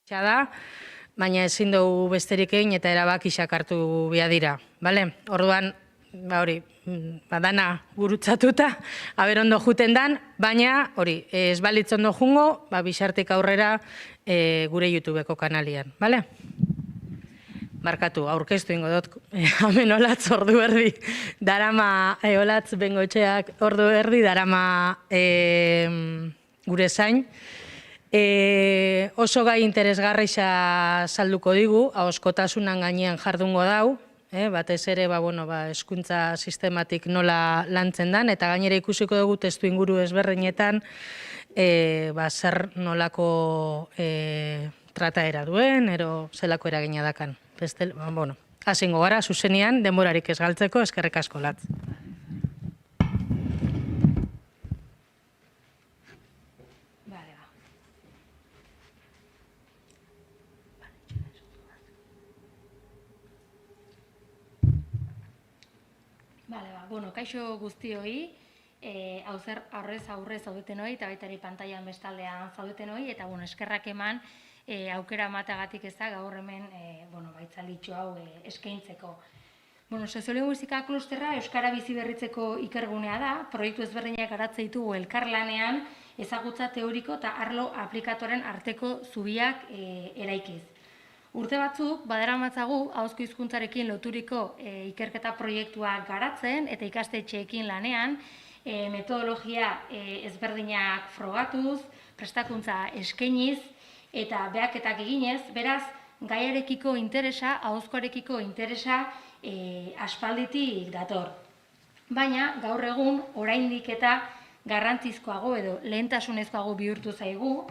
da, baina ezin dugu besterik egin eta erabakixak hartu behar dira. Orduan, hori, dana gurutzatuta, aber ondo juten dan, baina, hori, ez balitz ondo jungo, bisartik aurrera gure YouTubeko kanalian. Markatu, aurkeztu ingo dut, hemen olatz ordu erdi, darama, olatz bengoetxeak ordu erdi, darama gure zain. Oso gai interesgarrixa salduko digu, ahoskotasunan gainean jardungo dau, batez ere hezkuntza sistematik nola lantzen dan, eta gainera ikusiko dugu testu inguru ezberdinetan zer nolako trataera duen, ero zelako eragina dakan. Hasingo gara, zuzenean, denborarik ez galtzeko, eskerrik asko latz. Kaixo guztioi, aurrez zaudetenoi, eta baita ere pantailan bestaldean zaudetenoi, eta eskerrak eman aukera matagatik eza gaur hemen baitzalditxo hau eskaintzeko. Soziolinguistika klusterra Euskara bizi berritzeko ikergunea da, proiektu ezberdinak garatze ditugu elkarlanean ezagutza teoriko eta arlo aplikatoren arteko zubiak eraikiz. Urte batzuk, badaramatzagu, ahozko hizkuntzarekin loturiko ikerketa proiektuak garatzen eta ikastetxeekin lanean, metodologia ezberdinak frogatuz, prestakuntza eskainiz eta behaketak eginez, beraz, gaiarekiko interesa, ahozkoarekiko interesa aspalditik dator. Baina, gaur egun, oraindik eta garrantzizkoago edo lehentasunezkoago bihurtu zaigu,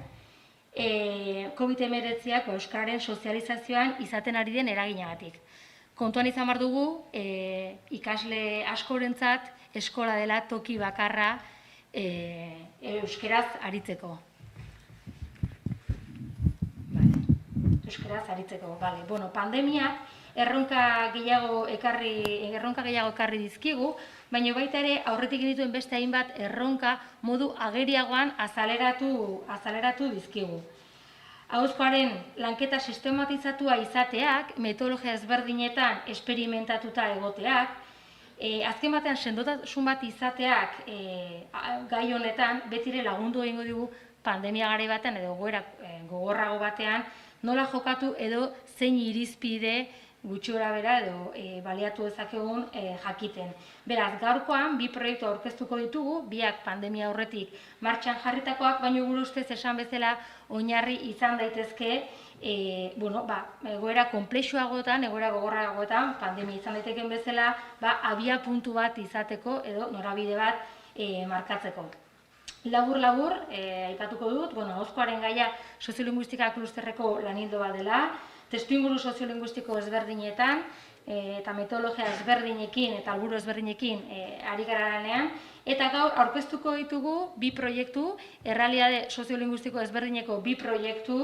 COVID-19ak Euskararen sozializazioan izaten ari den eraginagatik. Kontuan izan behar dugu, ikasle askorentzat eskola dela toki bakarra euskaraz aritzeko. Pandemiak erronka gehiago ekarri dizkigu, baina baita ere aurretik dituen beste hainbat erronka modu ageriagoan azaleratu dizkigu. Ahozkoaren lanketa sistematizatua izateak, metodologia ezberdinetan esperimentatuta egoteak, azken batean sendotasun bat izateak gai honetan betire lagundu egingo digu pandemia garai batean edo gogorrago batean nola jokatu edo zein irizpide gutxi gorabehera edo baliatu dezakegun jakiten. Beraz, gaurkoan bi proiektu aurkeztuko ditugu, biak pandemia aurretik martxan jarritakoak, baina gure ustez esan bezala oinarri izan daitezke egoera konplexuagoetan, egoera gogorragoetan, pandemia izan daiteken bezala, abia puntu bat izateko edo norabide bat markatzeko. Labur-labur, aipatuko dut, ahozkoaren gaia soziolinguistika klusterreko lanildo bat dela, testuinguru soziolinguistiko ezberdinetan eta metodologia ezberdinekin eta helburu ezberdinekin ari gara lanean, eta gaur aurkeztuko ditugu bi proiektu, errealitate soziolinguistiko ezberdineko bi proiektu,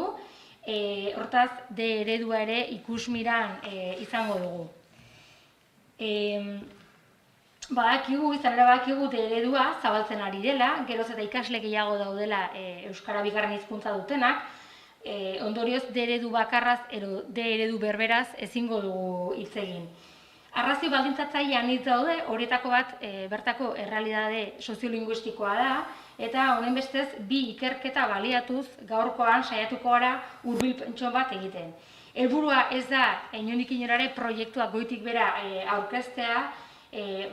hortaz D eredua ere ikusmiran izango dugu. Badakigu D eredua zabaltzen ari dela, geroz eta ikasle gehiago daudela euskara bigarren hizkuntza dutenak, ondorioz D eredu bakarraz edo D eredu berberaz ezingo dugu hitz egin. Arrazoi baldintzatzaile anitz daude, horietako bat bertako errealitate soziolinguistikoa da, eta honen bestez bi ikerketa baliatuz gaurkoan saiatuko gara hurbilpentxo bat egiten. Helburua ez da inondik inorare proiektuak goitik bera aurkeztea,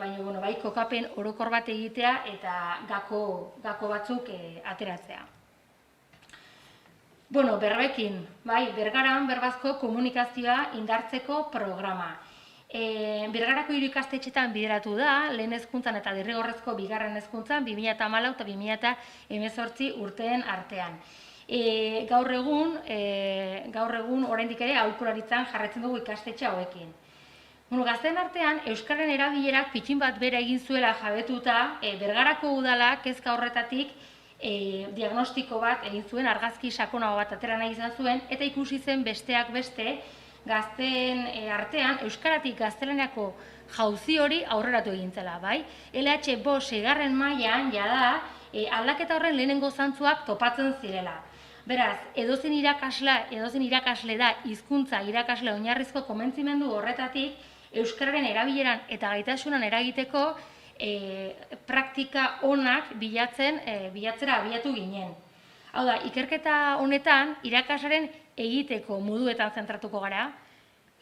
baina bai kokapen orokor bat egitea eta gako batzuk ateratzea. Berbekin, Bergaran berbazko komunikazioa indartzeko programa. Bergarako hiru ikastetxetan bideratu da, lehen hezkuntzan eta derrigorrezko bigarren hezkuntzan 2014 eta 2018 urteen artean. Gaur egun oraindik ere aholkularitzan jarraitzen dugu ikastetxe hauekin. Gazteen artean, euskararen erabilerak pitxin bat bera egin zuela jabetuta, Bergarako udalak kezka horretatik diagnostiko bat egin zuen, argazki sakonago bat atera nahi izan zuen, eta ikusi zen besteak beste gazteen artean euskaratik gaztelaniako jauzi hori aurreratu egin zela, bai? LH5 seigarren mailan jada aldaketa horren lehenengo zantzuak topatzen zirela. Beraz, edozein irakasle da hizkuntza irakasle oinarrizko konbentzimendu horretatik euskararen erabileran eta gaitasunan eragiteko praktika onak bilatzera abiatu ginen. Hau da, ikerketa honetan irakaslearen egiteko moduetan zentratuko gara,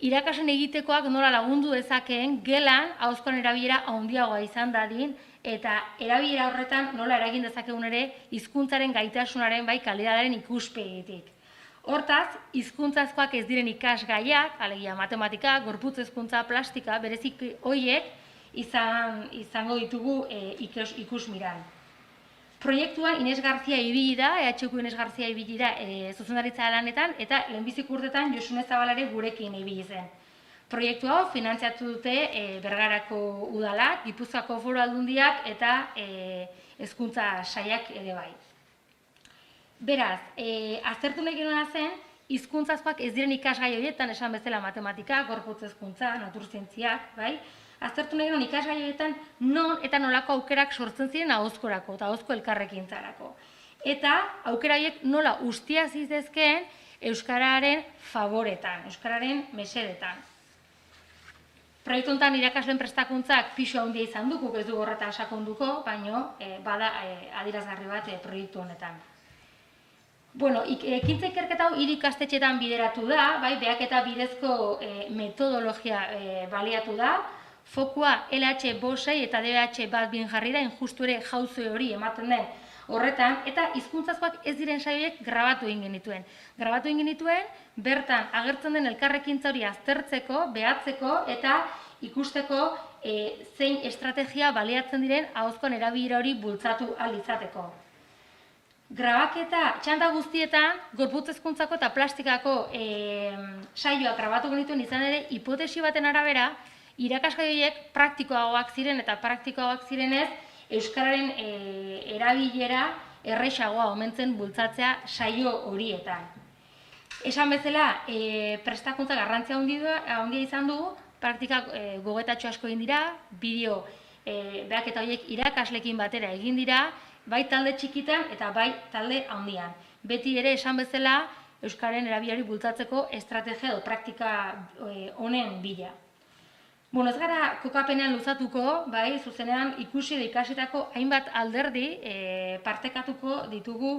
irakasleen egitekoak nola lagundu dezakeen gelan ahozkoen erabilera handiagoa izan dadin eta erabilera horretan nola eragin dezakegun ere hizkuntzaren gaitasunaren bai kalitatearen ikuspegitik. Hortaz, hizkuntzazkoak ez diren ikasgaiak, alegia matematika, gorputz hezkuntza, plastika, bereziki horiek izango ditugu ikusmiran. Proiektuan Ines Garzia ibili da, EHUko Ines Garzia ibili da zuzendaritza lanetan eta lehenbizik urtetan Josune Zabalare gurekin ibili zen. Proiektu hau finantziatu dute Bergarako udalak, Gipuzkoako Foru Aldundiak eta hezkuntza sailak ere bai. Beraz, aztertu nahi genuena zen, hizkuntzazkoak ez diren ikasgai horietan, esan bezala matematika, gorputz hezkuntza, naturzientziak, bai? Aztertu nahi genuen ikasgai horietan non eta nolako aukerak sortzen ziren ahozkorako eta ahozko elkarrekintzarako. Eta aukera horiek nola ustia zitezkeen euskararen favoretan, euskararen mesedetan. Proiektu honetan irakasleen prestakuntzak pisu handia izan du, guk ez dugu horretan sakonduko, baino bada adierazgarri bat proiektu honetan. Bueno, ekintza ikerketa hau 3 ikastetxeetan bideratu da, bai, behaketa bidezko metodologia baliatu da, fokua LH5 eta DBH1 jarri da, injustu ere jauze hori ematen den horretan, eta hizkuntzazkoak ez diren saioek grabatu egin genituen. Grabatu egin genituen, bertan agertzen den elkarrekintza hori aztertzeko, behatzeko eta ikusteko zein estrategia baliatzen diren ahozkoen erabilera hori bultzatu ahal izateko. Grabaketa txanda guztietan, gorputz hezkuntzako eta plastikako saioak grabatu genituen izan ere, hipotesi baten arabera, irakasgai horiek praktikoagoak ziren eta praktikoagoak zirenez, euskararen erabilera errazagoa omentzen bultzatzea saio horietan. Esan bezala, prestakuntza garrantzia handia izan du, praktikak gogoetatxo asko egin dira, bideo behaketa horiek irakaslekin batera egin dira, bai talde txikitan eta bai talde handian. Beti ere esan bezala, euskararen erabilari bultzatzeko estrategia edo praktika honen bila. Bueno, ez gara kokapenean luzatuko, bai, zuzenean ikusi eta ikasitako hainbat alderdi partekatuko ditugu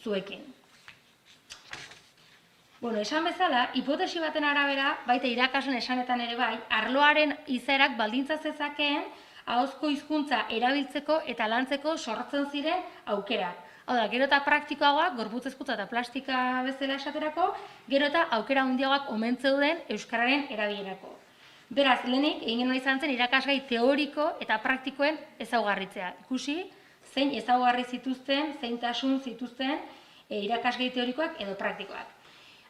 zuekin. Bueno, esan bezala, hipotesi baten arabera, baita irakasleen esanetan ere bai, arloaren izaerak baldintza zezakeen ahozko hizkuntza erabiltzeko eta lantzeko sortzen ziren aukerak. Hau da, gero eta praktikoagoak, gorputz hezkuntza eta plastika bezala esaterako, gero eta aukera handiagoak omentzeuden euskararen erabilerako. Beraz, lehenik, egin genuen izan zen irakasgai teoriko eta praktikoen ezaugarritzea. Ikusi, zein ezaugarri zituzten, zeintasun zituzten irakasgai teorikoak edo praktikoak.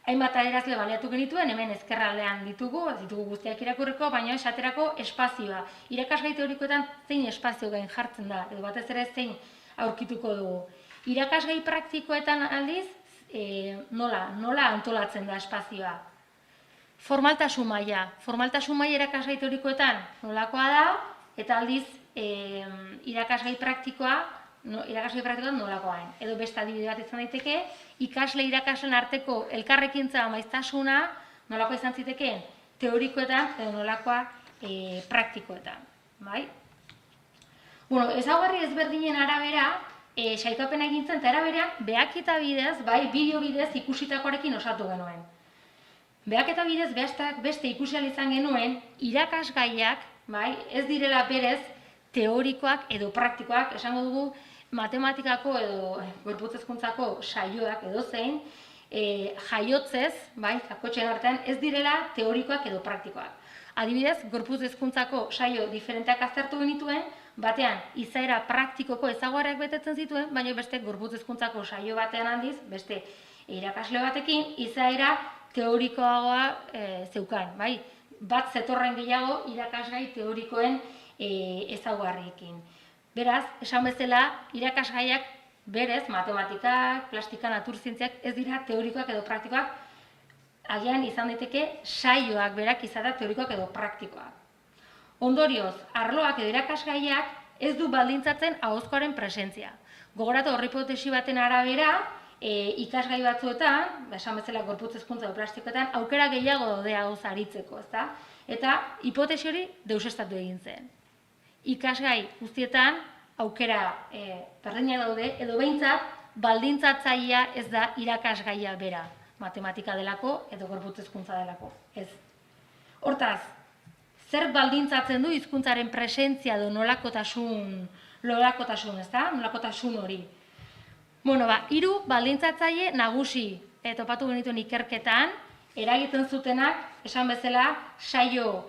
Hainbat adierazle baliatu genituen, hemen ezkerraldean ditugu guztiak irakurriko, baina esaterako espazioa. Irakasgai teorikoetan zein espazio gain jartzen da, edo batez ere zein aurkituko dugu. Irakasgai praktikoetan aldiz, nola antolatzen da espazioa. Formaltasun maila. Formaltasun maila irakasgai teorikoetan nolakoa da, eta aldiz irakasgai praktikoa nolakoain. Edo beste adibide bat izan daiteke, ikasle irakasleen arteko elkarrekintza maiztasuna nolako izan zitekeen teorikoetan edo nolakoa praktikoetan. Bueno, ezaugarri ezberdinen arabera, sailkapena egin zen, eta araberean behaketa bidez, bai, bideo bidez ikusitakoarekin osatu genuen. Behaketa bidez beste ikusi ahal izan genuen, irakasgaiak, bai, ez direla berez teorikoak edo praktikoak, esango dugu matematikako edo gorputz hezkuntzako saioak edo zein, jaiotzez, bai, kakotxen artean, ez direla teorikoak edo praktikoak. Adibidez, gorputz hezkuntzako saio diferenteak aztertu genituen, batean izaera praktikoko ezaugarriak betetzen zituen, baina beste gorputz hezkuntzako saio batean aldiz, beste irakasle batekin, izaera teorikoagoa zeukan, bai? Bat zetorren gehiago irakasgai teorikoen ezaugarriekin. Beraz, esan bezala, irakasgaiak berez, matematikak, plastika, naturzientziak ez dira teorikoak edo praktikoak, agian izan daiteke saioak berak izatea teorikoak edo praktikoak. Ondorioz, arloak edo irakasgaiak ez du baldintzatzen ahozkoaren presentzia. Gogoratu horri hipotesi baten arabera, ikasgai batzuetan, esan bezala gorputz hezkuntza edo plastikoetan, aukera gehiago daude gauz aritzeko, ezta? Eta hipotesi hori deuseztatu egin zen. Ikasgai guztietan aukera berdina daude, edo behintzat baldintzatzailea ez da irakasgaia bera, matematika delako edo gorputz hezkuntza delako, ez. Hortaz, zer baldintzatzen du hizkuntzaren presentzia edo nolakotasun, ezta? Nolakotasun hori. Bueno, 3 baldintzatzaile nagusi topatu genituen ikerketan, eragiten zutenak, esan bezala, saio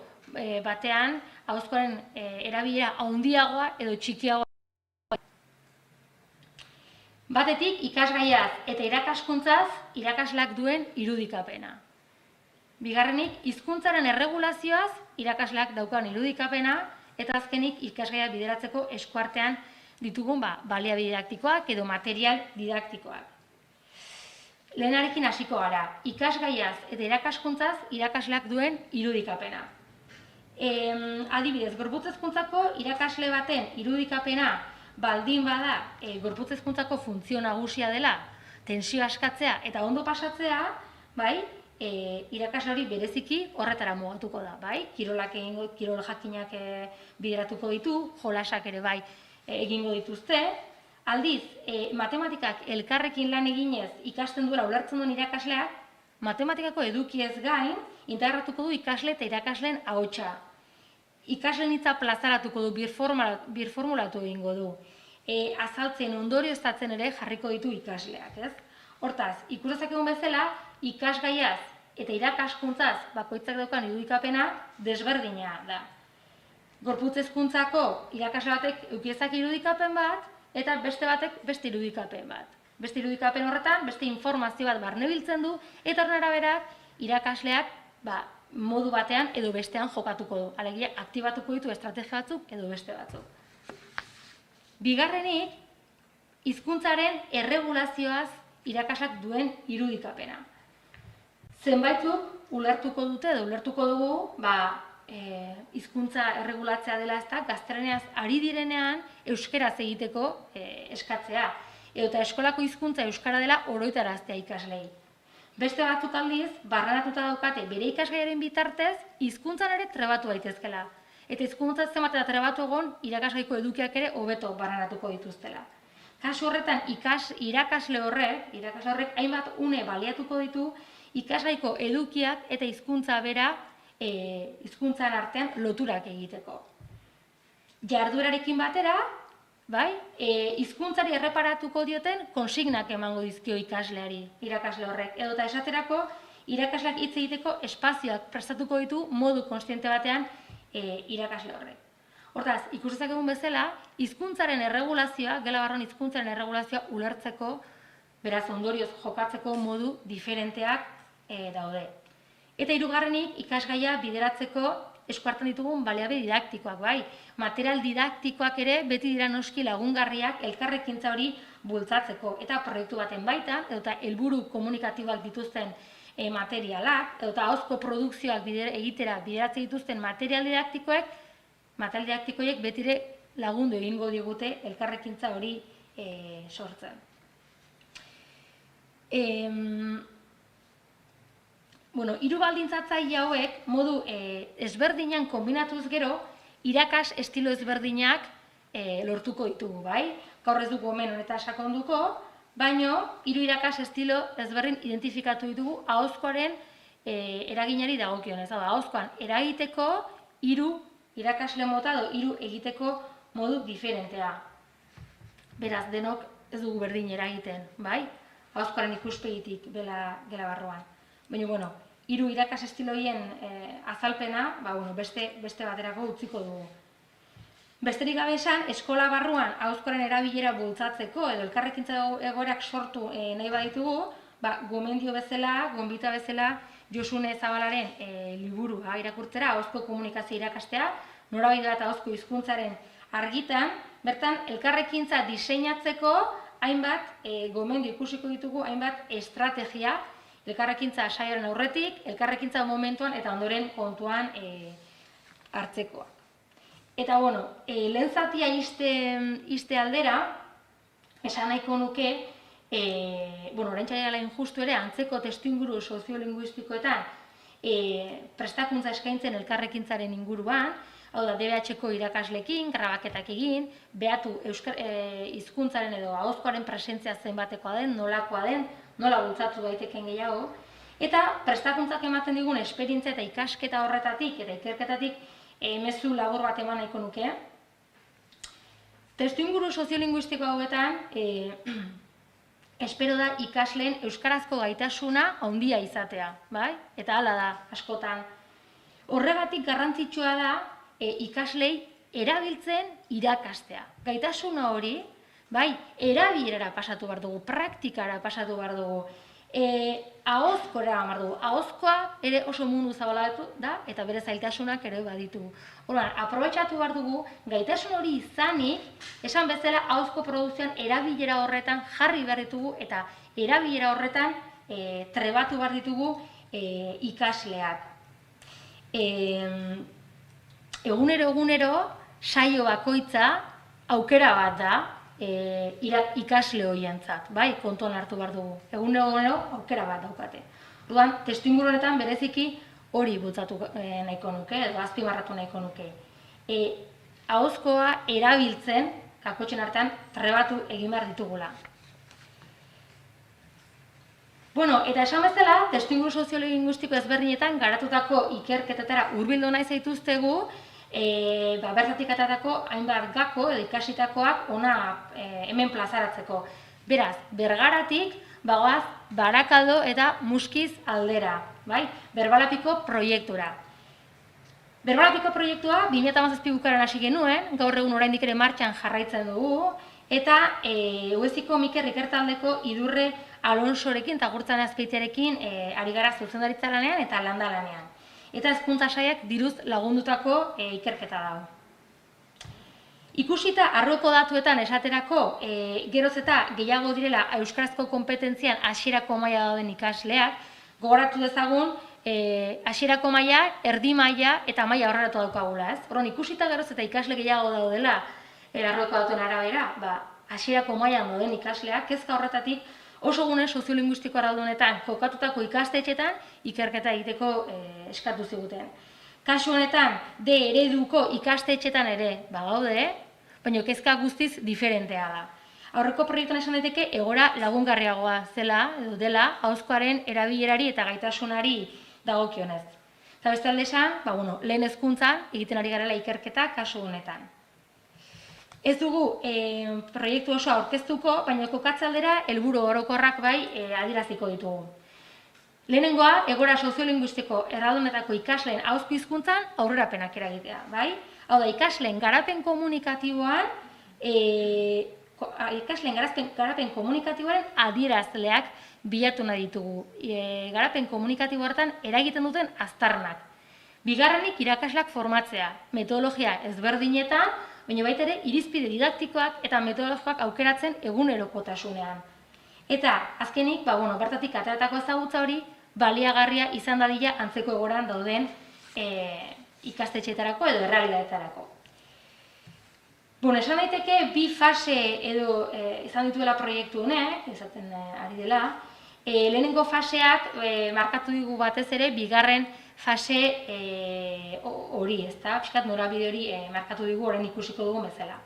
batean, ahozkoaren erabilera handiagoa edo txikiagoa. Batetik, ikasgaiaz eta irakaskuntzaz irakasleak duen irudikapena. Bigarrenik, hizkuntzaren erregulazioaz irakasleak daukan irudikapena, eta azkenik ikasgaia bideratzeko eskuartean ditugun baliabide didaktikoak edo material didaktikoak. Lehenarekin hasiko gara, ikasgaiaz eta irakaskuntzaz irakasleak duen irudikapena. Adibidez, gorputz hezkuntzako irakasle baten irudikapena baldin bada gorputz hezkuntzako funtzio nagusia dela, tensio askatzea eta ondo pasatzea, bai, irakasle hori bereziki horretara mugatuko da, bai? Kirol jakinak bideratuko ditu, jolasak ere bai egingo dituzte. Aldiz, matematikak elkarrekin lan eginez ikasten duela ulertzen duen irakasleak, matematikako edukiez gain integratuko du ikasle eta irakasleen ahotsa. Ikasleen hitza plazaratuko du, birformulatu egingo du. Azaltzen, ondorioztatzen ere jarriko ditu ikasleak, ez? Hortaz, ikus dezakegun bezala, ikasgaiaz eta irakaskuntzaz bakoitzak daukan irudikapena desberdina da. Gorputz hezkuntzako irakasle batek eduki dezake irudikapen bat eta beste batek beste irudikapen bat. Beste irudikapen horretan beste informazio bat barnebiltzen du eta horren arabera irakasleak modu batean edo bestean jokatuko du. Alegia aktibatuko ditu estrategia batzuk edo beste batzuk. Bigarrenik, hizkuntzaren erregulazioaz irakasleak duen irudikapena. Zenbaitzuk ulertuko dute edo ulertuko dugu hizkuntza erregulatzea dela, ezta, gaztelaniaz ari direnean euskeraz egiteko eskatzea. Eta eskolako hizkuntza euskara dela oroitaraztea ikaslei. Beste batzuk aldiz, barranatuta daukate bere ikasgaiaren bitartez, hizkuntzan ere trebatu daitezkela. Eta hizkuntza zenbat eta trebatu egon, irakasgaiko edukiak ere hobeto barranatuko dituztela. Kasu horretan, irakasle horrek hainbat une baliatuko ditu ikasgaiko edukiak eta hizkuntza bera hizkuntzan artean loturak egiteko. Jarduerarekin batera, hizkuntzari erreparatuko dioten konsignak emango dizkio ikasleari, irakasle horrek. Edota esaterako, irakasleak hitz egiteko espazioak prestatuko ditu modu kontziente batean irakasle horrek. Hortaz, ikus dezakegun bezala, hizkuntzaren erregulazioa, gela barruan hizkuntzaren erregulazioa ulertzeko, beraz ondorioz jokatzeko modu diferenteak daude. Eta hirugarrenik, ikasgaia bideratzeko eskuartan ditugun baliabide didaktikoak, bai. Material didaktikoak ere beti dira noski lagungarriak elkarrekintza hori bultzatzeko. Eta proiektu baten baitan, edota helburu komunikatiboak dituzten materialak, edota ahozko produkzioak egitera bideratzen dituzten material didaktikoek betire lagundu egingo digute elkarrekintza hori sortzen. Hiru baldintzatzaile hauek modu ezberdinan kombinatuz gero, irakas estilo ezberdinak lortuko ditugu, bai? Gaur ez dugu hemen honetaz sakonduko, baino hiru irakas estilo ezberdin identifikatu ditugu ahozkoaren eraginari dagokionez. Ahozkoan eragiteko hiru irakasle mota edo hiru egiteko modu diferentea. Beraz, denok ez dugu berdin eragiten, bai? Ahozkoaren ikuspegitik gela barruan. Baina, hiru irakas estiloien azalpena, beste baterako utziko dugu. Besterik gabe esan, eskola barruan ahozkoaren erabilera bultzatzeko edo elkarrekintza egoerak sortu nahi baditugu, gomendio bezala, gonbita bezala, Josune Zabalaren liburua irakurtzera, ahozko komunikazio irakastea, norabide bat ahozko hizkuntzaren argitan, bertan elkarrekintza diseinatzeko hainbat gomendio ikusiko ditugu, hainbat estrategia, elkarrekintza saioaren aurretik, elkarrekintza momentuan eta ondoren kontuan hartzekoa. Eta, lehen zatia iste aldera, esan nahiko nuke, oraintxe gara injustu ere, antzeko testuinguru soziolinguistikoetan prestakuntza eskaintzen elkarrekintzaren inguruan, hau da, DBH-ko irakaslekin, grabaketak egin, behatu hizkuntzaren edo ahozkoaren presentzia zenbatekoa den, nolakoa den, nola bultzatu daiteken gehiago, eta prestakuntzak ematen digun esperientzia eta ikasketa horretatik eta ikerketatik mezu labur bat eman nahiko nuke. Testuinguru soziolinguistiko hauetan, espero da ikasleen euskarazko gaitasuna handia izatea, bai? Eta hala da, askotan. Horregatik garrantzitsua da ikaslei erabiltzen irakastea. Gaitasuna hori, bai, erabilerara pasatu behar dugu, praktikara pasatu behar dugu, ahozkora behar dugu. Ahozkoa ere oso mundu zabala da, eta bere zailtasunak ere baditu. Orduan, aprobetxatu behar dugu, gaitasun hori izanik, esan bezala ahozko produkzioan erabilera horretan jarri behar ditugu, eta erabilera horretan trebatu behar ditugu ikasleak. Egunero saio bakoitza aukera bat da ikasle horientzat, bai, kontuan hartu behar dugu. Egunero aukera bat daukate. Orduan, testuinguru honetan bereziki hori bultzatu nahiko nuke, edo azpimarratu nahiko nuke. Ahozkoa erabiltzen, kakotxen artean, trebatu egin behar ditugula. Eta esan bezala, testuinguru soziolinguistiko ezberdinetan garatutako ikerketetara hurbildu nahi zaituztegu, bertatik atatako hainbat gako edo ikasitakoak ona hemen plazaratzeko. Beraz, Bergaratik bagoaz Barakaldo eta Muskiz aldera, bai? Berbalapiko proiektura. Berbalapiko proiektua 2017 bukaeran hasi genuen, gaur egun oraindik ere martxan jarraitzen dugu, eta Ueziko Mikel Ikertaldeko Idurre Alonsorekin eta Gurtzane Azpeitiarekin ari gara zuzendaritza lanean eta landa lanean. Eta hezkuntza sailak diruz lagundutako ikerketa dago. Ikusita arroko datuetan esaterako, geroz eta gehiago direla euskarazko konpetentzian hasierako maila dauden ikasleak, gogoratu dezagun, hasierako maila, erdi maila eta maila aurreratu daukagula, ez? Orduan, ikusita geroz eta ikasle gehiago daudela arroko datuen arabera, hasierako mailan dauden ikasleak, kezka horretatik oso gune soziolinguistiko arraldunetan kokatutako ikastetxetan ikerketa egiteko eskatu ziguten. Kasu honetan, D ereduko ikastetxetan ere bagaude, baina kezka guztiz diferentea da. Aurreko proiektuan esan daiteke egora lagungarriagoa zela, edo dela, ahozkoaren erabilerari eta gaitasunari dagokionez. Eta beste alde esan, lehen hezkuntzan egiten ari garela ikerketa kasu honetan. Ez dugu proiektu oso aurkeztuko, baina kokatze aldera helburu orokorrak bai adieraziko ditugu. Lehenengoa, egora soziolinguistiko erraldunetako ikasleen ahozko hizkuntzan aurrerapenak eragitea, bai? Hau da, ikasleen garapen komunikatiboan, garapen komunikatiboaren adierazleak bilatu nahi ditugu. Garapen komunikatibo hartan eragiten duten aztarnak. Bigarrenik irakasleak formatzea, metodologia ezberdinetan, baina baita ere irizpide didaktikoak eta metodologikoak aukeratzen egunerokotasunean. Eta azkenik, bertatik ateratako ezagutza hori baliagarria izan dadila antzeko egoran dauden ikastetxeetarako edo errealitateetarako. Esan daiteke bi fase edo izan dituela proiektu honek, izaten ari dela. Lehenengo faseak markatu digu batez ere bigarren fase hori, ezta? Piskat norabide hori markatu digu orain ikusiko dugu bezala.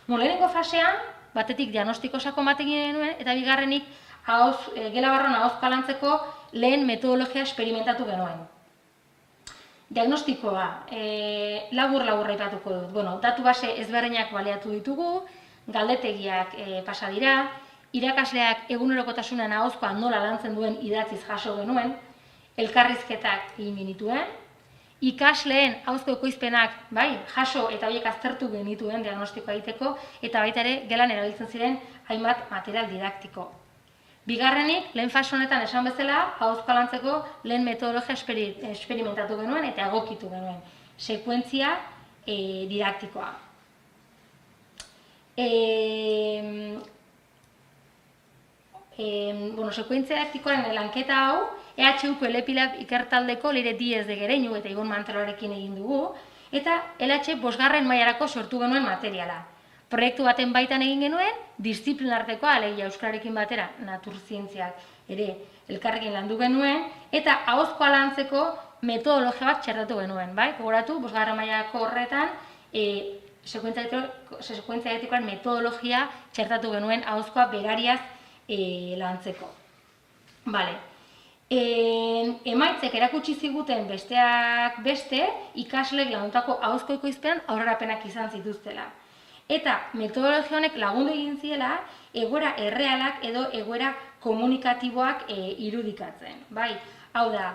Lehenengo fasean, batetik diagnostiko sakon bat egin genuen, eta bigarrenik gela barruan ahozkoa lantzeko lehen metodologia esperimentatu genuen. Diagnostikoa, labur aipatuko dut. Datu base ezberdinak baliatu ditugu, galdetegiak pasa dira, irakasleak egunerokotasunean ahozkoa nola lantzen duen idatziz jaso genuen, elkarrizketak egin genituen, ikasleen ahozko ekoizpenak jaso eta horiek aztertu genituen diagnostikoa egiteko, eta baita ere gelan erabiltzen ziren hainbat material didaktiko. Bigarrenik, lehen fase honetan esan bezala, ahozkoa lantzeko lehen metodologia esperimentatu genuen eta egokitu genuen, sekuentzia didaktikoa. Sekuentzia didaktikoaren lanketa hau, EHUko Elepilab ikertaldeko Leire Diez de Gereñu eta Ibon Manteroarekin egin dugu, eta LH bosgarren mailarako sortu genuen materiala. proiektu baten baitan egin genuen, disiplinartekoa, alegia euskararekin batera, naturzientziak ere elkarrekin landu genuen, eta ahozkoa lantzeko metodologia bat txertatu genuen, bai? Gogoratu, 5. mailako horretan, sekuentzia etikoan metodologia txertatu genuen ahozkoa berariaz lantzeko. Vale. Emaitzek erakutsi ziguten besteak beste, ikasleek landutako ahozko ekoizpenan aurrerapenak izan zituztela. Eta metodologia honek lagundu egin ziela egoera errealak edo egoera komunikatiboak irudikatzen. Bai, hau da,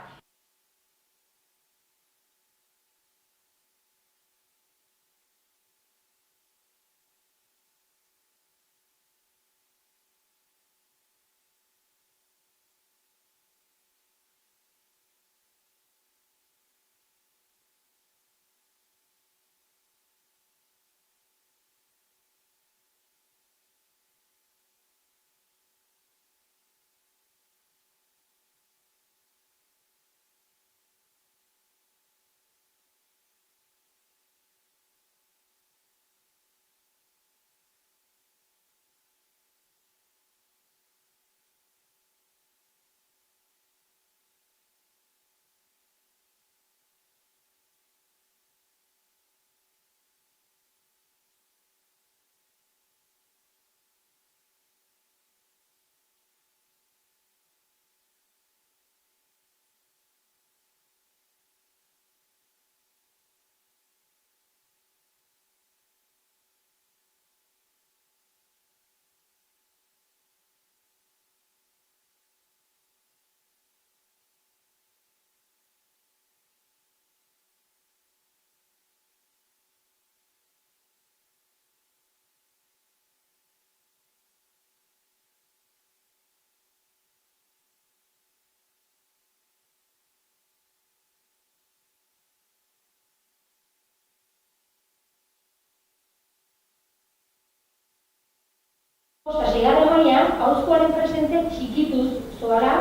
Seigarren mailan, ahozkoaren presente txikituz zoala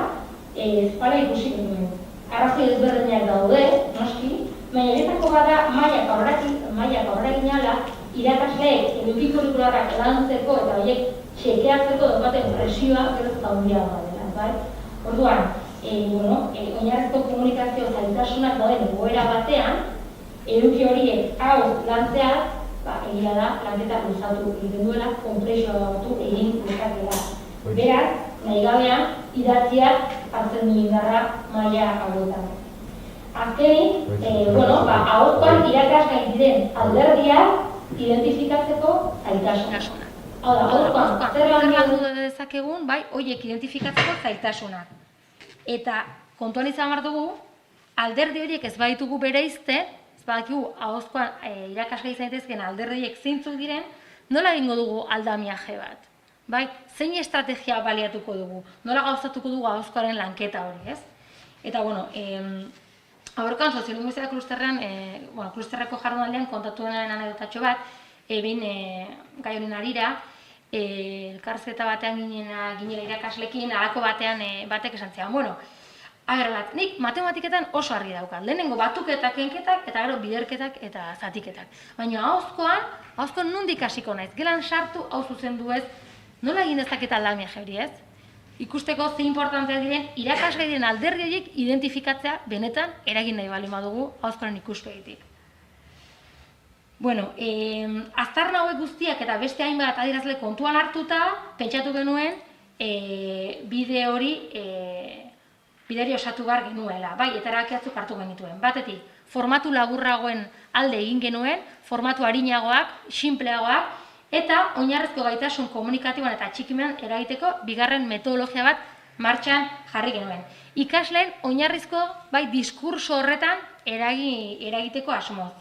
ikusi genuen. Arrazoi ezberdinak daude, noski, baina horietako bada mailak aurrekin ala, irakasleek eduki kurrikularrak lantzeko eta horiek txekeatzeko daukaten presioa gero eta handiagoa dela, bai? Orduan, oinarrizko komunikazio zailtasunak dauden egoera batean, eduki horiek hau lantzeak, egia da, lanketa luzatu egiten duela, konplexuatu egin dezakela. Beraz, nahi gabean, idatziak hartzen du indarra maila hauetan. Azkenik, ahozkoan irakasgai diren alderdiak identifikatzeko zailtasunak. Hau da, ahozkoan zer landu dezakegun, bai, horiek identifikatzeko zailtasunak. Eta kontuan izan behar dugu, alderdi horiek ez baditugu bereizten, badakigu, ahozkoan irakasgai izan daitezkeen alderdiek zeintzuk diren, nola egingo dugu aldamiaje bat? Bai, zein estrategia baliatuko dugu? Nola gauzatuko dugu ahozkoaren lanketa hori, ez? Eta, aurrekoan soziolinguistika klusterrean, klusterreko jardunaldian kontatu denaren anedotatxo bat, behin gai honen harira, elkarrizketa batean ginela irakaslekin, halako batean batek esan zian, nik matematiketan oso argi daukat. Lehenengo batuketak, kenketak, eta gero biderketak eta zatiketak. Baina ahozkoan nondik hasiko naiz. Gelan sartu, hau zuzendu ez, nola egin dezaket aldamiaje hori ez? Ikusteko ze importanteak diren, irakasgai diren alderdi horiek identifikatzea benetan eragin nahi baldin badugu ahozkoaren ikuspegitik. Aztarna hauek guztiak eta beste hainbat adierazle kontuan hartuta, pentsatu genuen bide hori bideri osatu behar genuela, bai, eta erabakiatzuk hartu genituen. Batetik, formatu laburragoen alde egin genuen, formatu arinagoak, sinpleagoak, eta oinarrizko gaitasun komunikatiboan eta txikimean eragiteko bigarren metodologia bat martxan jarri genuen. Ikasleen oinarrizko, bai, diskurso horretan eragiteko asmoz.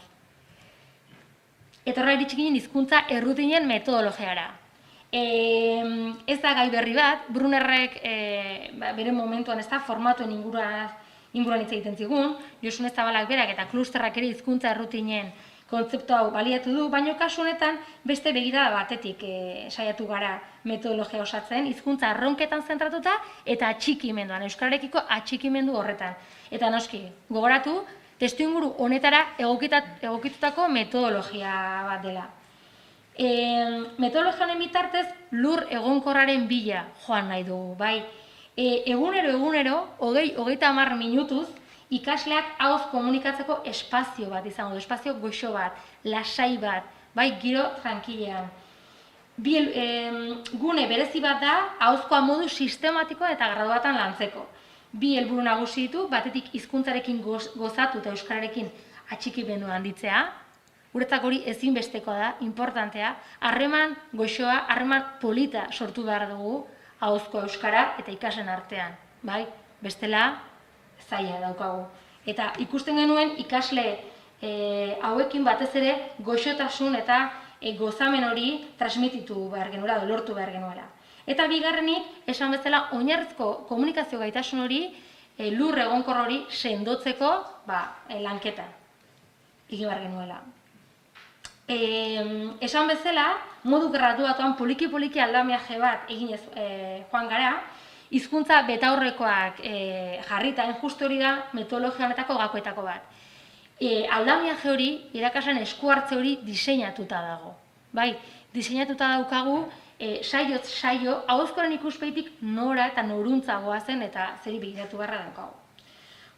Eta horra iritsi ginen hizkuntza errutinen metodologiara. Ez da gai berri bat, Brunnerrek bere momentuan ez da formatuen inguruan hitz egiten zigun, Josun Zabalak berak eta klusterrak ere hizkuntza errutinen kontzeptu hau baliatu du, baina kasu honetan beste begirada batetik saiatu gara metodologia osatzen, hizkuntza arronketan zentratuta eta atxikimenduan, euskararekiko atxikimendu horretan. Eta noski, gogoratu, testuinguru honetara egokitutako metodologia bat dela. Metodologiaren bitartez lur egonkorraren bila joan nahi dugu, bai. Egunero, hogeita 10 minutuz, ikasleak ahoz komunikatzeko espazio bat izango du, espazio goxo bat, lasai bat, bai, giro tranquilean. Gune berezi bat da, ahozkoa modu sistematikoa eta graduatan lantzeko. Bi helburu nagusi ditu, batetik hizkuntzarekin gozatu eta euskararekin atxikimendu handitzea. Guretzak hori ezinbestekoa da, importantea, harreman goxoa, harreman polita sortu behar dugu ahozko euskara eta ikasen artean, bai? Bestela, zaila daukagu. Eta ikusten genuen ikasle hauekin batez ere goxotasun eta gozamen hori transmititu behar genuela, lortu behar genuela. Eta bigarrenik, esan bezala, oinarrizko komunikazio gaitasun hori, lur egonkor hori sendotzeko lanketan egin behar genuela. Esan bezala, modu graduatuan poliki-poliki aldamiaje bat eginez joan gara, hizkuntza betaurrekoak jarrita, justu hori da metodologia honetako gakoetako bat. Aldamiaje hori, irakasleen esku hartze hori diseinatuta dago. Bai, diseinatuta daukagu, saio, ahozkoaren ikuspeitik nora eta noruntza goazen eta zeri begiratu beharra daukagu.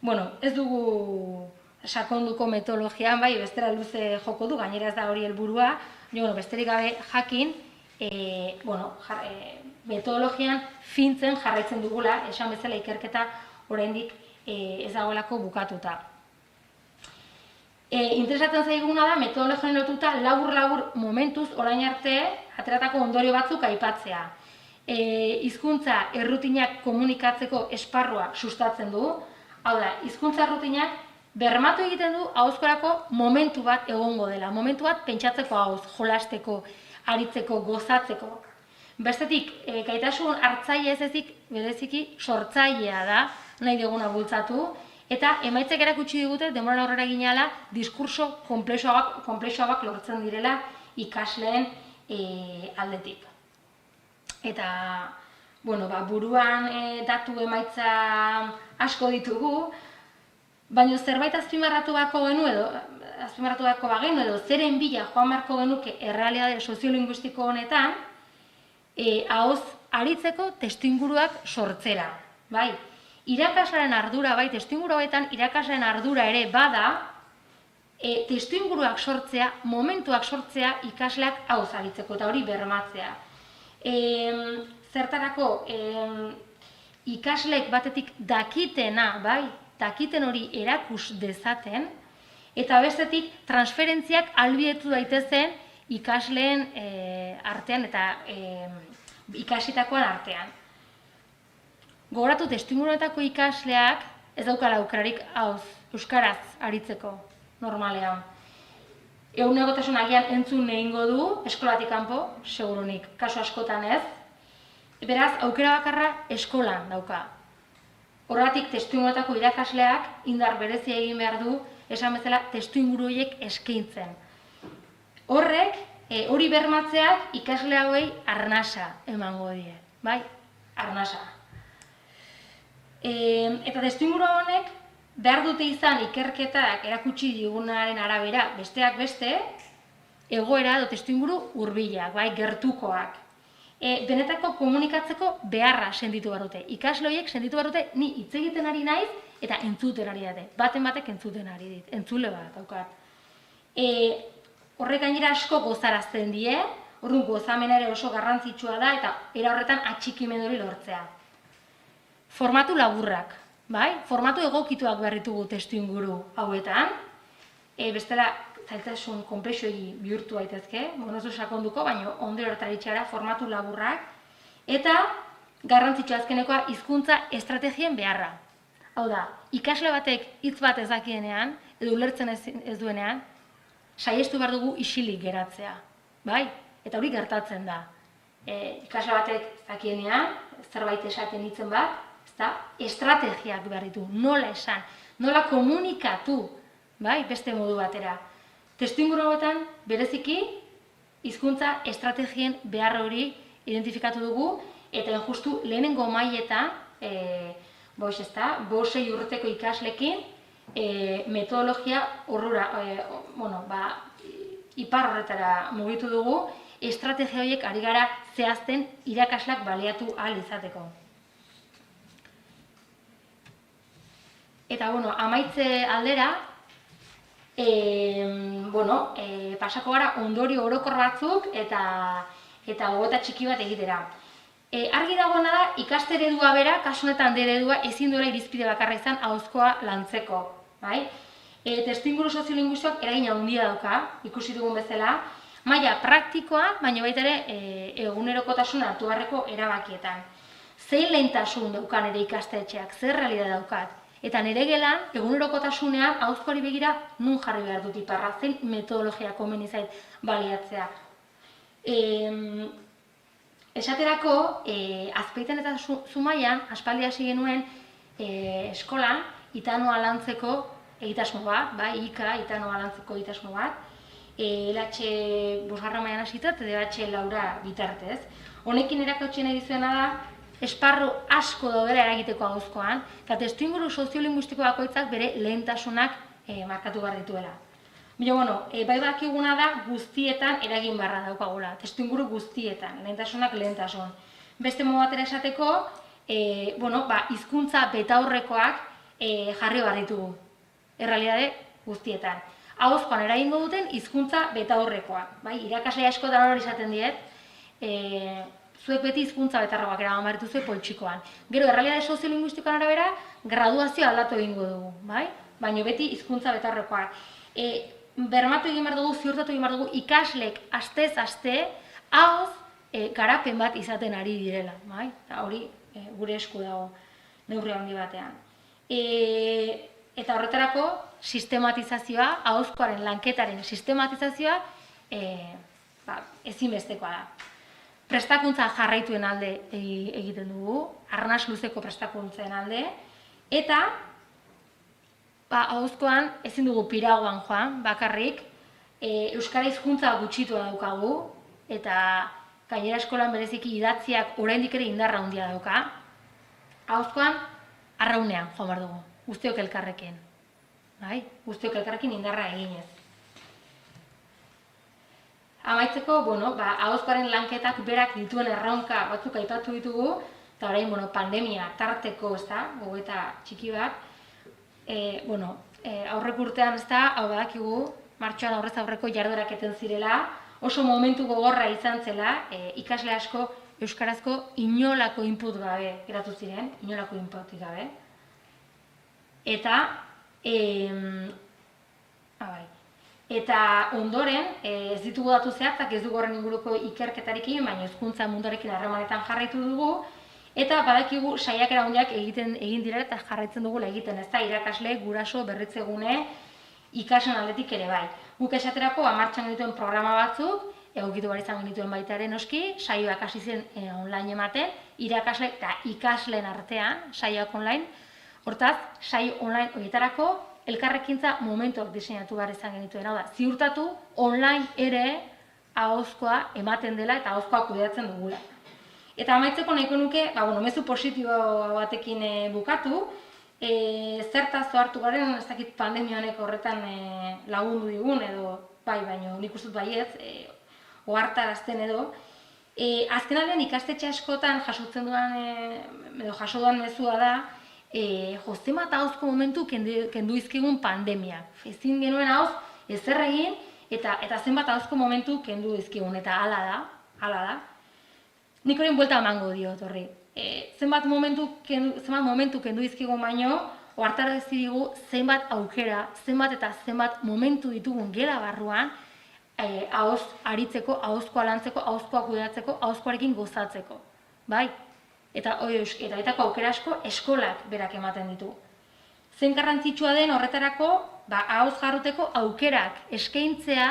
Bueno, ez dugu sakonduko metodologian, bai, bestera luze joko du, gainera ez da hori helburua, besterik gabe jakin, metodologian fintzen jarraitzen dugula, esan bezala ikerketa oraindik ez dagoelako bukatuta. Interesatzen zaiguna da, metodologian lotuta labur-labur momentuz orain arte ateratako ondorio batzuk aipatzea. Hizkuntza errutinak komunikatzeko esparrua sustatzen du, hau da, hizkuntza errutinak bermatu egiten du ahozkorako momentu bat egongo dela, momentu bat pentsatzeko ahoz, jolasteko, aritzeko, gozatzeko. Bestetik, gaitasun hartzaile ez ezik bereziki sortzailea da, nahi duguna bultzatu, eta emaitzek erakutsi digute, denboran aurrera ginala, diskurso konplexoak lortzen direla ikasleen aldetik. Eta, buruan datu emaitza asko ditugu, baina zerbait azpimarratu bagenu edo zeren bila joan beharko genuke errealitate soziolinguistiko honetan, ahoz aritzeko testuinguruak sortzera. Bai, irakaslearen ardura, bai, testuinguru hauetan irakaslearen ardura ere bada, testuinguruak sortzea, momentuak sortzea ikasleak ahoz aritzeko eta hori bermatzea. Zertarako ikasleek batetik dakitena, bai, dakiten hori erakus dezaten, eta bestetik transferentziak ahalbidetu daitezen ikasleen artean eta ikasitakoan artean. Gogoratu, testuinguruetako ikasleak ez daukala aukerarik euskaraz aritzeko normalean. Egunerokotasun agian entzun egingo du, eskolatik kanpo, segurunik, kasu askotan ez. Beraz, aukera bakarra eskolan dauka. Horregatik, testuinguruetako irakasleak indar berezia egin behar du, esan bezala, testuinguru horiek eskaintzen. Horrek, hori bermatzeak ikasle hauei arnasa emango die, bai? Arnasa. Eta testuinguru honek behar dute izan ikerketak erakutsi digunaren arabera, besteak beste, egoera edo testuinguru hurbilak, bai, gertukoak. Benetako komunikatzeko beharra senditu behar dute. Ikasle horiek senditu behar dute, ni hitz egiten ari naiz eta entzuten ari dute. Baten batek entzuten ari dit, entzule bat daukat. Horrek gainera asko gozarazten die, orduan gozamena ere oso garrantzitsua da eta era horretan atxikimendu hori lortzea. Formatu laburrak, bai? Formatu egokituak behar ditugu testuinguru hauetan. Bestela, zailtasun konplexuegi bihurtu daitezke, monozu sakonduko, baina ondero horretaritxara formatu laburrak, eta garrantzitsua azkenekoa hizkuntza estrategien beharra. Hau da, ikasle batek hitz bat ez dakienean, edo ulertzen ez duenean, saiestu behar dugu isilik geratzea, bai? Eta hori gertatzen da. Ikasle batek ez dakienean, zerbait esaten hitzen bat, estrategiak behar ditu, nola esan, nola komunikatu, bai? Beste modu batera. Testuinguru hauetan, bereziki, hizkuntza estrategien behar hori identifikatu dugu, eta justu lehenengo mailetan, 5-6 urteko ikaslekin, metodologia horrura, ipar horretara mugitu dugu, estrategia horiek ari gara zehazten irakasleak baliatu ahal izateko. Eta, amaitze aldera, pasako gara ondorio orokor batzuk eta gogoeta txiki bat egitera. Argi dagoena da, ikaste eredua bera, kasu honetan D eredua, ezin duela irizpide bakarra izan ahozkoa lantzeko. Testuinguru soziolinguistikoak eragina handia dauka, ikusi dugun bezala, maila praktikoa, baina baita ere egunerokotasun hartu beharreko erabakietan. Zein lehentasun daukan ere ikastetxeak, zer realidad daukat? Eta nire gelan, egunerokotasunean ahozkoari begira nun jarri behar dut iparra, zein metodologia komeni zait baliatzea. Esaterako, Azpeitian eta Zumaian, aspaldi hasi genuen eskolan, itanoa lantzeko egitasmo bat, IKA, itanoa lantzeko egitasmo bat, LH bosgarra mailan hasita eta DH laura bitartez. Honekin erakutsi nahi dizuena da, esparru asko daudela eragiteko ahozkoan, eta testuinguru soziolinguistiko bakoitzak bere lehentasunak markatu behar dituela. Baina, bai bakiguna da guztietan eragin barra daukagula, testuinguru guztietan, lehentasunak lehentasun. Beste modu batera esateko, hizkuntza betaurrekoak jarri behar ditugu, errealitate guztietan. Ahozkoan eragingo duten hizkuntza betaurrekoak, irakaslea askotan hori izaten diet, zuek beti hizkuntza betarroak eraman behar dituzue poltsikoan. Gero, errealitate soziolinguistikoan arabera, graduazioa aldatu egingo dugu, baina beti hizkuntza betarrokoak. Bermatu egin behar dugu, ziurtatu egin behar dugu, ikaslek astez aste, ahoz garapen bat izaten ari direla. Hori gure esku dago neurri handi batean. Eta horretarako, sistematizazioa, ahozkoaren lanketaren sistematizazioa ezinbestekoa da. Prestakuntza jarraituen alde egiten dugu, arnas luzeko prestakuntzen alde, eta ahozkoan ezin dugu piragoan joan, bakarrik, euskara hizkuntza gutxitua daukagu, eta gainera eskolan bereziki idatziak oraindik ere indarra handia dauka. Ahozkoan arraunean joan behar dugu, guztiok elkarrekin. Guztiok elkarrekin indarra eginez. Amaitzeko, ahozkoaren lanketak berak dituen erronka batzuk aipatu ditugu, eta orain, pandemia tarteko, gogoeta txiki bat. Aurreko urtean, hau badakigu, martxoan aurrez aurreko jarduerak eten zirela, oso momentu gogorra izan zela, ikasle asko euskarazko inolako input gabe geratu ziren, inolako inputik gabe. Eta ondoren, ez ditugu datu zehatzak, ez dugu horren inguruko ikerketarekin, baina hezkuntza munduarekin harremanetan jarraitu dugu, eta badakigu saiakera handiak egin dira eta jarraitzen dugula egiten, irakasle, guraso, berritzegune, ikasen aldetik ere bai. Guk esaterako martxan genituen programa batzuk, egokitu behar izan genituen baita ere noski, saioak hasi zen online ematen, irakasle eta ikasleen artean, saioak online, hortaz, saio online horietarako, elkarrekintza momentuak diseinatu behar izan genituen. Hau da, ziurtatu online ere ahozkoa ematen dela eta ahozkoa kudeatzen dugula. Eta amaitzeko nahiko nuke, mezu positibo batekin bukatu, zertaz hartu garen, ez dakit pandemia honek horretan lagundu digun edo baina nik uste dut baietz, ohartarazten edo. Azkenaldean ikastetxe askotan jasotzen duan, edo jaso duan mezua da, zenbat ahozko momentu kendu izkigun pandemia. Ezin genuen ahoz ezer egin eta zenbat ahozko momentu kendu izkigun, eta hala da. Nik horien buelta emango diot horri. Zenbat momentu kendu izkigun baino, ohartarazi digu zenbat aukera, zenbat eta zenbat momentu ditugun gela barruan, ahoz aritzeko, ahozkoa lantzeko, ahozkoa kudeatzeko, ahozkoarekin gozatzeko. Eta etako aukera asko eskolak berak ematen ditu. Zein garrantzitsua den horretarako, ahoz jarruteko aukerak eskaintzea,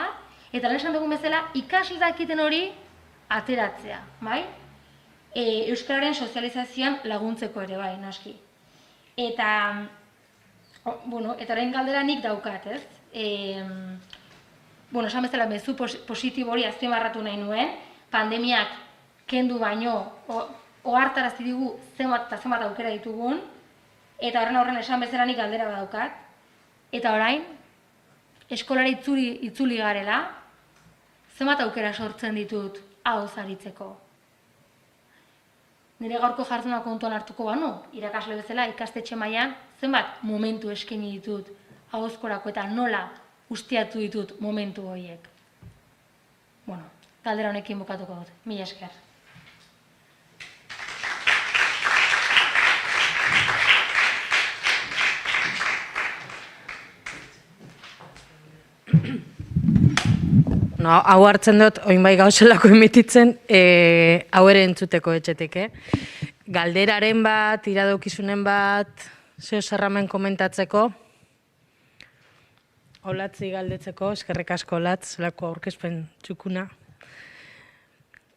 eta lehen esan dugun bezala, ikasle dakiten hori ateratzea. Euskararen sozializazioan laguntzeko ere bai, noski. Eta orain galdera nik daukat, ez? Esan bezala, mezu positibo hori azpimarratu nahi nuen, pandemiak kendu baino, ohartarazi digu zenbat eta zenbat aukera ditugun, eta horren esan bezala nik galdera badaukat. Eta orain, eskolara itzuli garela, zenbat aukera sortzen ditut ahoz aritzeko? Nire gaurko jarduna kontuan hartuko banu, irakasle bezala ikastetxe mailan zenbat momentu eskaini ditut ahozkorako eta nola ustiatu ditut momentu horiek. Bueno, galdera honekin bukatuko dut. Mila esker. No, hau hartzen dut, oin bai gauzelako emititzen, hau ere entzuteko etxetik, Galderaren bat, iradokizunen bat, zeo zerramen komentatzeko, Olatzi galdetzeko, eskerrik asko Olatz, zelako aurkezpen txukuna.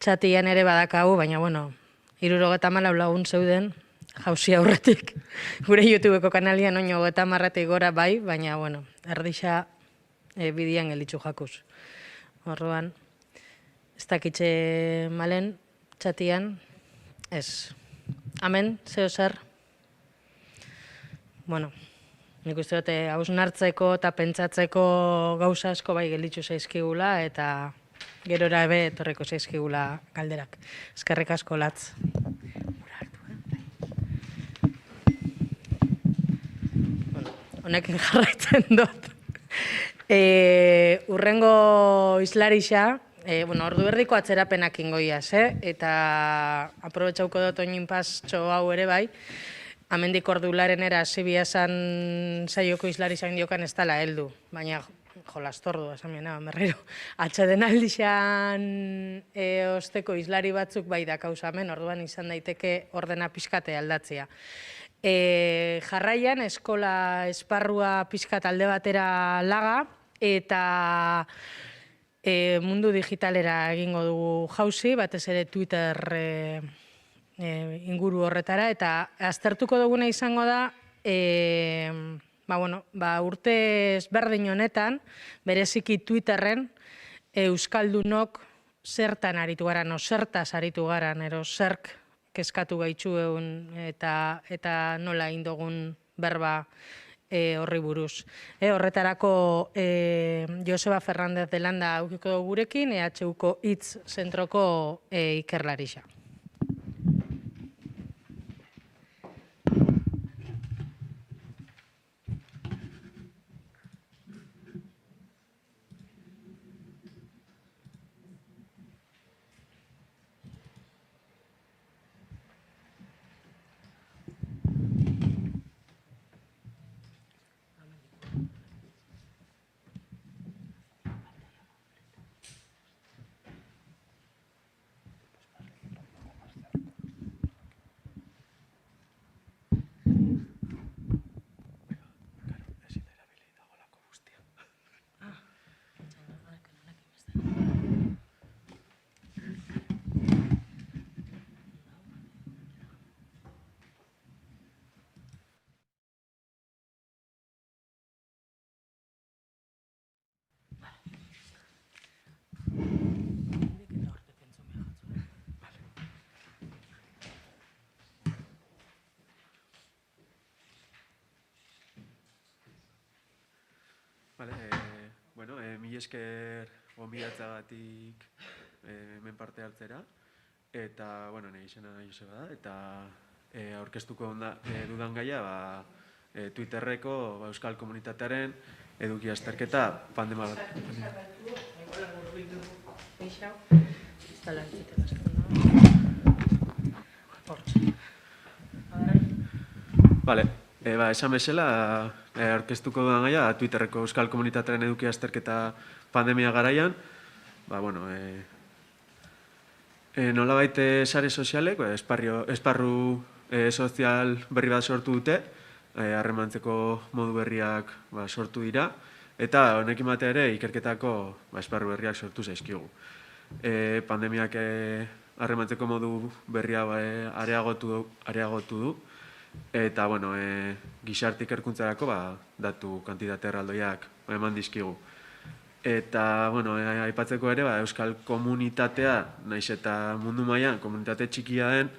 Txatian ere badakagu, baina, bueno, 74 lagun zeuden, jauzi aurretik. Gure YouTubeko kanalian oino 30 gora bai, baina, bueno, erdixa bidian gelitzu jakuz. Orduan, ez dakitxe malen, txatian, ez. Amen, zeo zer? Bueno, nik uste dute hausnartzeko eta pentsatzeko gauza asko bai gelitzu zaizkigula eta gerora ebe etorreko zaizkigula galderak. Eskerrik asko Latz. Honekin jarraitzen dut. Urrengo islarixa, ordu erdiko atzerapenak ingoiaz, eta aprobetxauko dut oinin pastxo hau ere bai, amendik ordularen era zibiazan saioko islarixa indiokan ez dala heldu, baina jolastordu, esan biena, berriro. Atxaden aldixan osteko islari batzuk bai da kausamen, orduan izan daiteke ordena pixkate aldatzea. Jarraian, eskola esparrua pixkat alde batera laga, eta mundu digitalera egingo dugu jauzi, batez ere Twitter inguru horretara, eta aztertuko duguna izango da, urte ezberdin honetan, bereziki Twitterren, euskaldunok zertan aritu garan, o zertaz aritu garan, ero zerk kezkatu gaitxu egun eta nola indogun berba horri buruz. Horretarako Joseba Fernández de Landa aukiko gurekin, EHUko hitz zentroko ikerlarixa. Mila esker gonbidatzagatik hemen parte hartzera, eta, nire izena Joseba da, eta aurkeztuko dudan gaia, Twitterreko euskal komunitatearen eduki azterketa pandemia bat. Esan bezala, aurkeztuko dudan gaia, Twitterreko euskal komunitatearen eduki azterketa pandemia garaian, nolabait sare sozialek, esparru sozial berri bat sortu dute, harremantzeko modu berriak sortu dira, eta honekin batea ere ikerketako esparru berriak sortu zaizkigu. Pandemiak harremantzeko modu berria areagotu du, eta gizarte ikerkuntzarako datu kantitate erraldoiak eman dizkigu. Eta aipatzeko ere euskal komunitatea, naiz eta mundu mailan komunitate txikia den,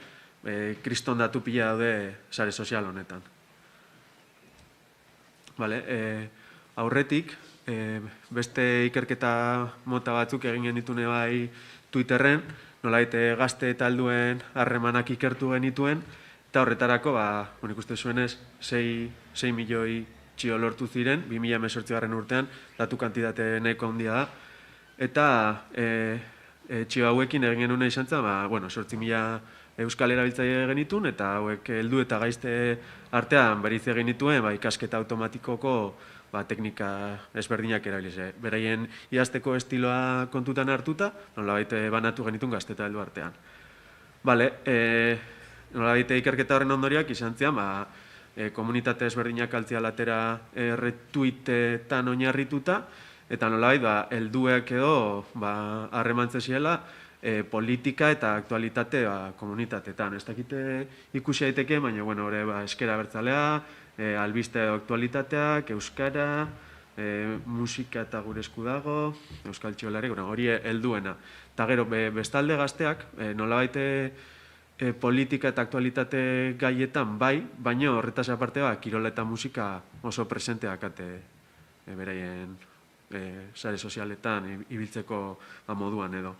kriston datu pila daude sare sozial honetan. aurretik, beste ikerketa mota batzuk egin genitune bai Twitterren, nolait gazte eta helduen harremanak ikertu genituen, eta horretarako, nik uste zuenez, 6 milioi txio lortu ziren, 2018 urtean, datu kantitate nahiko handia da, eta txio hauekin egin genuen izan zen, 8.000 euskal erabiltzaile genitun, eta hauek heldu eta gaizte artean beriz egin dituen, ikasketa automatikoko teknika ezberdinak erabiliz. Beraien idazteko estiloa kontutan hartuta, nolabait banatu genitun gazte eta heldu artean. Nolabait ikerketa horren ondoriak izan zian, komunitate ezberdinak altzia latera retweetetan oinarrituta, eta nolabait helduek edo harremantzen ziela politika eta aktualitate komunitatetan. Ez dakite ikusi daiteke, baina hori eskera bertzalea, albiste aktualitateak, euskara, musika eta gure esku dago, euskal txolare, hori helduena. Eta gero, bestalde gazteak, nolabait politika eta aktualitate gaietan baina horretaz aparte kirola eta musika oso presenteak beraien sare sozialetan ibiltzeko moduan edo.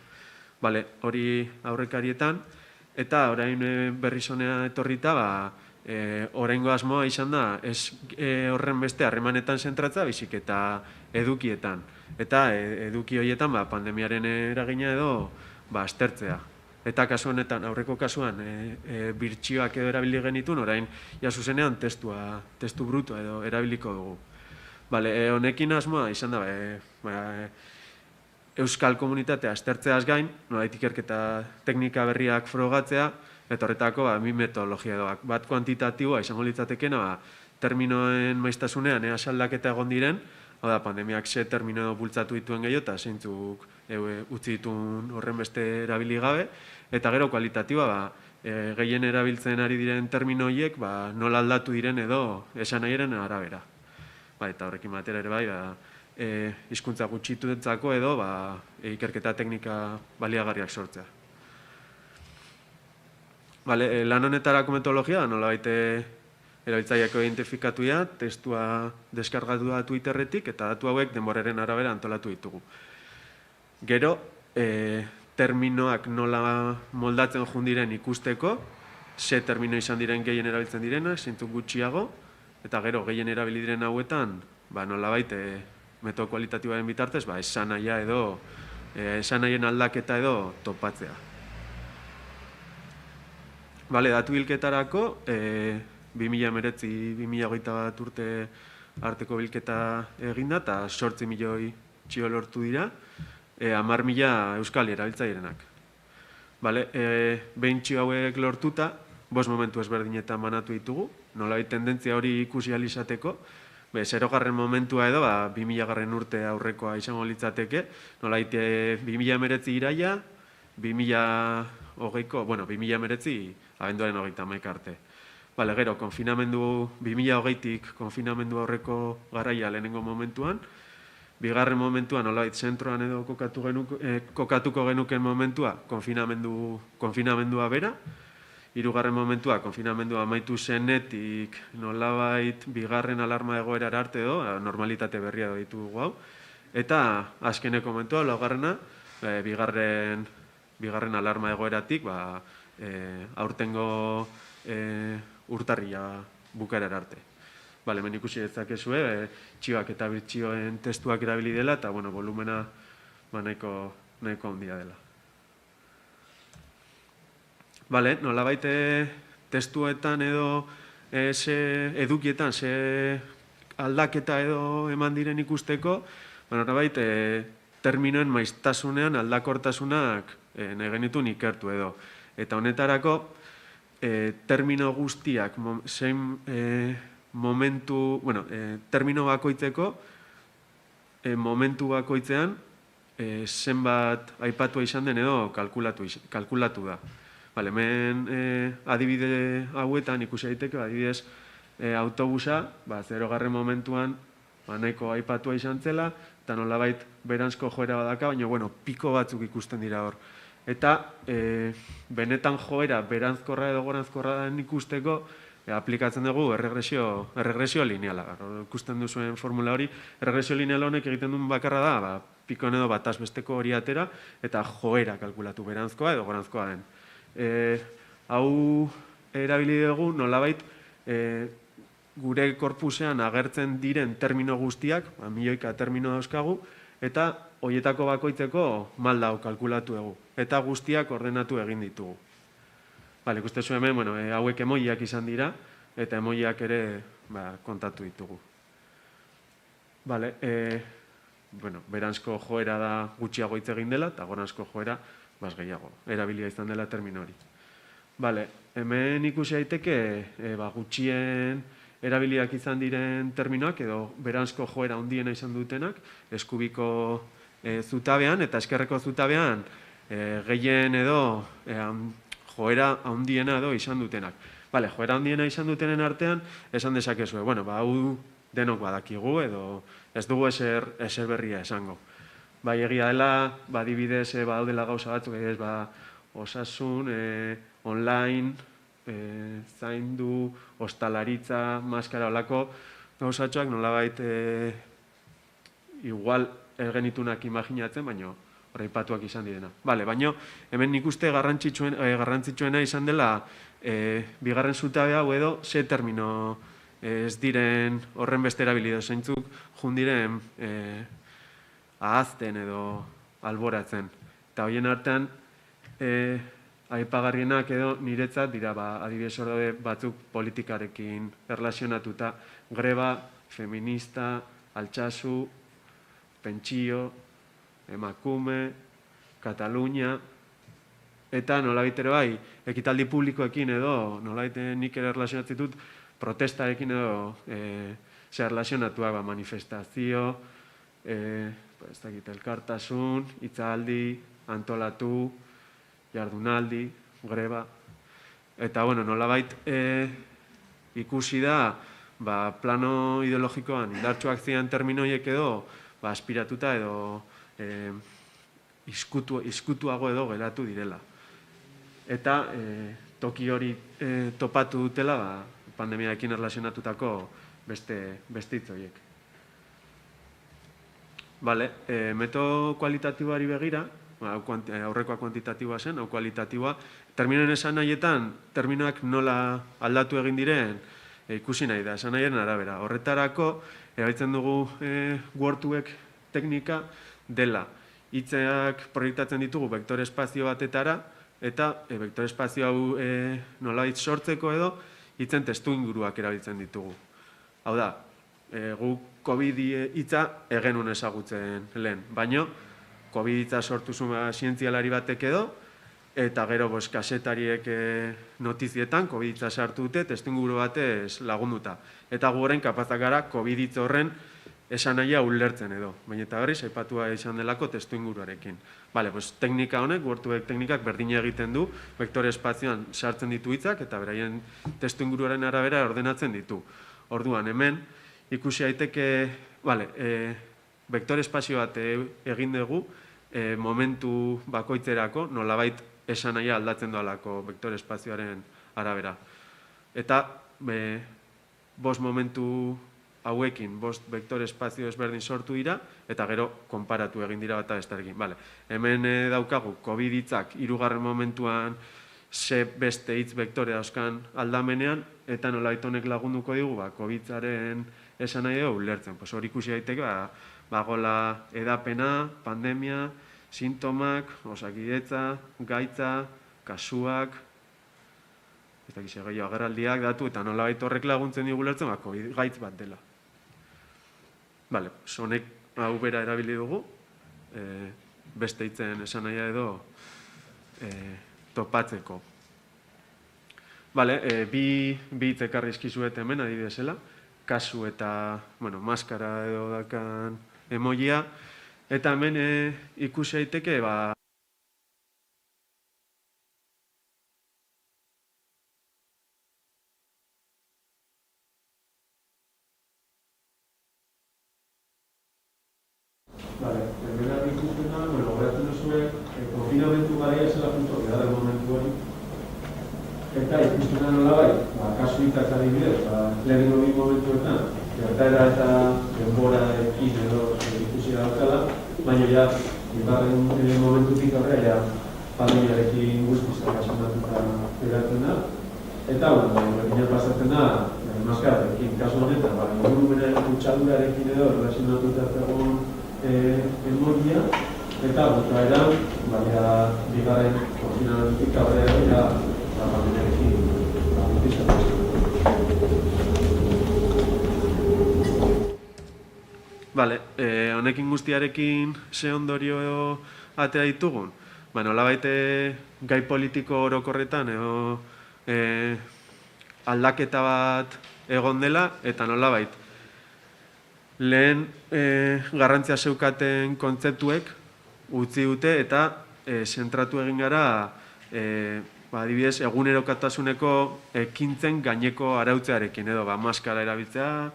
Hori aurrekarietan, eta orain berrizonea etorrita, oraingo asmoa izan da, ez horren beste harremanetan zentratza, bizik eta edukietan. Eta eduki horietan pandemiaren eragina edo aztertzea. Eta kasu honetan, aurreko kasuan, birtsioak edo erabili genitun, orain zuzenean testu bruto edo erabiliko dugu. Honekin asmoa izan da, euskal komunitatea aztertzeaz gain, nolait ikerketa teknika berriak frogatzea, eta horretako bi metodologia edo. Bat kuantitatiboa izango litzatekena, terminoen maiztasunean asaldaketa egon diren, hau da, pandemiak ze termino edo bultzatu dituen gehiago, eta zeintzuk utzi dituen horren beste erabili gabe, eta gero kualitatiboa, gehien erabiltzen ari diren termino horiek, nola aldatu diren edo esan nahiaren arabera. Eta horrekin batera ere hizkuntza gutxituentzako edo ikerketa teknika baliagarriak sortzea. Lan honetarako metodologia, nolabait erabiltzaileak identifikatu da, testua deskargatu da Twitterretik, eta datu hauek denboraren arabera antolatu ditugu. Gero, terminoak nola moldatzen jundiren ikusteko, ze termino izan diren gehien erabiltzen direna, zeintzuk gutxiago, eta gero gehien erabili diren hauetan, nolabait metodo kualitatiboaren bitartez, esanahia edo, esanahien aldaketa edo topatzea. Datu bilketarako, 2019-2021 urte arteko bilketa eginda, eta 8 milioi txio lortu dira, 10.000 euskal erabiltzailerenak. Behin txio hauek lortuta, 5 momentu ezberdinetan banatu ditugu, nolabait tendentzia hori ikusi ahal izateko, 0. momentua edo, 2000. urte aurrekoa izango litzateke, nolabait 2019 iraila, 2019 abenduaren 31 arte. Gero, konfinamendu 2020tik konfinamendu aurreko garaia lehenengo momentuan, 2. momentuan nolabait zentroan edo kokatuko genuken momentua konfinamendua bera, 3. momentua konfinamendua amaitu zenetik nolabait 2. alarma egoerara arte edo, normalitate berria edo ditugu hau, eta azkeneko momentua, 4. 2. alarma egoeratik, aurtengo urtarria bukaerara arte. Hemen ikusi dezakezue, txioak eta birtxioen testuak erabili dela, eta volumena nahiko handia dela. Nolabait testuetan edo edukietan ze aldaketa edo eman diren ikusteko, nolabait terminoen maiztasunean aldakortasunak nahi genitun ikertu edo. Eta honetarako, termino guztiak, termino bakoitzeko, momentu bakoitzean, zenbat aipatua izan den edo kalkulatu da. Hemen adibide hauetan ikusi daiteke, adibidez autobusa, 0. momentuan nahiko aipatua izan zela, eta nolabait beranzko joera badaka, baina piko batzuk ikusten dira hor. Eta benetan joera beranzkorra edo goranzkorra den ikusteko, aplikatzen dugu erregresio lineala. Ikusten duzuen formula hori, erregresio lineala honek egiten duen bakarra da, pikoen edo bataz besteko hori atera, eta joera kalkulatu beranzkoa edo goranzkoa den. Hau erabili dugu nolabait gure korpusean agertzen diren termino guztiak, milioika termino dauzkagu, eta horietako bakoitzeko malda hau kalkulatu dugu. Eta guztiak ordenatu egin ditugu. Ikusten zuen hemen, hauek emojiak izan dira, eta emojiak ere kontatu ditugu. Beranzko joera da gutxiago hitz egin dela, eta goranzko joera gehiago, erabilia izan dela termino hori. Hemen ikusi daiteke gutxien erabiliak izan diren terminoak, edo beranzko joera handiena izan dutenak, eskubiko zutabean, eta eskerreko zutabean gehien edo joera handiena edo izan dutenak. Joera handiena izan dutenen artean, esan dezakezue, hau denok badakigu, edo ez dugu ezer berria esango. Egia dela, adibidez, daudela gauza batzuk, osasun, online, zaindu, ostalaritza, maskara, olako gauzatxoak nolabait igual ez genitunak imaginatzen, baina horreipatuak izan direna. Baina hemen nik uste garrantzitsuena izan dela bigarren zutabe hau edo ze termino ez diren horren beste erabilido zeintzuk jundiren ahazten edo alboratzen. Eta horien artean aipagarrienak edo niretzat dira adibidez hor daude batzuk politikarekin erlazionatuta, greba, feminista, altsasu, pentsio, emakume, Katalunia, eta nolabait ere bai, ekitaldi publikoekin edo nolabait nik ere erlazionatzen dut protestarekin edo erlazionatuak manifestazio, elkartasun, hitzaldi, antolatu, jardunaldi, greba, eta nolabait ikusi da plano ideologikoan indartsuak ziren terminoiek edo aspiratuta edo izkutuago edo geratu direla. Eta toki hori topatu dutela pandemiarekin erlazionatutako beste hitz horiek. Metodo kualitatiboari begira, aurrekoa kuantitatiboa zen, hau kualitatiboa, terminoen esan nahietan, terminoak nola aldatu egin diren ikusi nahi da, esan nahien arabera. Horretarako, erabiltzen dugu Word-ek teknika dela. Hitzeak proiektatzen ditugu vektore espazio batetara, eta vektore espazio hau nolabait sortzeko edo, hitzen testu inguruak erabiltzen ditugu. Hau da, gu COVID hitza egenun ezagutzen lehen, baino COVID hitza sortu zuen zientzialari batek edo, eta gero kasetariek notizietan COVID hitza sartu dute testuinguru batez lagunduta. Eta gu horren kapazak gara COVID hitz horren esan nahia ulertzen edo, baina eta berriz aipatua izan delako testuinguruarekin. Teknika honek, Word-ek teknikak berdina egiten du, vektore espazioan sartzen ditu hitzak eta beraien testuinguruaren arabera ordenatzen ditu. Orduan, hemen ikusi daiteke, vektore espazio bat egin dugu momentu bakoitzerako, nolabait esan nahia aldatzen doalako vektore espazioaren arabera. Eta 5 momentu hauekin 5 vektore espazio ezberdin sortu dira, eta gero konparatu egin dira bat bestearekin. Hemen daukagu COVID hitzak 3. momentuan ze beste hitz vektore dauzkan aldamenean, eta nolabait honek lagunduko digu COVID-aren esan nahi dugu ulertzen. Hori ikusi daiteke, bagola edapena, pandemia, sintomak, osakidetza, gaitza, kasuak, ez dakiz gehiago agerraldiak datu, eta nolabait horrek laguntzen digu ulertzen, COVID gaitz bat dela. Honek hau bera erabili dugu, beste hitzen esan nahia edo topatzeko. Bi hitz ekarri izkizuet hemen, adibidezela, kasu eta maskara edo dakan emojia, eta hemen ikusi daiteke hemen ikusten da, goratzen duzue, konfinamentu gaia zela justo, gara momentu hori, eta ikusten da nolabait, kasu kasuitak adibidez, lehenengo bi momentuetan, gertaera eta denborarekin edo ikusi daukala, baina ja, bigarren momentutik aurrera, pandemiarekin guztiz erlazionatuta geratzen da. Eta, berdina pasatzen da, maskararekin, kasu honetan, ingurumenen kutsadurarekin edo erlazionatuta zegoen emoria, eta bukaeran, bigarren konfinamentutik aurrera, pandemiarekin Bale, honekin guztiarekin ze ondorio atera ditugun? Nolabait gai politiko orokorretan aldaketa bat egon dela, eta nolabait lehen garrantzia zeukaten kontzeptuek utzi dute eta zentratu egin gara adibidez, egunerokotasuneko ekintzen gaineko arautzearekin, edo maskara erabiltzea,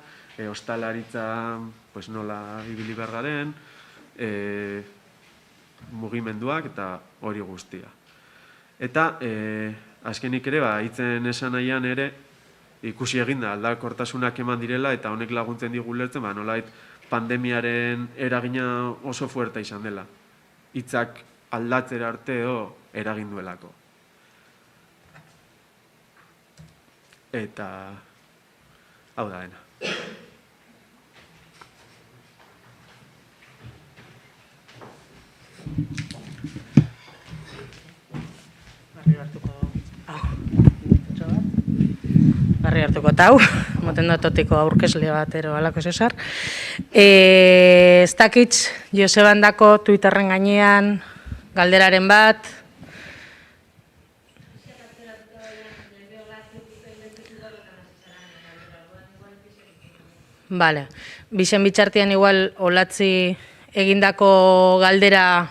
ostalaritza nola ibili behar garen, mugimenduak eta hori guztia. Eta azkenik ere, hitzen esan nahian ere, ikusi eginda aldakortasunak eman direla eta honek laguntzen digu lertzen, nolait pandemiaren eragina oso fuerta izan dela. Hitzak aldatzera arte eragin duelako. Eta hau da dena. Barri hartuko tau, moten datotiko aurkezle bat ero alako zesar. Ez dakitz, Josebandako Twitterren gainean, galderaren bat. Bale, bizen bitxartian igual olatzi egindako galdera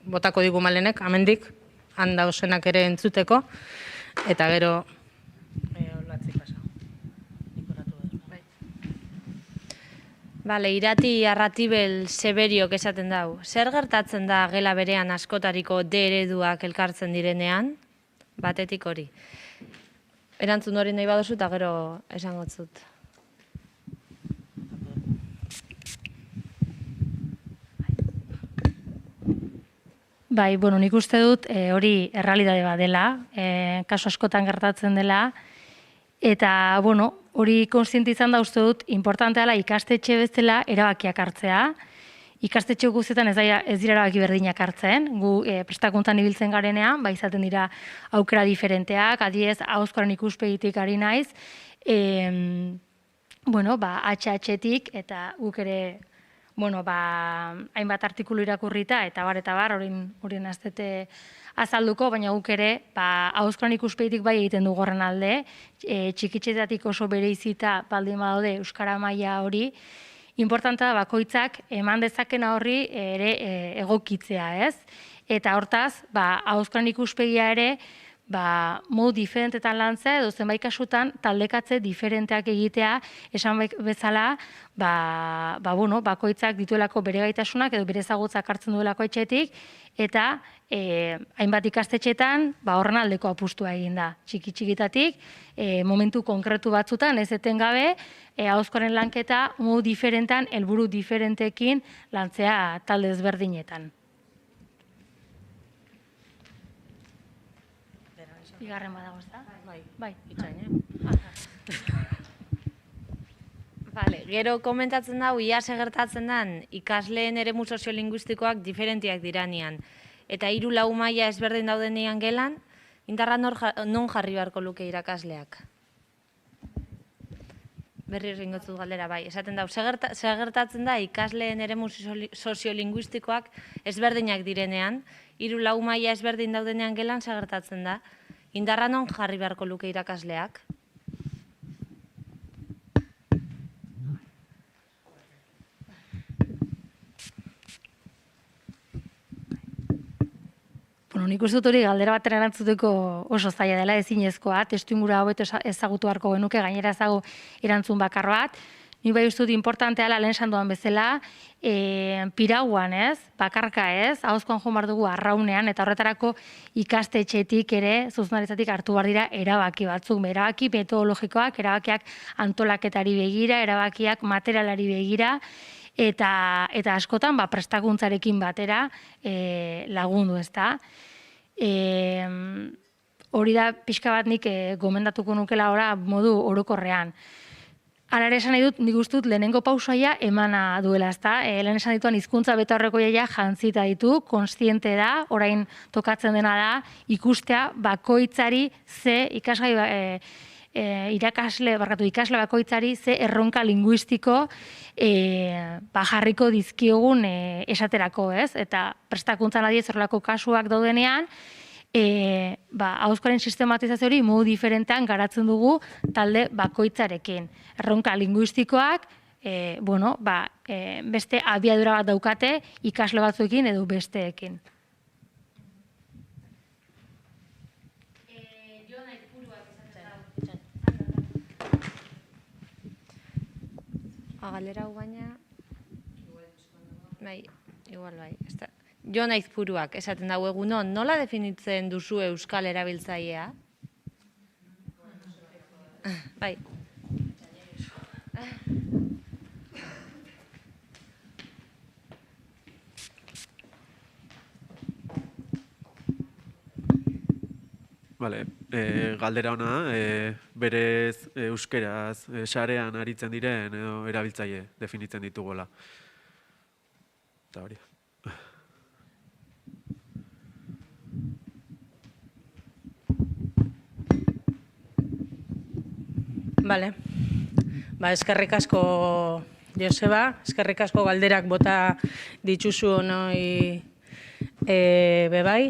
botako digu malenek, amendik, handa osenak ere entzuteko, eta gero olatzi pasa. Bale, Irati Arratibel Seberiok esaten dau. Zer gertatzen da gela berean askotariko D ereduak elkartzen direnean? Batetik hori. Erantzun hori nahi baduzu eta gero esango zut. Bai, nik uste dut hori errealitate bat dela, kasu askotan gertatzen dela, eta hori kontziente izan da uste dut importantea dela ikastetxe bezala erabakiak hartzea. Ikastetxe guztietan ez dira erabaki berdinak hartzen, gu prestakuntzan ibiltzen garenean, izaten dira aukera diferenteak, adibidez, ahozkoaren ikuspegitik ari naiz, HH-tik eta guk ere hainbat artikulu irakurrita, eta bar, horien aztete azalduko, baina guk ere, ahozkoan ikuspegitik bai egiten du gorren alde, txikitxetatik oso bereizita baldin badaude euskara maila hori, importanta da bakoitzak eman dezakena horri ere egokitzea, ez? Eta hortaz, ahozkoan ikuspegia ere, modu diferentetan lantzea, edo zenbait kasutan taldekatze diferenteak egitea, esan bezala, bakoitzak dituelako bere gaitasunak edo bere ezagutzak hartzen duelako etxetik, eta hainbat ikastetxetan horren aldeko apustua egin da. Txiki-txikitatik, momentu konkretu batzutan, ez etengabe, ahozkoaren lanketa modu diferentean, helburu diferentekin lantzea talde ezberdinetan. Bigarren badago, ez da? Bai. Vale, gero komentatzen da, ia gertatzen den ikasleen eremu soziolinguistikoak diferentiak diranean. Eta 3-4 maila ezberdin daudenean gelan, indarra non jarri beharko luke irakasleak? Berri ringotzut galdera, bai. Esaten da, zer gertatzen da ikasleen eremu soziolinguistikoak ezberdinak direnean, 3-4 maila ezberdin daudenean gelan, zer gertatzen da? Indarra non jarri beharko luke irakasleak? Nik uste dut hori galdera batera erantzuteko oso zaila dela ezinezkoa, testuingura hobeto ezagutu beharko genuke, gainera ezagu erantzun bakar bat. Ni bai uste dut importantea lehen esan duan bezala, pirauan ez, bakarka ez, ahozkoan joan behar dugu arraunean, eta horretarako ikastetxetik ere, zuzendaritzatik hartu behar dira erabaki batzuk, erabaki metodologikoak, erabakiak antolaketari begira, erabakiak materialari begira, eta askotan prestakuntzarekin batera lagundu, ezta. Hori da pixka bat nik gomendatuko nukela ora modu orokorrean. Hala ere esan nahi dut, nik uste dut lehenengo pausaia emana duela, ezta? Lehen esan dituan hizkuntza betaurrekoia jantzita ditu, kontziente da, orain tokatzen dena da, ikustea bakoitzari ze ikasle bakoitzari ze erronka linguistiko jarriko dizkiogun esaterako, ez? Eta prestakuntzan adiez horrelako kasuak daudenean, ahozkoaren sistematizazio hori modu diferentean garatzen dugu talde bakoitzarekin. Erronka linguistikoak, beste abiadura bat daukate ikasle batzuekin edo besteekin. Galdera hau baina... Bai, igual bai. Jo naiz buruak esaten dago egunon, nola definitzen duzu euskal erabiltzailea? Bai. Vale, galdera ona, berez euskeraz sarean aritzen diren edo erabiltzaile definitzen ditugola. Eta hori. Bale, eskerrik asko Joseba, eskerrik asko galderak bota dituzu honoi bebai.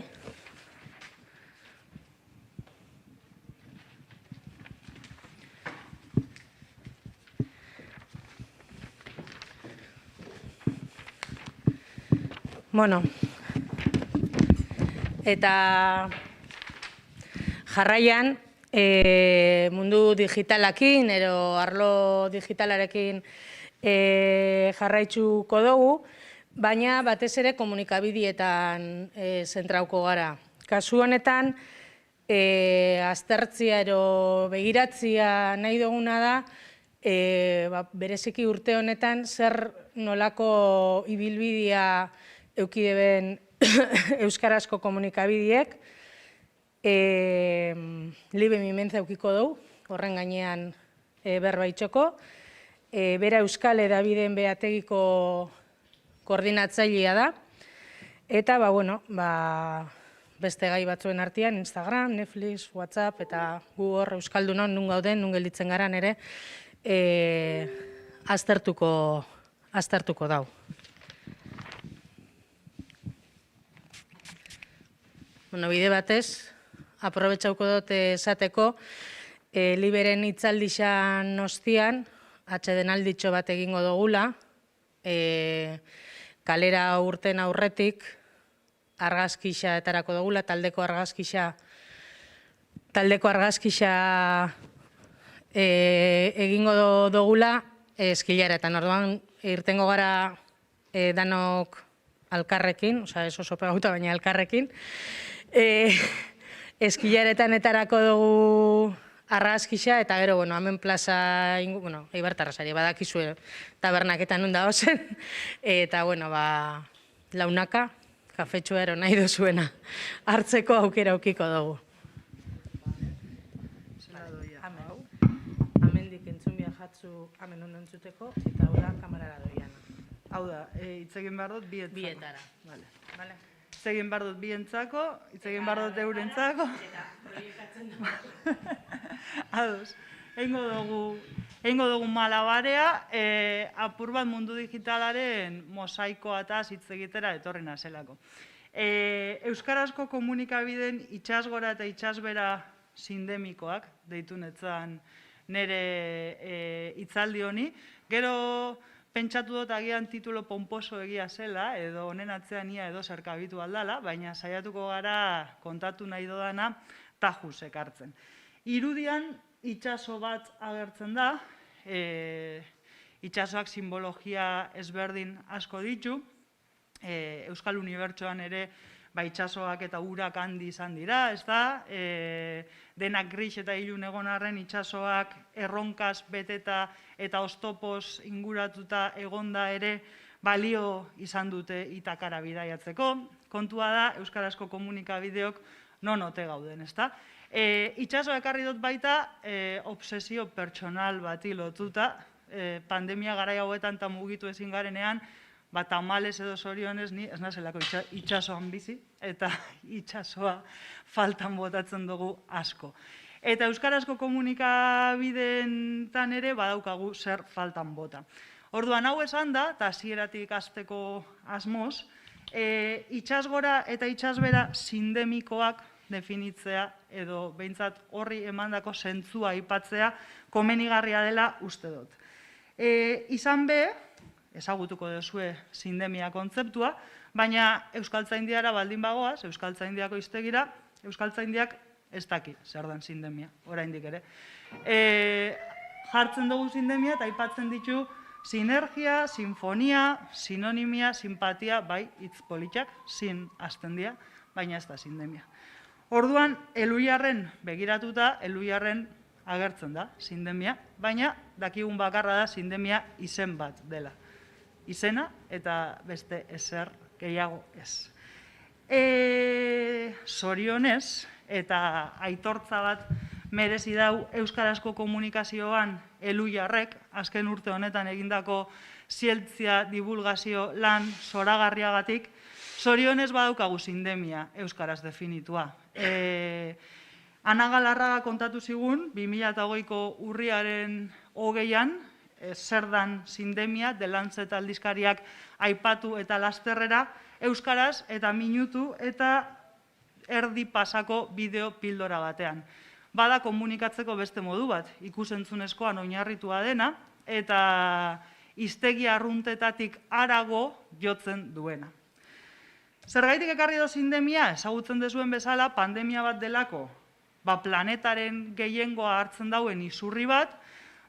Bueno, eta jarraian, mundu digitalakin, ero arlo digitalarekin jarraitzuko dugu, baina batez ere komunikabidietan zentrauko gara. Kasu honetan, aztertzia ero begiratzia nahi duguna da, bereziki urte honetan zer nolako ibilbidea eukideben euskarazko komunikabideek, libe mimentza eukiko dugu, horren gainean berba itxoko, bera euskal edabideen behategiko koordinatzailea da, eta beste gai batzuen artean, Instagram, Netflix, WhatsApp, eta gu hor euskaldunon nun gauden, nun gelditzen garan ere, aztertuko dau. Bide batez, aprobetxauko dut esateko, liberen hitzaldixan ostian, atsedenalditxo bat egingo dugula, kalera urten aurretik, argazkixa etarako dugula, taldeko argazkixa egingo dugula eskilaretan. Orduan, irtengo gara danok alkarrekin, ez oso pegauta baina alkarrekin, eskilaretan etarako dugu argazkixa, eta gero, hemen plaza, Eibartarrasari, badakizue tabernaketan nun da ozen, eta, launaka, kafetxua ero nahi dozuena, hartzeko aukera aukiko dugu. Hemendik entzun jatzu, hemen ondo entzuteko, eta hau da kamarara doiana. Hau da, hitz egin behar dut bientzako. Bietara. Vale. Hitz egin behar dut bientzako, hitz egin behar dut eurentzako. Eta proiektatzen dugu. Ados, eingo dugu malabarea, apur bat mundu digitalaren mosaikoa eta hitz egitera etorri nazelako. Euskarazko komunikabideen itsasgora eta itsasbera sindemikoak, deitu netzan nire hitzaldi honi. Gero pentsatu dut agian titulo ponposo egia zela, edo honen atzean ia edo zerkabitu aldala, baina saiatuko gara kontatu nahi dodana tajuz ekartzen. Irudian itsaso bat agertzen da, Itsasoak simbologia ezberdin asko ditu, Euskal Unibertsoan ere itsasoak eta urak handi izan dira, ez da? Denak gris eta ilun egon arren itsasoak erronkaz beteta eta oztopoz inguratuta egonda ere balio izan dute Itakara bidaiatzeko. Kontua da, euskarazko komunikabideok non ote gauden, ez da? Itsasoa ekarri dut baita obsesio pertsonal bati lotuta, pandemia garai hauetan eta mugitu ezin garenean, tamalez edo zorionez ni ez nazelako itsasoan bizi, eta itsasoa faltan botatzen dugu asko. Eta euskarazko komunikabideentan ere badaukagu zer faltan bota. Orduan hau esan da, eta hasieratik hasteko asmoz, itsasgora eta itsasbera sindemikoak definitzea edo behintzat horri emandako zentzua aipatzea komenigarria dela uste dut. Izan be, ezagutuko duzue sindemia kontzeptua, baina Euskaltzaindiara baldin bagoaz, Euskaltzaindiako hiztegira, Euskaltzaindiak ez daki zer den sindemia, oraindik ere. Jartzen dugu sindemia eta aipatzen ditu sinergia, sinfonia, sinonimia, simpatia, bai, hitz politak, sin hasten dira, baina ez da sindemia. Orduan, Eluiarren begiratuta, Eluiarren agertzen da sindemia, baina dakigun bakarra da sindemia izen bat dela. Izena eta beste ezer gehiago ez. Zorionez eta aitortza bat merezi dau euskarazko komunikazioan Eluiarrek, azken urte honetan egindako zientzia divulgazio lan zoragarriagatik, zorionez badaukagu sindemia euskaraz definitua. Ana Galarraga kontatu zigun, 2008ko urriaren 20an, zer dan sindemia, The Lancet aldizkariak aipatu eta lasterrera, euskaraz eta minutu eta erdi pasako bideo pildora batean. Bada komunikatzeko beste modu bat, ikusentzunezkoan oinarritua dena, eta hiztegi arruntetatik harago jotzen duena. Zergaitik ekarri do sindemia, ezagutzen dezuen bezala, pandemia bat delako, planetaren gehiengoa hartzen dauen izurri bat,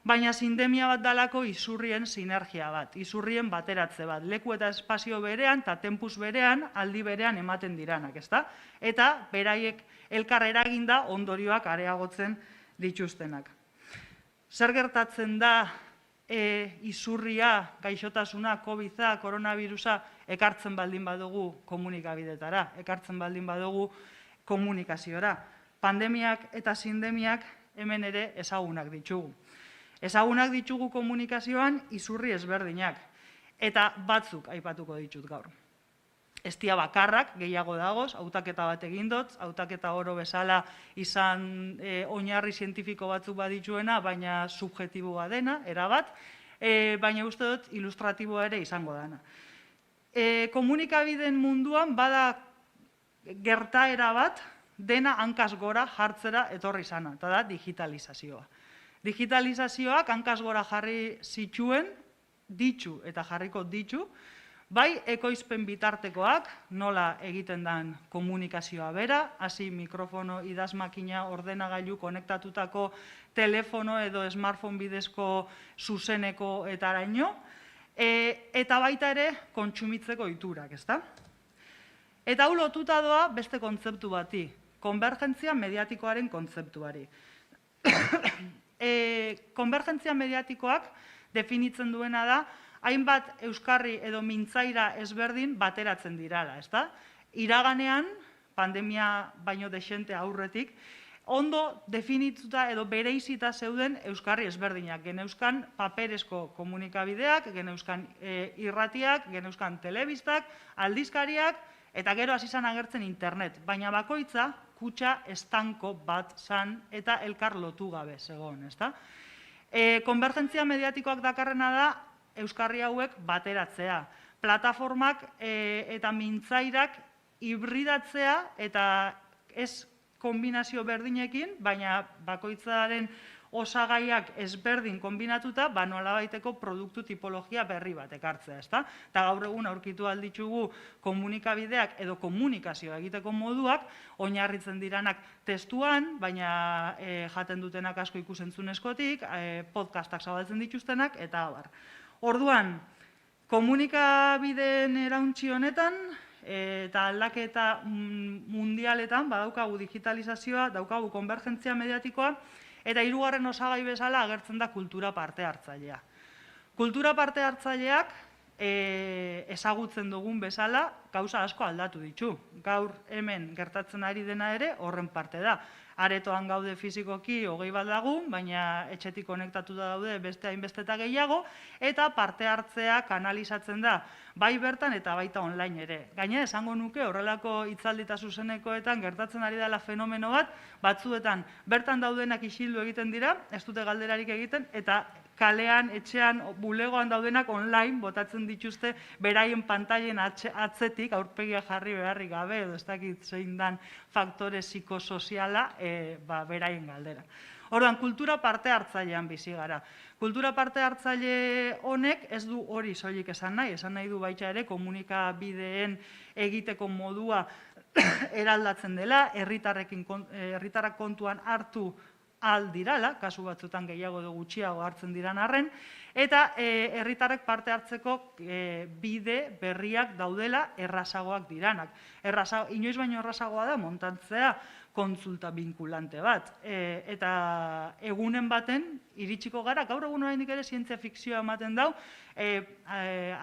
baina sindemia bat dalako izurrien sinergia bat, izurrien bateratze bat, leku eta espazio berean eta tempus berean, aldi berean ematen diranak, ezta? Eta beraiek elkar eraginda ondorioak areagotzen dituztenak. Zer gertatzen da izurria, gaixotasuna, COVID-a, koronavirusa ekartzen baldin badugu komunikabidetara, ekartzen baldin badugu komunikaziora. Pandemiak eta sindemiak hemen ere ezagunak ditugu. Ezagunak ditugu komunikazioan izurri ezberdinak, eta batzuk aipatuko ditut gaur. Ez dira bakarrak, gehiago dagoz, hautaketa bat egin dut, hautaketa oro bezala izan oinarri zientifiko batzuk badituena, baina subjektiboa dena, erabat, baina uste dut ilustratiboa ere izango dena. Komunikabideen munduan bada gertaera bat, dena hankaz gora jartzera etorri izana, eta da digitalizazioa. Digitalizazioak hankaz gora jarri zituen, ditu eta jarriko ditu, bai ekoizpen bitartekoak, nola egiten den komunikazioa bera, hasi mikrofono, idazmakina, ordenagailu, konektatutako telefono edo smartphone bidezko zuzeneko eta araño, eta baita ere kontsumitzeko iturak, ezta? Eta hau lotuta doa beste kontzeptu bati, konbergentzia mediatikoaren kontzeptuari. Konbergentzia mediatikoak definitzen duena da, hainbat euskarri edo mintzaira ezberdin bateratzen dirala, ezta? Iraganean, pandemia baino dexente aurretik, ondo definituta edo bereizita zeuden euskarri ezberdinak. Geneuzkan paperezko komunikabideak, geneuzkan irratiak, geneuzkan telebistak, aldizkariak, eta gero hasi zan agertzen internet. Baina bakoitza, kutxa estanko bat zan eta elkar lotu gabe zegoen, ezta? Konbergentzia mediatikoak dakarrena da, euskarri hauek bateratzea. Plataformak eta mintzairak hibridatzea eta ez kombinazio berdinekin, baina bakoitzaren osagaiak ezberdin kombinatuta, nolabaiteko produktu tipologia berri bat ekartzea, ezta? Eta gaur egun aurkitu alditugu komunikabideak edo komunikazioa egiteko moduak, oinarritzen diranak testuan, baina jaten dutenak asko ikusentzunezkotik, podcastak zabaltzen dituztenak, eta abar. Orduan, komunikabideen erauntzi honetan eta aldaketa mundialetan badaukagu digitalizazioa, daukagu konbergentzia mediatikoa, eta hirugarren osagai bezala agertzen da kultura parte hartzailea. Kultura parte hartzaileak ezagutzen dugun bezala gauza asko aldatu ditu. Gaur hemen gertatzen ari dena ere horren parte da. Aretoan gaude fizikoki 20 bat lagun, baina etxetik konektatuta daude beste hainbeste eta gehiago, eta parte hartzea kanalizatzen da, bai bertan eta baita online ere. Gainera, esango nuke horrelako hitzaldi eta zuzenekoetan gertatzen ari dela fenomeno bat, batzuetan bertan daudenak isildu egiten dira, ez dute galderarik egiten, eta kalean, etxean, bulegoan daudenak online botatzen dituzte beraien pantailen atzetik, aurpegia jarri beharrik gabe, edo ez dakit zein dan faktore psikosoziala beraien galdera. Orduan, kultura parte hartzailean bizi gara. Kultura parte hartzaile honek ez du hori soilik esan nahi du baita ere komunikabideen egiteko modua eraldatzen dela, herritarrak kontuan hartu ahal dirala, kasu batzutan gehiago edo gutxiago hartzen diran arren, eta herritarrek parte hartzeko bide berriak daudela errazagoak diranak. Inoiz baino errazagoa da montatzea kontsulta vinkulante bat. Eta egunen baten iritsiko gara, gaur egun oraindik ere zientzia fikzioa ematen dau,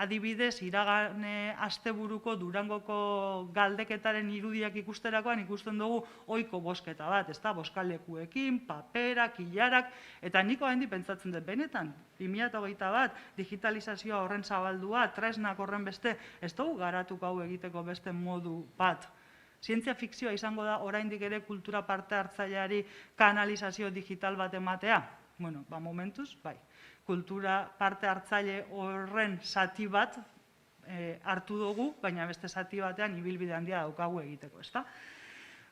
adibidez, iragane asteburuko Durangoko galdeketaren irudiak ikusterakoan ikusten dugu ohiko bosketa bat, ezta, boskalekuekin, paperak, ilarak, eta niko handi pentsatzen dut, benetan, 2021, digitalizazioa horren zabaldua, tresnak horren beste, ez dugu garatuko hau egiteko beste modu bat. Zientzia fikzioa izango da oraindik ere kultura parte hartzaileari kanalizazio digital bat ematea? Bueno, momentuz, bai. Kultura parte hartzaile horren zati bat hartu dugu, baina beste zati batean ibilbide handia daukagu egiteko, ezta?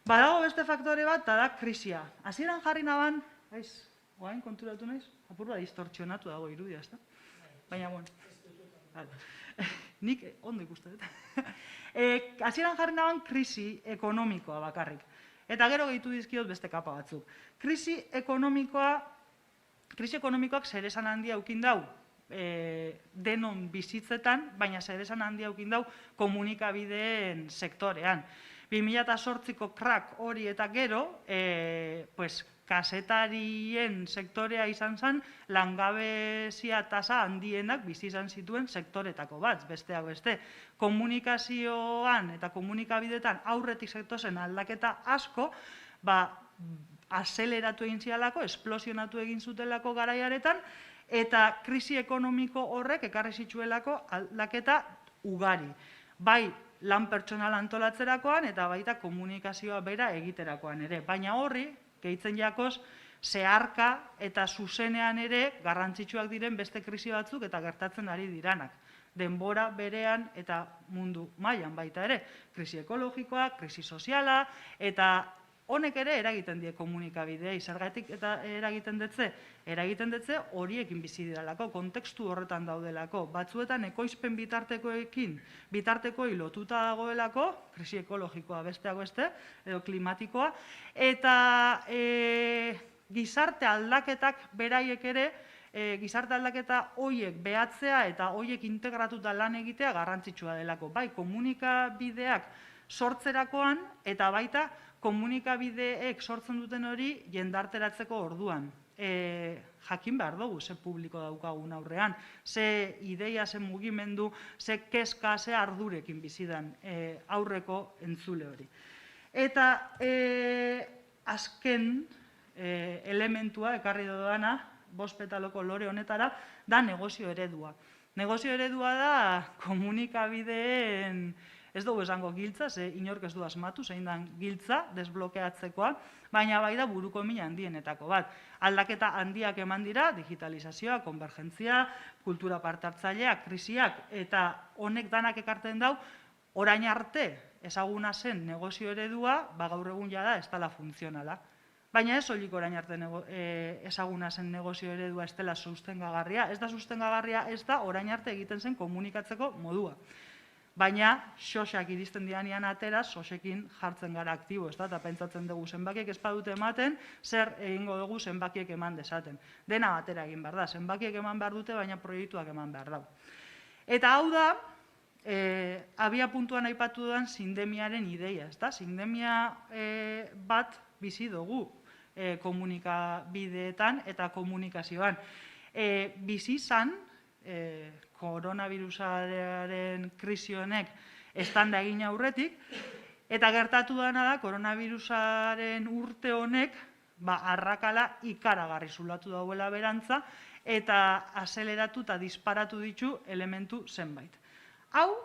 Badago beste faktore bat, eta da krisia. Hasieran jarri naban, oain konturatu naiz, apur bat distortzionatu dago irudia, ezta? Baina, bueno. Nik ondo ikusten dut. Hasieran jarri naban krisi ekonomikoa bakarrik. Eta gero gehitu dizkiot beste kapa batzuk. Krisi ekonomikoak zeresan handia eukin dau denon bizitzetan, baina zeresan handia eukin dau komunikabideen sektorean. 2008ko crack hori eta gero, kasetarien sektorea izan zen, langabezia tasa handienak bizi izan zituen sektoretako bat, besteak beste. Komunikazioan eta komunikabidetan aurretik sektoren aldaketa asko, azeleratu egin zialako, esplosionatu egin zutelako garaiaretan, eta krisi ekonomiko horrek ekarri zituelako aldaketa ugari. Bai, lan pertsonal antolatzerakoan eta baita komunikazioa bera egiterakoan ere. Baina horri, gehitzen jakoz, zeharka eta zuzenean ere garrantzitsuak diren beste krisi batzuk eta gertatzen ari diranak. Denbora berean eta mundu mailan baita ere. Krisi ekologikoa, krisi soziala, eta honek ere eragiten die komunikabidea, zergatik eta eragiten detze horiekin bizi diralako, kontekstu horretan daudelako. Batzuetan ekoizpen bitartekoi lotuta dagoelako, krisi ekologikoa besteak beste, edo klimatikoa, eta gizarte aldaketak beraiek ere, gizarte aldaketa hoiek behatzea eta hoiek integratuta lan egitea garrantzitsua delako. Bai, komunikabideak sortzerakoan eta baita komunikabideek sortzen duten hori jendarteratzeko orduan. Jakin behar dugu, ze publiko daukagun aurrean, ze ideia, ze mugimendu, ze kezka, ze ardurekin bizidan aurreko entzule hori. Eta azken elementua, ekarri dudana, bospetalo lore honetara, da negozio eredua. Negozio eredua da komunikabideen, ez dugu esango giltza, ze inork ez du asmatu, zein dan giltza, desblokeatzekoa, baina bai da buruko min handienetako bat. Aldaketa handiak eman dira, digitalizazioa, konvergentzia, kultura parte hartzailea, krisiak, eta honek danak ekartzen dau, orain arte ezaguna zen negozio eredua, gaur egun jada ez dela funtzionala. Baina ez soilik orain arte ezaguna zen negozio eredua ez dela sustengagarria, ez da sustengagarria ez da orain arte egiten zen komunikatzeko modua. Baina, sosak iristen dianean atera, sosekin jartzen gara aktibo, ez da? Eta pentsatzen dugu zenbakiek ez badute ematen, zer egingo dugu zenbakiek eman dezaten. Dena batera egin behar da, zenbakiek eman behar dute, baina proiektuak eman behar da. Eta hau da, abia puntuan aipatu dudan sindemiaren ideia, ez da? Sindemia bat bizi dugu komunikabideetan eta komunikazioan. Bizi zan, koronavirusaren krisi honek estanda egin aurretik, eta gertatu dena da, koronavirusaren urte honek arrakala ikaragarri zulatu dauela berantza, eta azeleratu eta disparatu ditu elementu zenbait. Hau,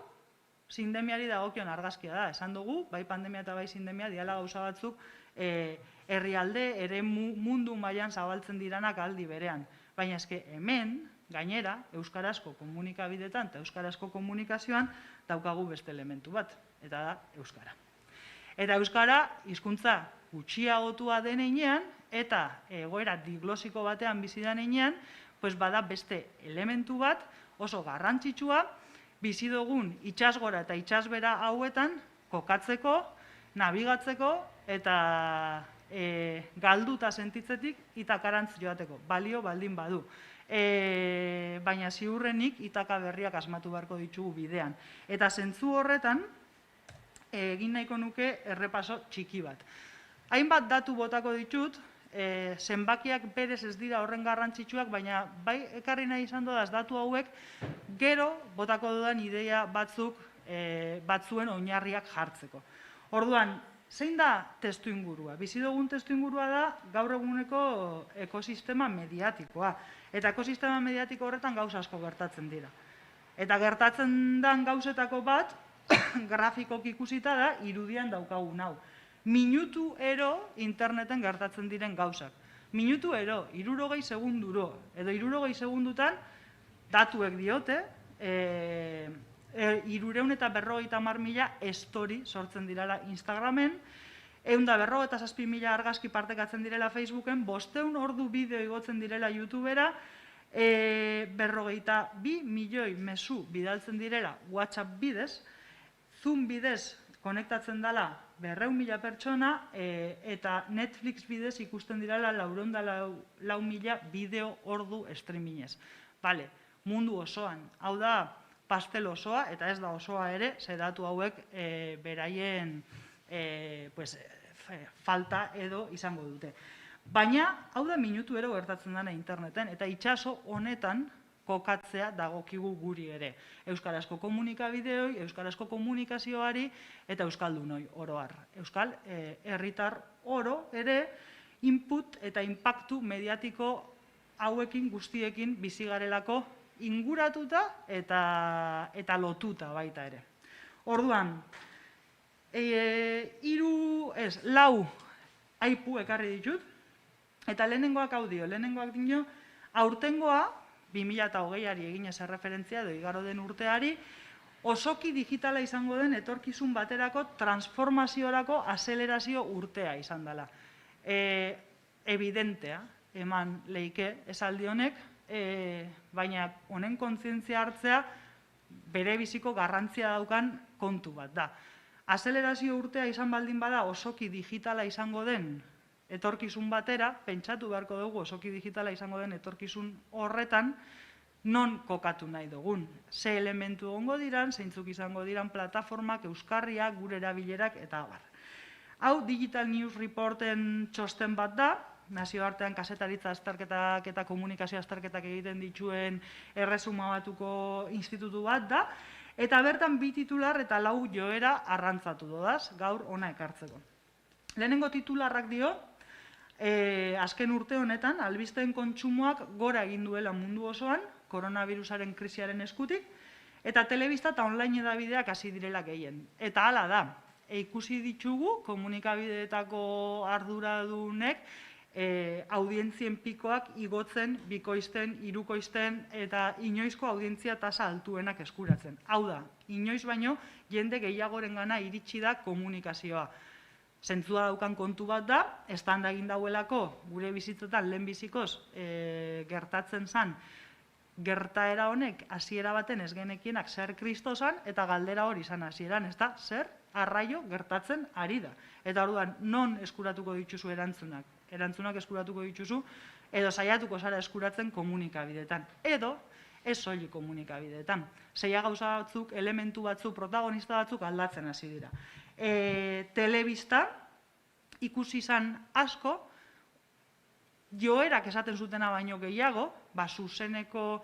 sindemiari dagokion argazkia da, esan dugu, bai pandemia eta bai sindemia, diala gauza batzuk herrialde, eremu mundu mailan zabaltzen diranak aldi berean. Baina eske hemen, gainera, euskarazko komunikabideetan eta euskarazko komunikazioan daukagu beste elementu bat, eta da euskara. Eta euskara hizkuntza gutxiagotua denean eta egoera diglosiko batean bizi denean, bada beste elementu bat oso garrantzitsua bizi dugun itsasgora eta itsasbera hauetan kokatzeko, nabigatzeko eta galduta sentitzetik itakarantz joateko, balio baldin badu. Baina ziurrenik itaka berriak asmatu beharko ditugu bidean. Eta zentzu horretan, egin nahiko nuke errepaso txiki bat. Hainbat datu botako ditut, zenbakiak berez ez dira horren garrantzitsuak, baina bai ekarri nahi izan dodaz datu hauek, gero botako dudan ideia batzuen oinarriak jartzeko. Orduan, zein da testuingurua? Bizi dugun testuingurua da gaur eguneko ekosistema mediatikoa. Eta ekosistema mediatiko horretan gauza asko gertatzen dira. Eta gertatzen den gauzetako bat, grafikok ikusita da, irudian daukagun hau. Minutu ero interneten gertatzen diren gauzak. Minutu ero, 60 segunduro, edo 60 segundutan, datuek diote, 350.000 story sortzen direla Instagramen, 157.000 argazki partekatzen direla Facebooken, 500 ordu bideo igotzen direla YouTubera, 52 milioi mezu bidaltzen direla WhatsApp bidez, Zoom bidez konektatzen dela 200.000 pertsona, eta Netflix bidez ikusten direla 404.000 bideo ordu streamingez. Bale, mundu osoan, hau da pastel osoa, eta ez da osoa ere, ze datu hauek beraien falta edo izango dute. Baina, hau da minutu ero gertatzen dena interneten, eta itsaso honetan kokatzea dagokigu guri ere. Euskarazko komunikabideoi, euskarazko komunikazioari eta euskaldunoi oro har. Euskal herritar oro ere input eta inpaktu mediatiko hauekin guztiekin bizi garelako inguratuta eta lotuta baita ere. Orduan, 4 aipu ekarri ditut, eta lehenengoak hau dio, aurtengoa, 2020ari eginez erreferentzia edo igaro den urteari, osoki digitala izango den etorkizun baterako transformaziorako azelerazio urtea izan dela. Evidentea, eman leike esaldi honek, baina honen kontzientzia hartzea bere biziko garrantzia daukan kontu bat da. Azelerazio urtea izan baldin bada osoki digitala izango den etorkizun batera, pentsatu beharko dugu osoki digitala izango den etorkizun horretan, non kokatu nahi dugun. Ze elementu ongo diran, zeintzuk izango diran plataformak, euskarriak, gure erabilerak, eta abar. Hau Digital News Reporten txosten bat da, nazioartean kazetaritza azterketak eta komunikazio azterketak egiten dituen erresuma batuko institutu bat da, eta bertan 2 titular eta 4 joera arrantzatu dodaz, gaur ona ekartzeko. Lehenengo titularrak dio, azken urte honetan, albisteen kontsumoak gora egin duela mundu osoan, koronavirusaren krisiaren eskutik, eta telebista eta online edabideak hasi direla gehien. Eta hala da, ikusi ditugu komunikabideetako arduradunek audientzien pikoak igotzen, bikoizten, hirukoizten eta inoizko audientzia tasa altuenak eskuratzen. Hau da, inoiz baino jende gehiagorengana iritsi da komunikazioa. Zentzua daukan kontu bat da, estanda egin dauelako gure bizitzetan lehenbizikoz gertatzen zen gertaera honek hasiera baten ez genekienak zer kristozan, eta galdera hori izan hasieran, ez da, zer arraio gertatzen ari da. Eta orduan, non eskuratuko dituzu erantzunak? Erantzunak eskuratuko dituzu, edo saiatuko zara eskuratzen komunikabideetan. Edo, ez soilik komunikabideetan. Zeia gauza batzuk, elementu batzuk, protagonista batzuk aldatzen hasi dira. Telebista ikusi izan asko, joerak esaten zutena baino gehiago, zuzeneko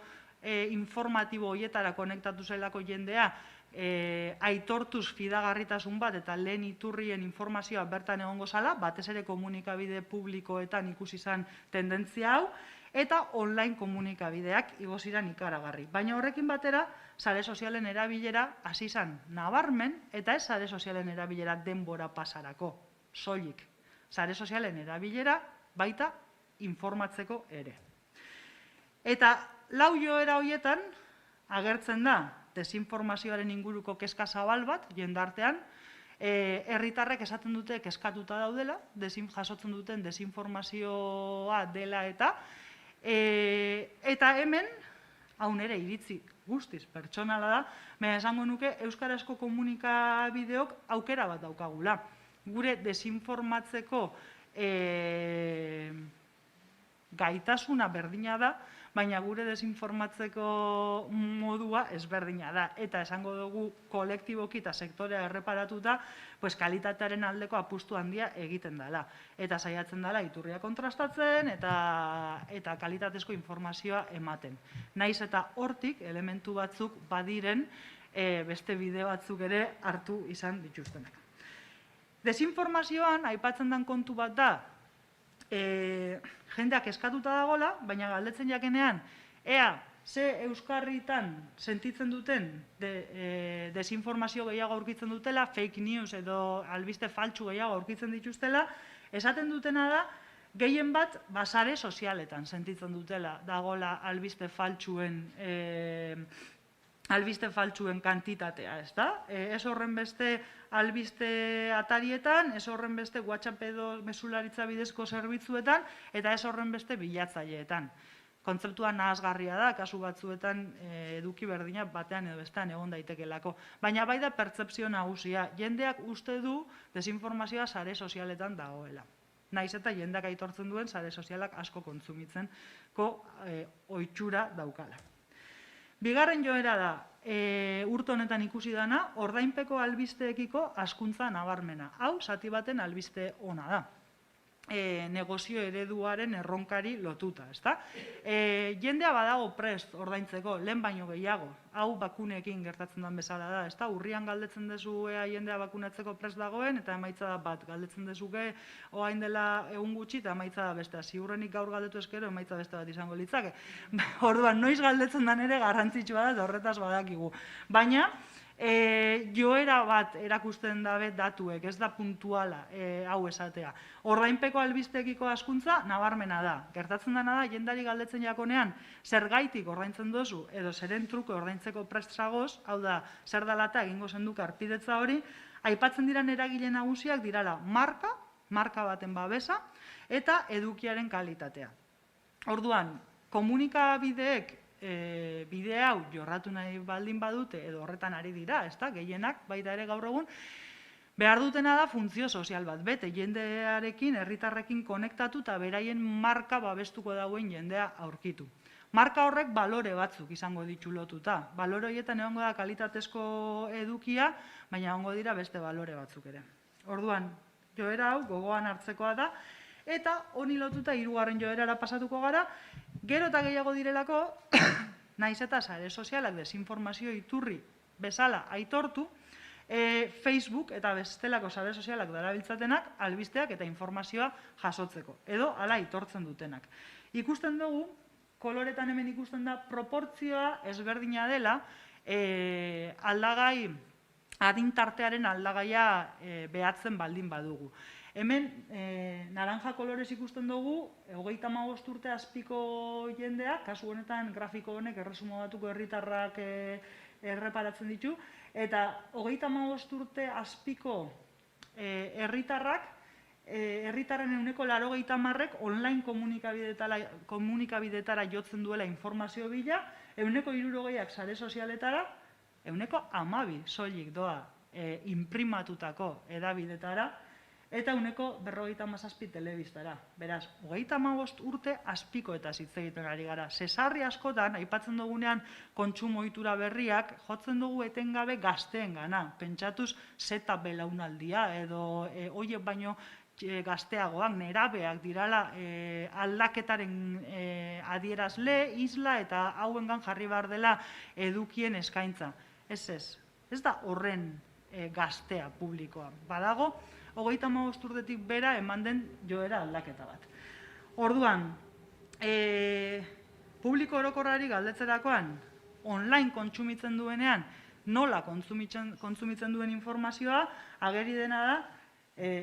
informatibo horietara konektatu zelako jendea, aitortuz fidagarritasun bat eta lehen iturrien informazioa bertan egongo zala, batez ere komunikabide publikoetan ikusi izan tendentzia hau, eta online komunikabideak igo ziren ikaragarri. Baina horrekin batera, sare sozialen erabilera hasi izan nabarmen, eta ez sare sozialen erabilera denbora pasarako, soilik. Sare sozialen erabilera baita informatzeko ere. Eta lau joera horietan agertzen da desinformazioaren inguruko kezka zabal bat jendartean, herritarrek esaten dute kezkatuta daudela, jasotzen duten desinformazioa dela eta hemen, hau nere iritzi guztiz pertsonala da, baina esango nuke euskarazko komunikabideok aukera bat daukagula. Gure desinformatzeko gaitasuna berdina da, baina gure desinformatzeko modua ezberdina da. Eta esango dugu kolektiboki eta sektorea erreparatuta, kalitatearen aldeko apustu handia egiten dela. Eta saiatzen dela iturria kontrastatzen eta kalitatezko informazioa ematen. Naiz eta hortik elementu batzuk badiren beste bide batzuk ere hartu izan dituztenak. Desinformazioan aipatzen den kontu bat da, jendeak eskatuta dagola, baina galdetzen jakenean, ea, ze euskarritan sentitzen duten desinformazio gehiago aurkitzen dutela, fake news edo albiste faltsu gehiago aurkitzen dituztela, esaten dutena da, gehien bat sare sozialetan sentitzen dutela dagola albiste faltsuen kantitatea, ez da? Ez horren beste albiste atarietan, ez horren beste WhatsApp edo mesularitza bidezko zerbitzuetan, eta ez horren beste bilatzaileetan. Kontzeptua nahasgarria da, kasu batzuetan eduki berdina batean edo bestean egon daitekelako. Baina bai da pertzepzio nagusia, jendeak uste du desinformazioa sare sozialetan dagoela. Naiz eta jendeak aitortzen duen sare sozialak asko kontsumitzenko ohitxura daukala. Bigarren joera da, urte honetan ikusi dana, ordainpeko albisteekiko hazkuntza nabarmena. Hau, zati baten albiste ona da. Negozio ereduaren erronkari lotuta, ezta? Jendea badago prest ordaintzeko, lehen baino gehiago. Hau bakuneekin gertatzen den bezala da, ezta? Urrian galdetzen dezu ea jendea bakunatzeko prest dagoen, eta emaitza da bat. Galdetzen dezuke orain dela egun gutxi, eta emaitza da bestea. Ziurrenik gaur galdetu eskero, emaitza beste bat izango litzake. Orduan, noiz galdetzen den ere garrantzitsua da, eta horretaz badakigu. Baina, joera bat erakusten dabe datuek, ez da puntuala hau esatea. Ordainpeko albisteekiko hazkuntza nabarmena da. Gertatzen dena da, jendari galdetzen jakonean, zergaitik ordaintzen dozu, edo zeren truke ordaintzeko prest zagoz, hau da, zer dalata egingo zenduk arpidetza hori, aipatzen diren eragile nagusiak dirala marka baten babesa, eta edukiaren kalitatea. Orduan, komunikabideek bide hau jorratu nahi baldin badute edo horretan ari dira, ezta? Gehienak baita ere gaur egun behar dutena da funtzio sozial bat, bete jendearekin, herritarrekin konektatu eta beraien marka babestuko dauen jendea aurkitu. Marka horrek balore batzuk izango ditu lotuta. Balore horietan egongo da kalitatezko edukia, baina egongo dira beste balore batzuk ere. Orduan, joera hau gogoan hartzekoa da, eta honi lotuta hirugarren joerara pasatuko gara, gero eta gehiago direlako, naiz eta sare sozialak desinformazio iturri bezala aitortu, Facebook eta bestelako sare sozialak darabiltzatenak albisteak eta informazioa jasotzeko, edo hala aitortzen dutenak. Ikusten dugu, koloretan hemen ikusten da, proportzioa ezberdina dela, aldagai, adintartearen aldagaia behatzen baldin badugu. Hemen, naranja kolorez ikusten dugu, 35 urte azpiko jendeak, kasu honetan grafiko honek erresumatuko herritarrak erreparatzen ditu, eta 35 urte azpiko herritarrak, herritarren 80%ek online komunikabidetara jotzen duela informazio bila, €60 sare sozialetara, €12 soilik doa imprimatutako edabidetara, eta €57 telebistara. Beraz, 35 urte azpikoetaz hitz egiten ari gara. Sarri askotan, aipatzen dugunean kontsumo ohitura berriak, jotzen dugu etengabe gazteengana. Pentsatuz zeta belaunaldia edo hoiek baino gazteagoak, nerabeak dirala aldaketaren adierazle, isla eta hauengan jarri behar dela edukien eskaintza. Ez da horren gaztea publikoa. Badago, 35 urtetik bera eman den joera aldaketa bat. Orduan, publiko orokorrari galdetzerakoan, online kontsumitzen duenean, nola kontsumitzen duen informazioa, ageri dena da,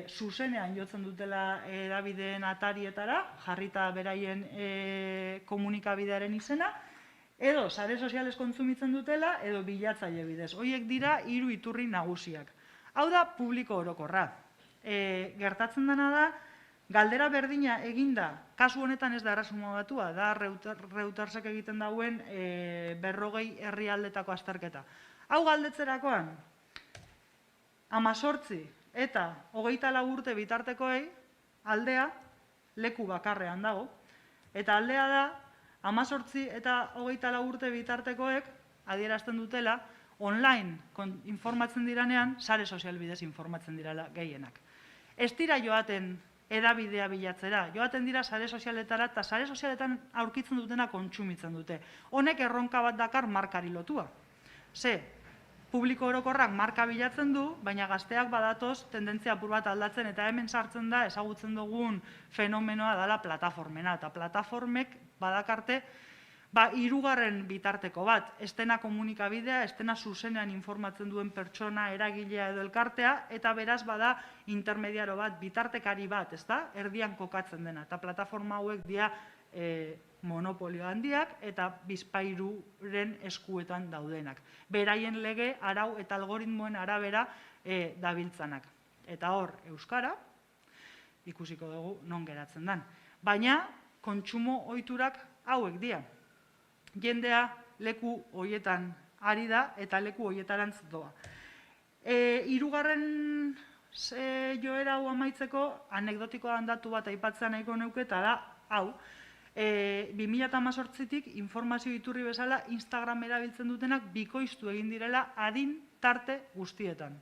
zuzenean jotzen dutela edabideen atarietara, jarrita beraien komunikabidearen izena, edo sare sozialez kontsumitzen dutela, edo bilatzaile bidez. Horiek dira 3 iturri nagusiak. Hau da publiko orokorra. Gertatzen dena da, galdera berdina eginda, kasu honetan ez da erresuma batua, da Reutersek egiten dauen 40 herrialdetako azterketa. Hau galdetzerakoan, 18 eta 24 urte bitartekoei aldea leku bakarrean dago, eta aldea da 18 eta 24 urte bitartekoek adierazten dutela online informatzen diranean, sare sozial bidez informatzen direla gehienak. Ez dira joaten edabidea bilatzera, joaten dira sare sozialetara eta sare sozialetan aurkitzen dutena kontsumitzen dute. Honek erronka bat dakar markari lotua. Publiko orokorrak marka bilatzen du, baina gazteak badatoz tendentzia apur bat aldatzen eta hemen sartzen da ezagutzen dugun fenomenoa dela plataformena. Eta plataformek badakarte hirugarren bitarteko bat, estena komunikabidea, estena zuzenean informatzen duen pertsona, eragilea edo elkartea, eta beraz bada intermediaro bat, bitartekari bat, erdian kokatzen dena. Eta plataforma hauek dira monopolio handiak eta bizpahiruren eskuetan daudenak. Beraien lege, arau eta algoritmoen arabera dabiltzanak. Eta hor, euskara, ikusiko dugu non geratzen den. Baina, kontsumo ohiturak hauek dira. Jendea leku horietan ari da eta leku horietarantz doa. Hirugarren joera hau amaitzeko, anekdotikoa datu bat aipatzea nahiko neuke, eta da, hau, 2018tik informazio iturri bezala Instagram erabiltzen dutenak bikoiztu egin direla adin tarte guztietan.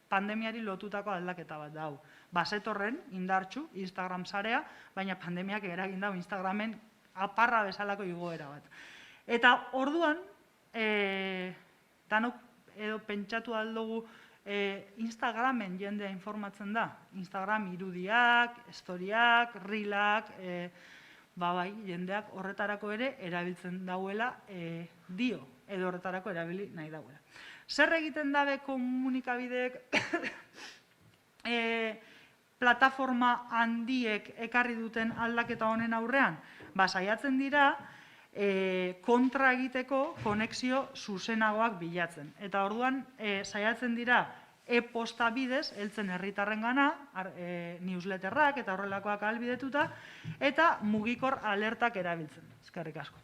Pandemiari lotutako aldaketa bat da hau. Bazetorren, indartsu, Instagram sarea, baina pandemiak eragin dau Instagramen aparra bezalako igoera bat. Eta orduan, danok edo pentsatu aldugu Instagramen jendea informatzen da. Instagram irudiak, historiak, reelak, jendeak horretarako ere erabiltzen dauela dio, edo horretarako erabili nahi dauela. Zer egiten dabe komunikabideek plataforma handiek ekarri duten aldaketa honen aurrean? Saiatzen dira kontra egiteko konexio zuzenagoak bilatzen. Eta orduan saiatzen dira e-posta bidez, heltzen herritarren gana, newsletterrak eta horrelakoak ahalbidetuta, eta mugikor alertak erabiltzen. Eskerrik asko.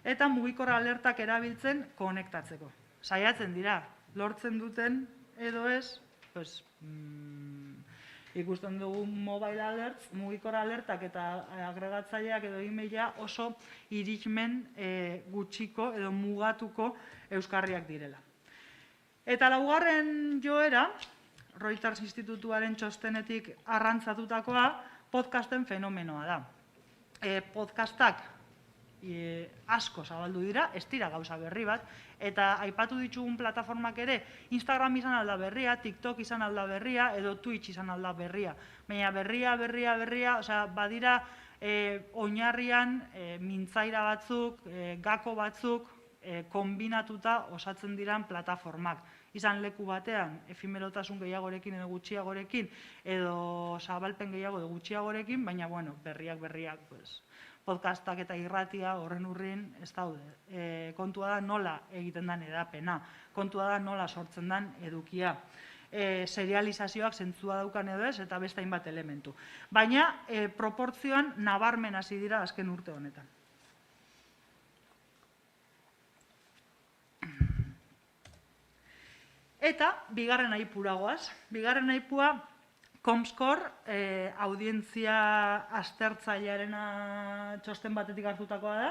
Eta mugikor alertak erabiltzen konektatzeko. Saiatzen dira, lortzen duten edo ez, ikusten dugu mobile alerts, mugikor alertak eta agregatzaileak edo e-maila oso irismen gutxiko edo mugatuko euskarriak direla. Eta laugarren joera, Reuters Institutuaren txostenetik arrantzatutakoa, podcasten fenomenoa da. Podcastak asko zabaldu dira, ez dira gauza berri bat, eta aipatu ditugun plataformak ere, Instagram izan alda berria, TikTok izan alda berria, edo Twitch izan alda berria. Baina berria, badira oinarrian mintzaira batzuk, gako batzuk, kombinatuta osatzen diran plataformak. Izan leku batean, efimerotasun gehiagorekin edo gutxiagorekin, edo zabalpen gehiago edo gutxiagorekin, baina berriak, podcastak eta irratia horren urrin ez daude. Kontua da nola egiten den edapena, kontua da nola sortzen den edukia. Serializazioak zentzua daukan edo ez, eta beste hainbat elementu. Baina proportzioan nabarmen hasi dira azken urte honetan. Eta bigarren aipura goaz. Bigarren aipua Comscore audientzia aztertzailearena txosten batetik hartutakoa da.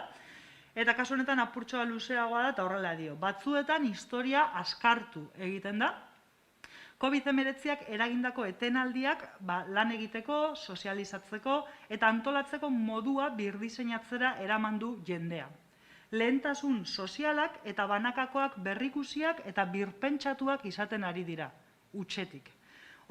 Eta kasu honetan apurtxoa luzeagoa da eta horrela dio. Batzuetan historia askartu egiten da. COVID-19ak eragindako etenaldiak lan egiteko, sozializatzeko eta antolatzeko modua birdiseinatzera eraman du jendea. Lehentasun sozialak eta banakakoak berrikusiak eta birpentsatuak izaten ari dira, hutsetik.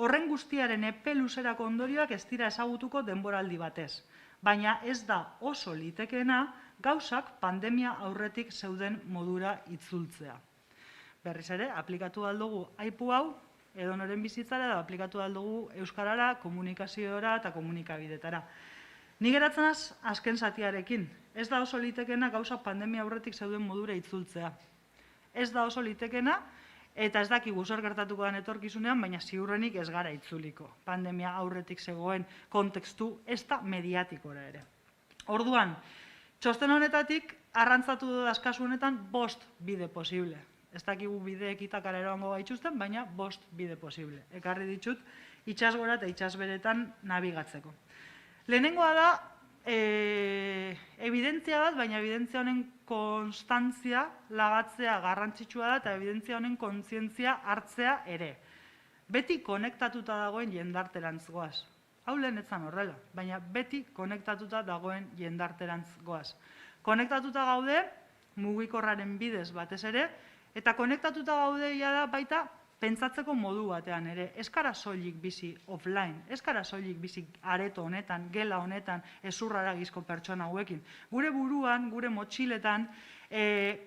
Horren guztiaren epe luzerako ondorioak ez dira ezagutuko denboraldi batez, baina ez da oso litekeena gauzak pandemia aurretik zeuden modura itzultzea. Berriz ere, aplikatu aldugu aipu hau, edonoren bizitzara, da aplikatu aldugu euskarara, komunikaziora eta komunikabidetara. Ni geratzen azken zatiarekin. Ez da oso litekeena gauza pandemia aurretik zeuden modura itzultzea. Ez da oso litekeena, eta ez dakigu zer gertatuko den etorkizunean, baina ziurrenik ez gara itzuliko. Pandemia aurretik zegoen kontekstu, ez da mediatikora ere. Orduan, txosten honetatik, arrantzatu dut askazu honetan, 5 bide posible. Ez dakigu bideek itakara eroango gaituzten, baina 5 bide posible. Ekarri ditut, itsasgora eta itsasberetan nabigatzeko. Lehenengoa da, evidentzia bat, baina evidentzia honen konstantzia lagatzea garrantzitsua da eta evidentzia honen kontzientzia hartzea ere. Beti konektatuta dagoen jendarterantz goaz. Hau lehenetzan horrela, baina beti konektatuta dagoen jendarterantz goaz. Konektatuta gaude, mugikorraren bidez batez ere, eta konektatuta gaude da baita pentsatzeko modu batean ere. Ez gara soilik bizi offline, ez gara soilik bizi areto honetan, gela honetan, ezurraragizko pertsona hauekin. Gure buruan, gure motxiletan,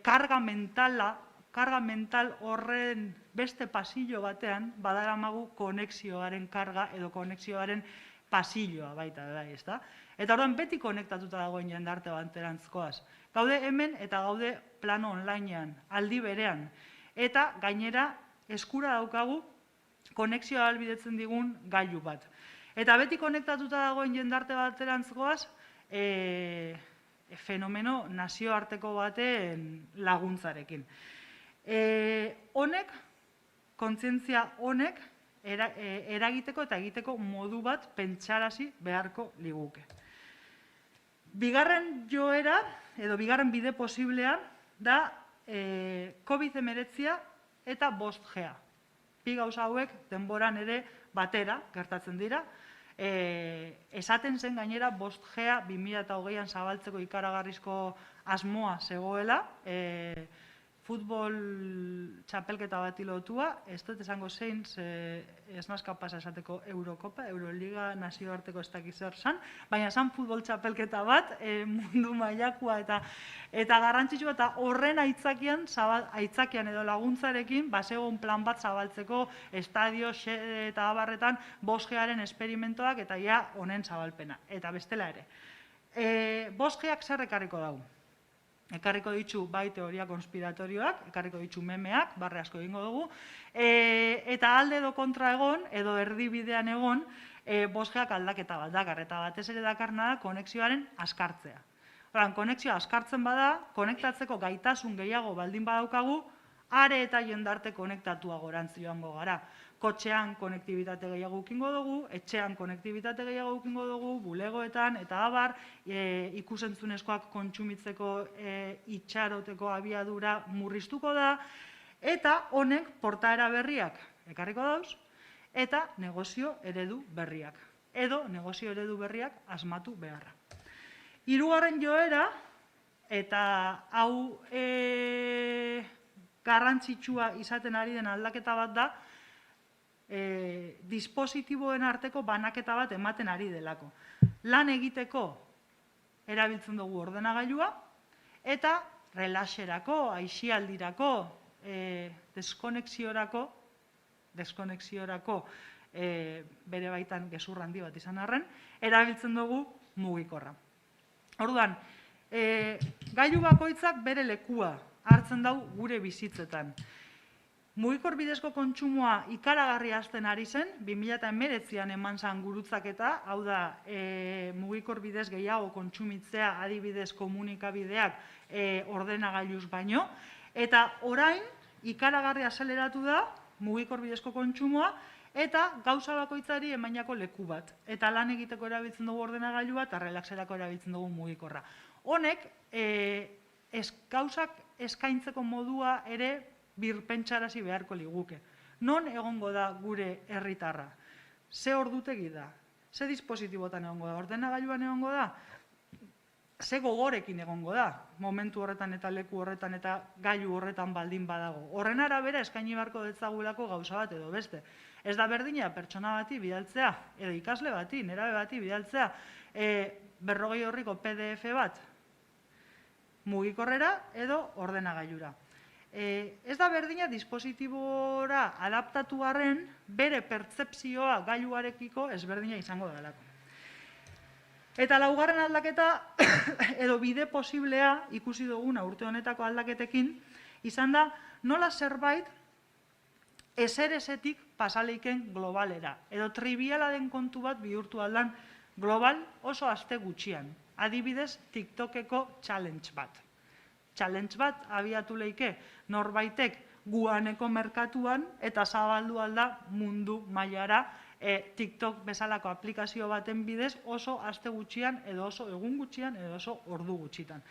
karga mental horren beste pasillo batean, badaramagu konexioaren karga edo konexioaren pasilloa baita da, ezta? Eta orduan beti konektatuta dagoen jendarte baterantzkoaz. Gaude hemen eta gaude plano onlinean, aldi berean. Eta gainera eskura daukagu konexioa ahalbidetzen digun gailu bat. Eta beti konektatuta dagoen jendarte baterantzkoaz, fenomeno nazioarteko baten laguntzarekin. Honek, kontzientzia honek, eragiteko eta egiteko modu bat pentsarazi beharko liguke. Bigarren joera, edo bigarren bide posiblea, da COVID-19 eta 5G. Bi gauza hauek denboran ere batera gertatzen dira. Esaten zen gainera 5G 2020an zabaltzeko ikaragarrizko asmoa zegoela, futbol txapelketa bati lotua, ez dut esango zein, ez naz kapasa esateko Eurokopa, Euroliga nazioarteko ez dakiz zer zan, baina zan futbol txapelketa bat, mundu mailakoa eta garrantzitsua, eta horren aitzakian edo laguntzarekin, bazegoen plan bat zabaltzeko estadio eta abarretan 5Garen esperimentoak eta ja honen zabalpena, eta bestela ere. 5Gak zer ekarriko dago? Ekarriko ditu bai teoria konspiratorioak, ekarriko ditu memeak, barre asko egingo dugu, eta alde edo kontra egon, edo erdibidean egon, 5Gak aldaketa bat dakar, eta batez ere dakarna da konexioaren askartzea. Horan, konexioa askartzen bada, konektatzeko gaitasun gehiago baldin badaukagu, are eta jendarte konektatua gorantz joango gara. Kotxean konektibitate gehiago ukingo dugu, etxean konektibitate gehiago ukingo dugu, bulegoetan, eta abar, ikusentzunezkoak kontsumitzeko itxaroteko abiadura murriztuko da, eta honek portaera berriak ekarriko dauz, eta negozio eredu berriak. Edo negozio eredu berriak asmatu beharra. Hirugarren joera, eta hau garrantzitsua izaten ari den aldaketa bat da, dispositiboen arteko banaketa bat ematen ari delako. Lan egiteko erabiltzen dugu ordenagailua, eta relaxerako, aisialdirako, deskonexiorako bere baitan gezur handi bat izan arren, erabiltzen dugu mugikorra. Orduan, gailu bakoitzak bere lekua hartzen dau gure bizitzetan. Mugikor bidezko kontsumoa ikaragarri hasten ari zen, 2019an eman zan gurutzaketa, hau da, mugikor bidez gehiago kontsumitzea adibidez komunikabideak ordenagailuz baino, eta orain ikaragarri azeleratu da mugikor bidezko kontsumoa, eta gauza bakoitzari emainako leku bat. Eta lan egiteko erabiltzen dugu ordenagailua eta relaxerako erabiltzen dugu mugikorra. Honek, gauzak eskaintzeko modua ere birpentsarazi beharko liguke. Non egongo da gure herritarra? Ze ordutegi da? Ze dispositibotan egongo da? Ordenagailuan egongo da? Ze gogorekin egongo da? Momentu horretan eta leku horretan eta gailu horretan baldin badago. Horren arabera eskaini beharko detzagulako gauza bat edo beste. Ez da berdina pertsona bati bidaltzea, edo ikasle bati, nerabe bati bidaltzea, 40 orriko PDF bat mugikorrera edo ordenagailura. Ez da berdina dispositibora adaptatu arren bere pertzepzioa gailuarekiko ezberdina izango delako. Eta laugarren aldaketa edo bide posiblea ikusi duguna urte honetako aldaketekin izan da nola zerbait ezerezetik pasaleiken globalera. Edo triviala den kontu bat bihurtu aldan global oso aste gutxian. Adibidez, TikTokeko challenge bat. Challenge bat abiatu leike norbaitek guaneko merkatuan eta zabaldu alda mundu mailara TikTok bezalako aplikazio baten bidez oso aste gutxian edo oso egun gutxian edo oso ordu gutxitan.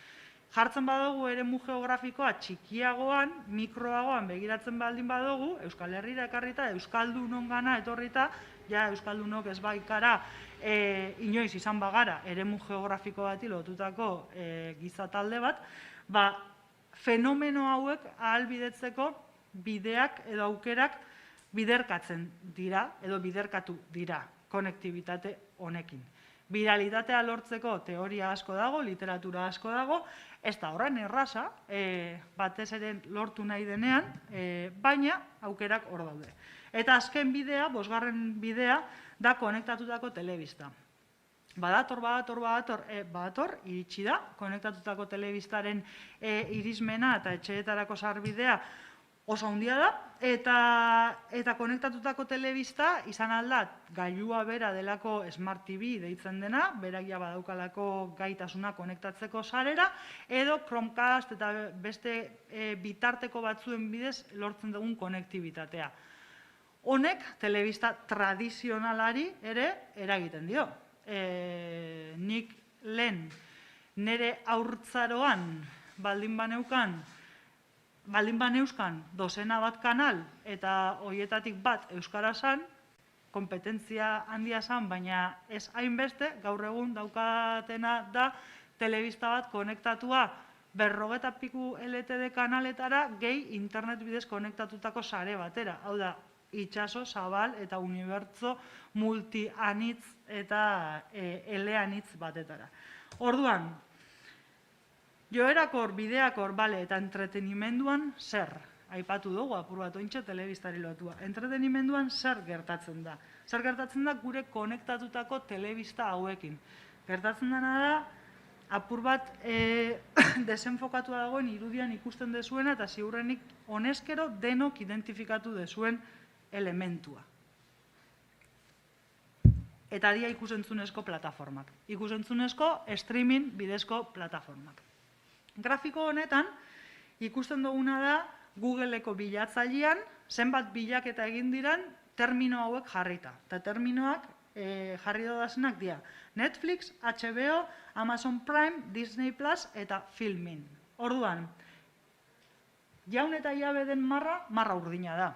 Jartzen badugu eremu geografikoa txikiagoan, mikroagoan begiratzen baldin badugu, Euskal Herrira ekarrita, euskaldunongana etorrita, ja euskaldunok ez baikara inoiz izan bagara eremu geografiko bati lotutako giza talde bat, fenomeno hauek ahalbidetzeko bideak edo aukerak biderkatzen dira edo biderkatu dira konektibitate honekin. Viralitatea lortzeko teoria asko dago, literatura asko dago, ez da horren erraza, batez ere lortu nahi denean, baina aukerak hor daude. Eta azken bidea, 5. bidea, da konektatutako telebista. Badator, iritsi da, konektatutako telebistaren irismena eta etxeetarako sarbidea oso handia da, eta konektatutako telebista izan aldat gailua bera delako Smart TV deitzen dena, beragia badaukalako gaitasuna konektatzeko sarera, edo Chromecast eta beste bitarteko batzuen bidez lortzen dugun konektibitatea. Honek telebista tradizionalari ere eragiten dio. Nik lehen nire haurtzaroan baldin baneuzkan dozena bat kanal eta horietatik bat euskara zan, kompetentzia handia zan, baina ez hainbeste, gaur egun daukatena da telebista bat konektatua 50 piku LTD kanaletara gehi internet bidez konektatutako sare batera. Hau da, itxaso, zabal eta unibertso multi-anitz eta eleanitz batetara. Orduan, joerakor, bideakor, eta entretenimenduan zer? Aipatu dugu, apur bat ointxe telebistari lotua. Entretenimenduan zer gertatzen da? Zer gertatzen da gure konektatutako telebista hauekin? Gertatzen dena da, apur bat desenfokatua dagoen irudian ikusten dezuena eta ziurrenik honezkero denok identifikatu dezuen elementua. Eta dia ikusentzunezko plataformak. Ikusentzunezko streaming bidezko plataformak. Grafiko honetan ikusten duguna da Googleko bilatzailean zenbat bilaketa egin diran termino hauek jarrita. Eta terminoak jarri dodazenak dira Netflix, HBO, Amazon Prime, Disney Plus eta Filmin. Orduan, jaun eta jabe den marra urdina da.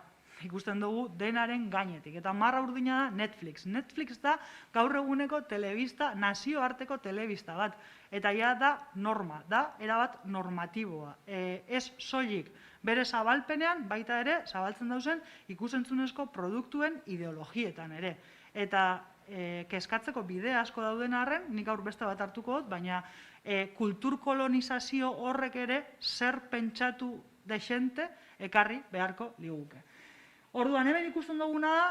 Ikusten dugu denaren gainetik. Eta marra urdina da Netflix. Netflix da gaur eguneko telebista, nazioarteko telebista bat. Eta ja da norma, da erabat normatiboa. Ez soilik bere zabalpenean, baita ere, zabaltzen dauzen ikusentzunezko produktuen ideologietan ere. Eta keskatzeko bide asko dauden arren, nik gaur beste bat hartuko dut, baina kulturkolonizazio horrek ere zer pentsatu dexente ekarri beharko liguke. Orduan, hemen ikusten duguna da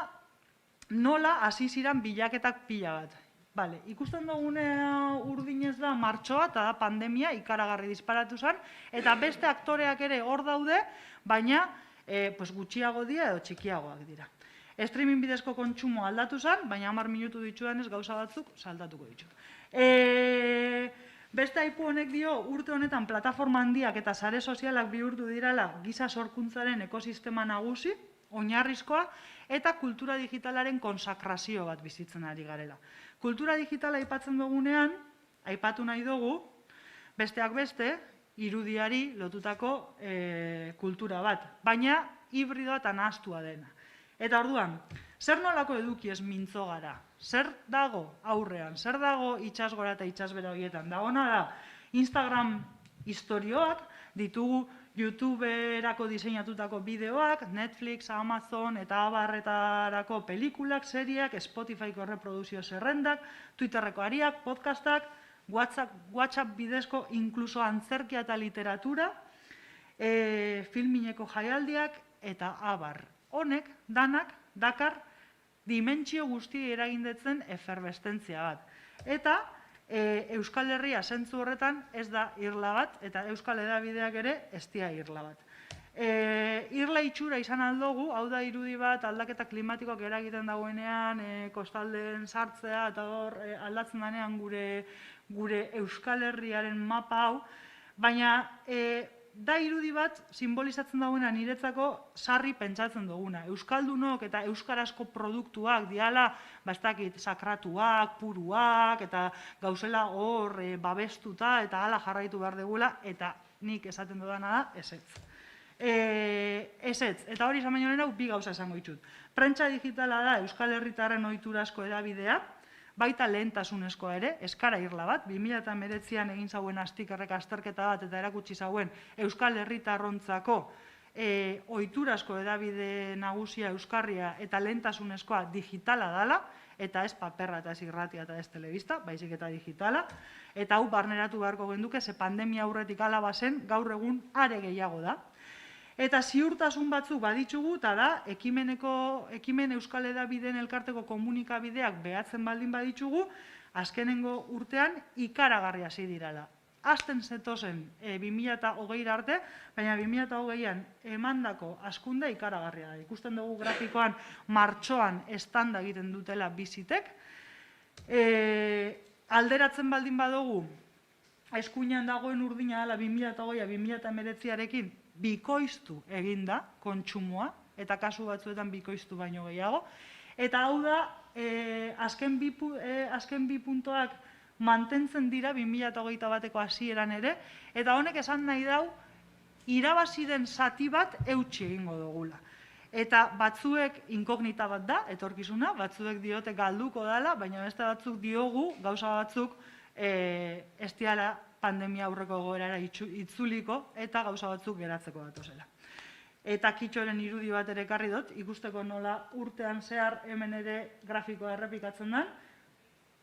nola hasi ziran bilaketak pila bat. Ikusten duguna urdinez da martxoa eta da pandemia ikaragarri disparatu zen, eta beste aktoreak ere hor daude, baina gutxiago dira edo txikiagoak dira. Streaming bidezko kontsumo aldatu zen, baina 10 minutu ditudanez gauza batzuk saldatuko ditut. Beste aipu honek dio, urte honetan plataforma handiak eta sare sozialak bihurtu dirala giza sorkuntzaren ekosistema nagusi, oinarrizkoa, eta kultura digitalaren konsakrazio bat bizitzen ari garela. Kultura digitala aipatzen dugunean, aipatu nahi dugu, besteak beste, irudiari lotutako kultura bat, baina hibridoa eta nahastua dena. Eta orduan, zer nolako edukiez mintzo gara? Zer dago aurrean? Zer dago itsasgora eta itsasbehera horietan? Dagoena da, Instagram istorioak, ditugu YouTuberako diseinatutako bideoak, Netflix, Amazon eta abarretarako pelikulak, seriak, Spotifyko reproduzio zerrendak, Twitterreko ariak, podcastak, WhatsApp bidezko inkluso antzerkia eta literatura, filmineko jaialdiak eta abar. Honek, danak, dakar, dimentsio guzti eragindetzen eferbestentzia bat. Eta Euskal Herria zentzu horretan ez da irla bat, eta Euskal Hedabideak ere ez dira irla bat. Irla itxura izan aldugu, hau da irudi bat aldaketa klimatikoak eragiten dagoenean, kostalden sartzea, eta hor aldatzen denean gure Euskal Herriaren mapa hau, baina da irudi bat simbolizatzen dagoena niretzako sarri pentsatzen duguna. Euskaldunok eta euskarazko produktuak diala, ez dakit, sakratuak, puruak, eta gauzela hor babestuta eta hala jarraitu behar dugula, eta nik esaten dudana da, ezetz. Ezetz, eta hori izan baino hau bi gauza esango ditut. Prentsa digitala da Euskal Herritarren ohiturazko hedabidea, baita lehentasunezkoa ere, eskara irla bat, 2019an egin zauen Astikerrek azterketa bat eta erakutsi zauen Euskal Herritarrontzako ohiturazko hedabide nagusia euskarria eta lehentasunezkoa digitala dala, eta ez paperra eta ez irratia eta ez telebista, baizik eta digitala, eta hau barneratu beharko genduke, ze pandemia aurretik hala bazen, gaur egun are gehiago da. Eta ziurtasun batzuk baditzugu, eta da, ekimen Euskal Hedabideen elkarteko komunikabideak behatzen baldin baditzugu, azkenengo urtean ikaragarri hasi dirala. Hasten zetozen 2020 arte, baina 2020an emandako hazkunde ikaragarria da. Ikusten dugu grafikoan martxoan estanda egiten dutela bizitek. Alderatzen baldin badugu, eskuinean dagoen urdina dela 2020-2019arekin, bikoiztu eginda kontsumoa, eta kasu batzuetan bikoiztu baino gehiago. Eta hau da, azken bi puntoak mantentzen dira 2021ko hasieran ere, eta honek esan nahi dau, irabazi den zati bat eutsi egingo dugula. Eta batzuek inkognita bat da, etorkizuna, batzuek diote galduko dela, baina beste batzuk diogu, gauza batzuk ez diala pandemia aurreko egoerara itzuliko eta gauza batzuk geratzeko datozela. Eta kitxoren irudi bat ere ekarri dut, ikusteko nola urtean zehar hemen ere grafikoa errepikatzen den,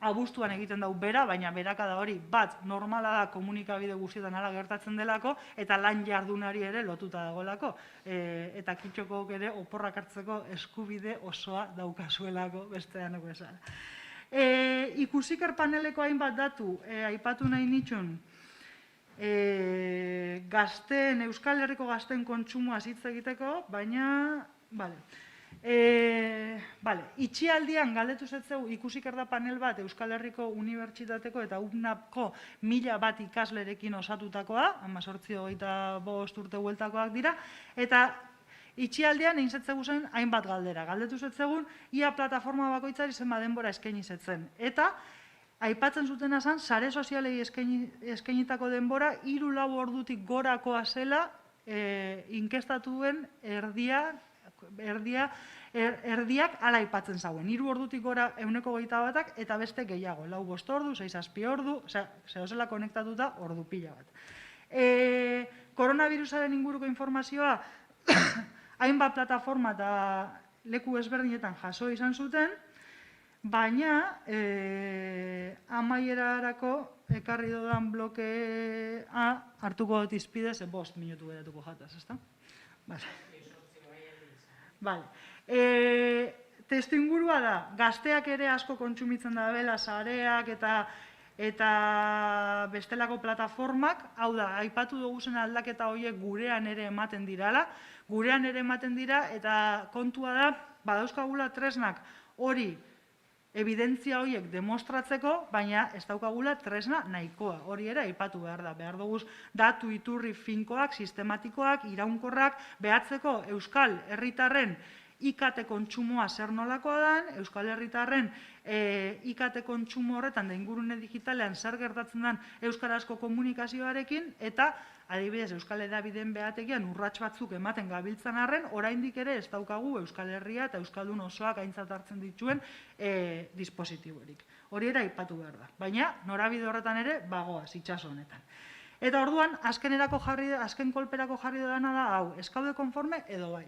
abuztuan egiten dau bera, baina berakada hori bat normala da komunikabide guztietan hala gertatzen delako, eta lan jardunari ere lotuta dagoelako. Eta kitxokok ere oporrak hartzeko eskubide osoa daukazuelako bestean esan. Ikusiker paneleko hainbat datu, aipatu nahi nitxun, gazteen, Euskal Herriko gazteen kontsumoa hitz egiteko, baina, itxialdian galdetu zetzeu ikusiker da panel bat Euskal Herriko Unibertsitateko eta UNAPko 1000 ikaslerekin osatutakoa, 18-25 urte bueltakoak dira, eta itxialdian egin zetzegu zen hainbat galdera. Galdetu zetzegun, ia plataforma bakoitzari zenba denbora eskaini zetzen. Eta, aipatzen zutena zen, sare sozialei eskainitako denbora, 3-4 ordutik gorakoa zela, inkestatuen erdiak ala aipatzen zauen. 3 ordutik gora 121 eta beste gehiago. 4-5 ordu, 6-7 ordu, zehozela konektatuta ordu pila bat. Koronavirusaren inguruko informazioa, hainbat plataforma eta leku ezberdinetan jaso izan zuten, baina amaierarako ekarri dodan blokea hartuko dut izpidez, 5 minutu bedatuko jataz, ezta? Bale. Testu ingurua da, gazteak ere asko kontsumitzen da bela, sareak eta bestelako plataformak, hau da, aipatu dugu zen aldaketa horiek gurean ere ematen dirala, eta kontua da, badauzkagula tresnak hori evidentzia horiek demostratzeko, baina ez daukagula tresna nahikoa. Hori ere aipatu behar da. Behar dugu datu iturri finkoak, sistematikoak, iraunkorrak, behatzeko euskal herritarren IKT kontsumoa zer nolakoa dan, euskal herritarren IKT kontsumo horretan da ingurune digitalean zer gertatzen den euskarazko komunikazioarekin, eta adibidez euskal hedabideen behategian urrats batzuk ematen gabiltzan arren, oraindik ere ez daukagu Euskal Herria eta euskaldun osoak aintzat hartzen dituen dispositiborik. Hori ere aipatu behar da. Baina norabide horretan ere bagoaz itsaso honetan. Eta orduan azken kolperako jarri dena da hau, ez gaude konforme edo bai.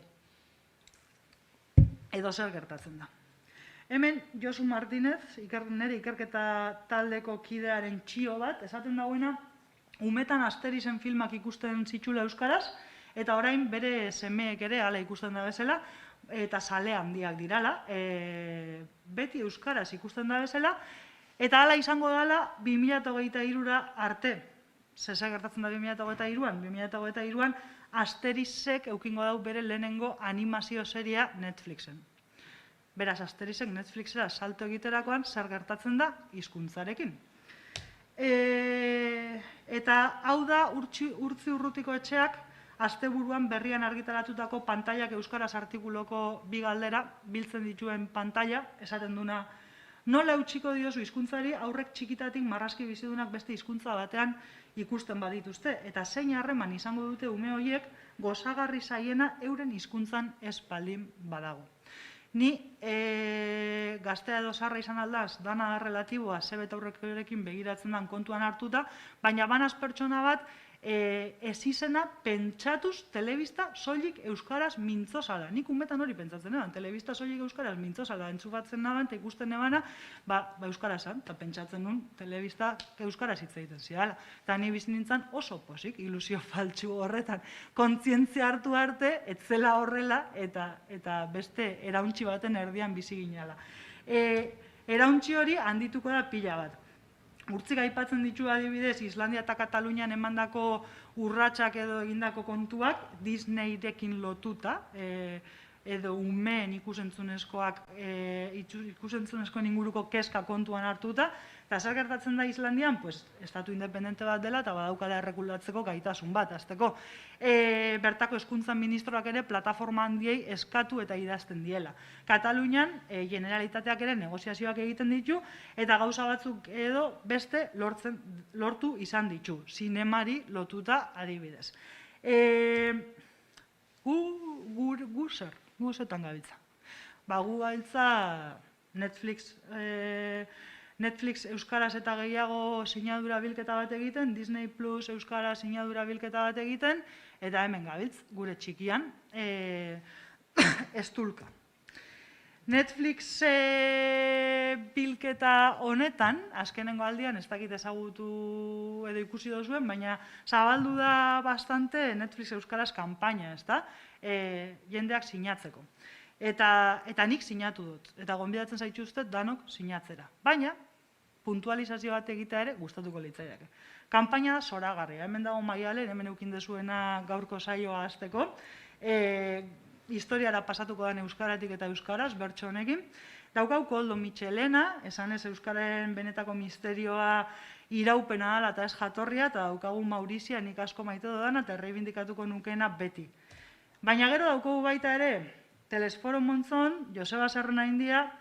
Edo zer gertatzen da. Hemen Josu Martinez, nire ikerketa taldeko kidearen txio bat, esaten dagoena, umetan Asterizen filmak ikusten zitxula euskaraz, eta orain bere semeek ere hala ikusten da bezala, eta sale handiak dirala, beti euskaraz ikusten da bezala, eta hala izango dela 2023 arte. Zesa gertatzen da 2023an? 2023an Asterizek eukingo dau bere lehenengo animazio seria Netflixen. Beraz, Asterizek Netflixera salto egiterakoan zer gertatzen da hizkuntzarekin. Eta hau da Urtzi Urrutiko etxeak asteburuan berrian argitaratutako pantaiak euskaraz artikuloko 2 galdera biltzen dituen pantaila, esaten duna, nola eutsiko diozu hizkuntzari aurrek txikitatik marrazki bizidunak beste hizkuntza batean ikusten badituzte, eta zein harreman izango dute ume horiek gozagarri zaiena euren hizkuntzan ez baldin badago. Ni gaztea edo zaharra izan aldaz, dana da relatiboa zebet aurrekorekin begiratzen dan kontuan hartuta, baina banaz pertsona bat ez izena pentsatuz telebista soilik euskaraz mintzozala. Nik umetan hori pentsatzen eban, telebista soilik euskaraz mintzozala entzufatzen naban, eta ikusten nebana, euskarazan, eta pentsatzen nun telebista euskaraz hitz egiten zidala. Eta ni bizi nintzen oso posik, ilusio faltsu horretan, kontzientzia hartu arte, etzela horrela, eta beste erauntzi baten erdian bizi ginala. Erauntzi hori handituko da pila bat. Urtzik aipatzen ditu adibidez, Islandia eta Katalunian emandako urratsak edo egindako kontuak, Disneyrekin lotuta, edo umeen ikusentzunezkoen inguruko kezka kontuan hartuta, eta zer gertatzen da Islandian, estatu independente bat dela eta badaukala erregulatzeko gaitasun bat, azteko. Bertako hezkuntza ministroak ere plataforma handiei eskatu eta idazten diela. Katalunian, generalitateak ere negoziazioak egiten ditu, eta gauza batzuk edo beste lortu izan ditu, zinemari lotuta adibidez. Gu zer? Gu zetan gabiltza. Gu gabiltza Netflix euskaraz eta gehiago sinadura bilketa bat egiten, Disney Plus euskaraz sinadura bilketa bat egiten, eta hemen gabiltz, gure txikian, estulka. Netflix bilketa honetan, azkenengo aldian, ez dakit ezagutu edo ikusi dozuen, baina zabaldu da bastante Netflix euskaraz kanpaina, ez da? Jendeak sinatzeko. Eta nik sinatu dut, eta gonbidatzen zaituztet danok sinatzera. Baina, puntualizazio bat egitea ere gustatuko litzaiake. Kanpaina da zoragarria, hemen dago Maialen, hemen eukin dezuena gaurko saioa hasteko, historiara pasatuko den euskaratik eta euskaraz, bertso honekin. Daukau Koldo Michelena, esan ez euskararen benetako misterioa iraupena dela eta ez jatorria, eta daukagu Maurizia, nik asko maite dudana, eta erreibindikatuko nukeena beti. Baina gero daukagu baita ere, Telesforo Montzon, Joseba Serrena India,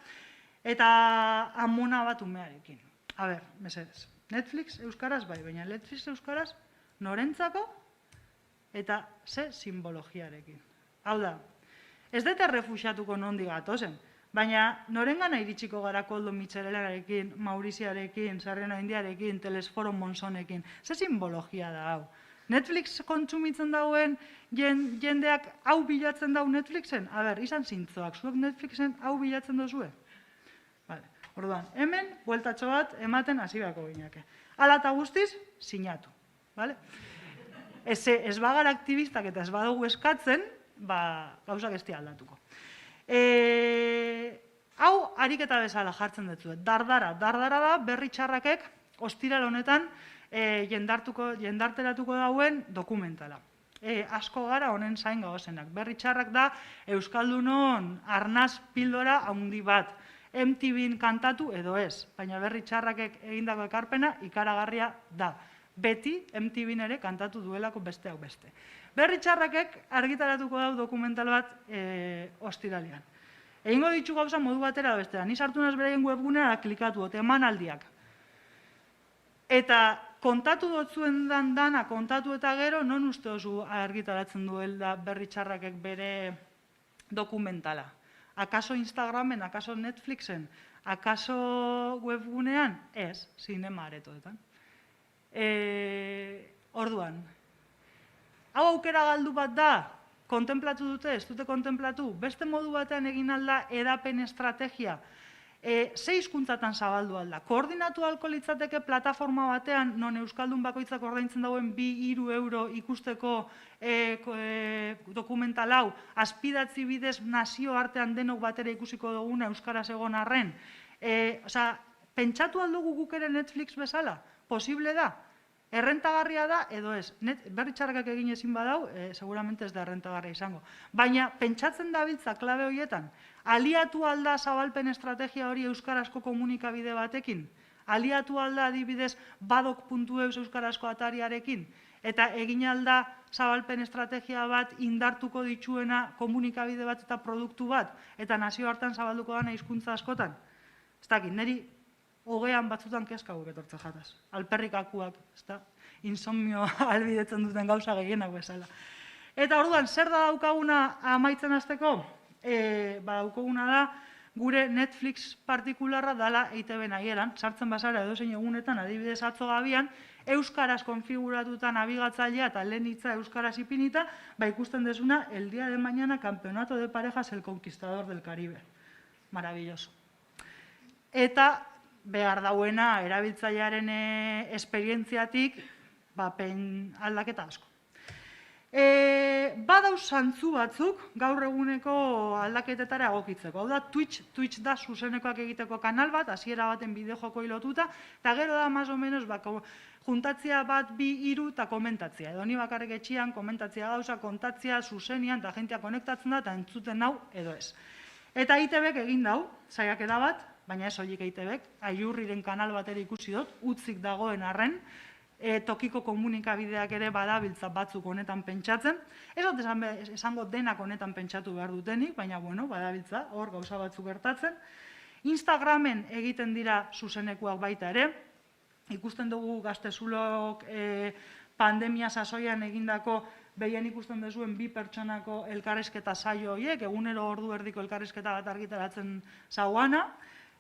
eta Amona bat umearekin. A ber, mesedez, Netflix euskaraz bai, baina Netflix euskaraz norentzako eta ze simbologiarekin. Hau da, ez dute refuxiatuko nondi gatozen, baina norengana iritsiko gara Koldo Michelenarekin, Mauriziarekin, Serrena Indiarekin, Telesforo Monzonekin, ze simbologia da hau. Netflix kontsumitzen dauen jendeak hau bilatzen dau Netflixen? A ber, izan zintzoak, zuek Netflixen hau bilatzen dozue? Orduan, hemen, bueltatxo bat, ematen hasi beharko gineke. Hala eta guztiz, sinatu. Ez bagara aktivistak eta ez badugu eskatzen, gauzak ez aldatuko. Hau, ariketa bezala jartzen dut. Dardara da berri txarrakek ostiral honetan jendarteratuko dauen dokumentala. Asko gara honen zain gauzenak. Berri txarrak da Euskaldunon arnaz pildora handi bat. MTVn kantatu edo ez, baina Berri Txarrakek egindako ekarpena ikaragarria da. Beti MTVn ere kantatu duelako besteak beste. Berri Txarrakek argitaratuko dau dokumental bat ostiralean. Egingo ditu gauza modu batera da bestera. Ni sartu naz beraien webgunea klikatu dut, emanaldiak. Eta kontatu dotzuen dana, kontatu eta gero, non uste oso argitaratzen duela Berri Txarrakek bere dokumentala. Akaso Instagramen, akaso Netflixen, akaso webgunean? Ez, zinema aretoetan. Orduan, hau aukera galdu bat da, kontemplatu dute, ez dute kontemplatu, beste modu batean egin alda edapen estrategia, ze hizkuntzatan zabaldu alda. Koordinatu ahalko litzateke plataforma batean, non Euskaldun bakoitzak ordaintzen dauen 2-3 euro ikusteko dokumental hau, azpidatzi bidez nazio artean denok batera ikusiko duguna Euskaraz egon arren. Pentsatu aldugu guk ere Netflix bezala? Posible da? Errentagarria da edo ez? Berri Txarrakak egin ezin badau, seguramente ez da errentagarria izango. Baina pentsatzen dabiltza klabe horietan, aliatu alda zabalpen estrategia hori euskarazko komunikabide batekin, aliatu alda adibidez badok.eus euskarazko atariarekin, eta egin alda zabalpen estrategia bat indartuko dituena komunikabide bat eta produktu bat, eta nazio hartan zabalduko dana hizkuntza askotan. Ez dakit, niri hogean batzutan kezka guk etortzen jataz. Alperrikakuak, insomnio albidetzen duten gauza gehienak bezala. Eta orduan, zer da daukaguna amaitzen hasteko? Daukaguna da, gure Netflix partikularra dala EITB nahieran, sartzen bazara edozein egunetan, adibidez atzo gabian, euskaraz konfiguratuta nabigatzailea eta lehen hitza euskaraz ipinita, ikusten desuna, el día de mañana, campeonato de parejas, el conquistador del Caribe. Maravilloso. Eta behar dauena erabiltzailearen esperientziatik aldaketa asko. Badau zantzu batzuk gaur eguneko aldaketetara egokitzeko. Hau da, Twitch da zuzenekoak egiteko kanal bat, hasiera baten bideo-jokoi lotuta, eta gero da, más o menos, juntatzia bat, 2-3 eta komentatzia. Edo ni bakarrik etxian, komentatzia gauza, kontatzia, zuzenian, eta jentia konektatzen da, eta entzuten nau, edo ez. Eta EITBek egin dau, saiakera bat, baina ez horiek EITBek, Aiurriren kanal bat ere ikusi dut, utzik dagoen arren, tokiko komunikabideak ere badabiltza batzuk honetan pentsatzen. Ez dut esango denak honetan pentsatu behar dutenik, baina badabiltza, hor gauza batzuk gertatzen. Instagramen egiten dira zuzenekuak baita ere, ikusten dugu Gaztezulok pandemia sasoian egindako behien ikusten duzuen 2 pertsonako elkarrizketa saio horiek, egunero ordu erdiko elkarrizketa bat argitaratzen zauana,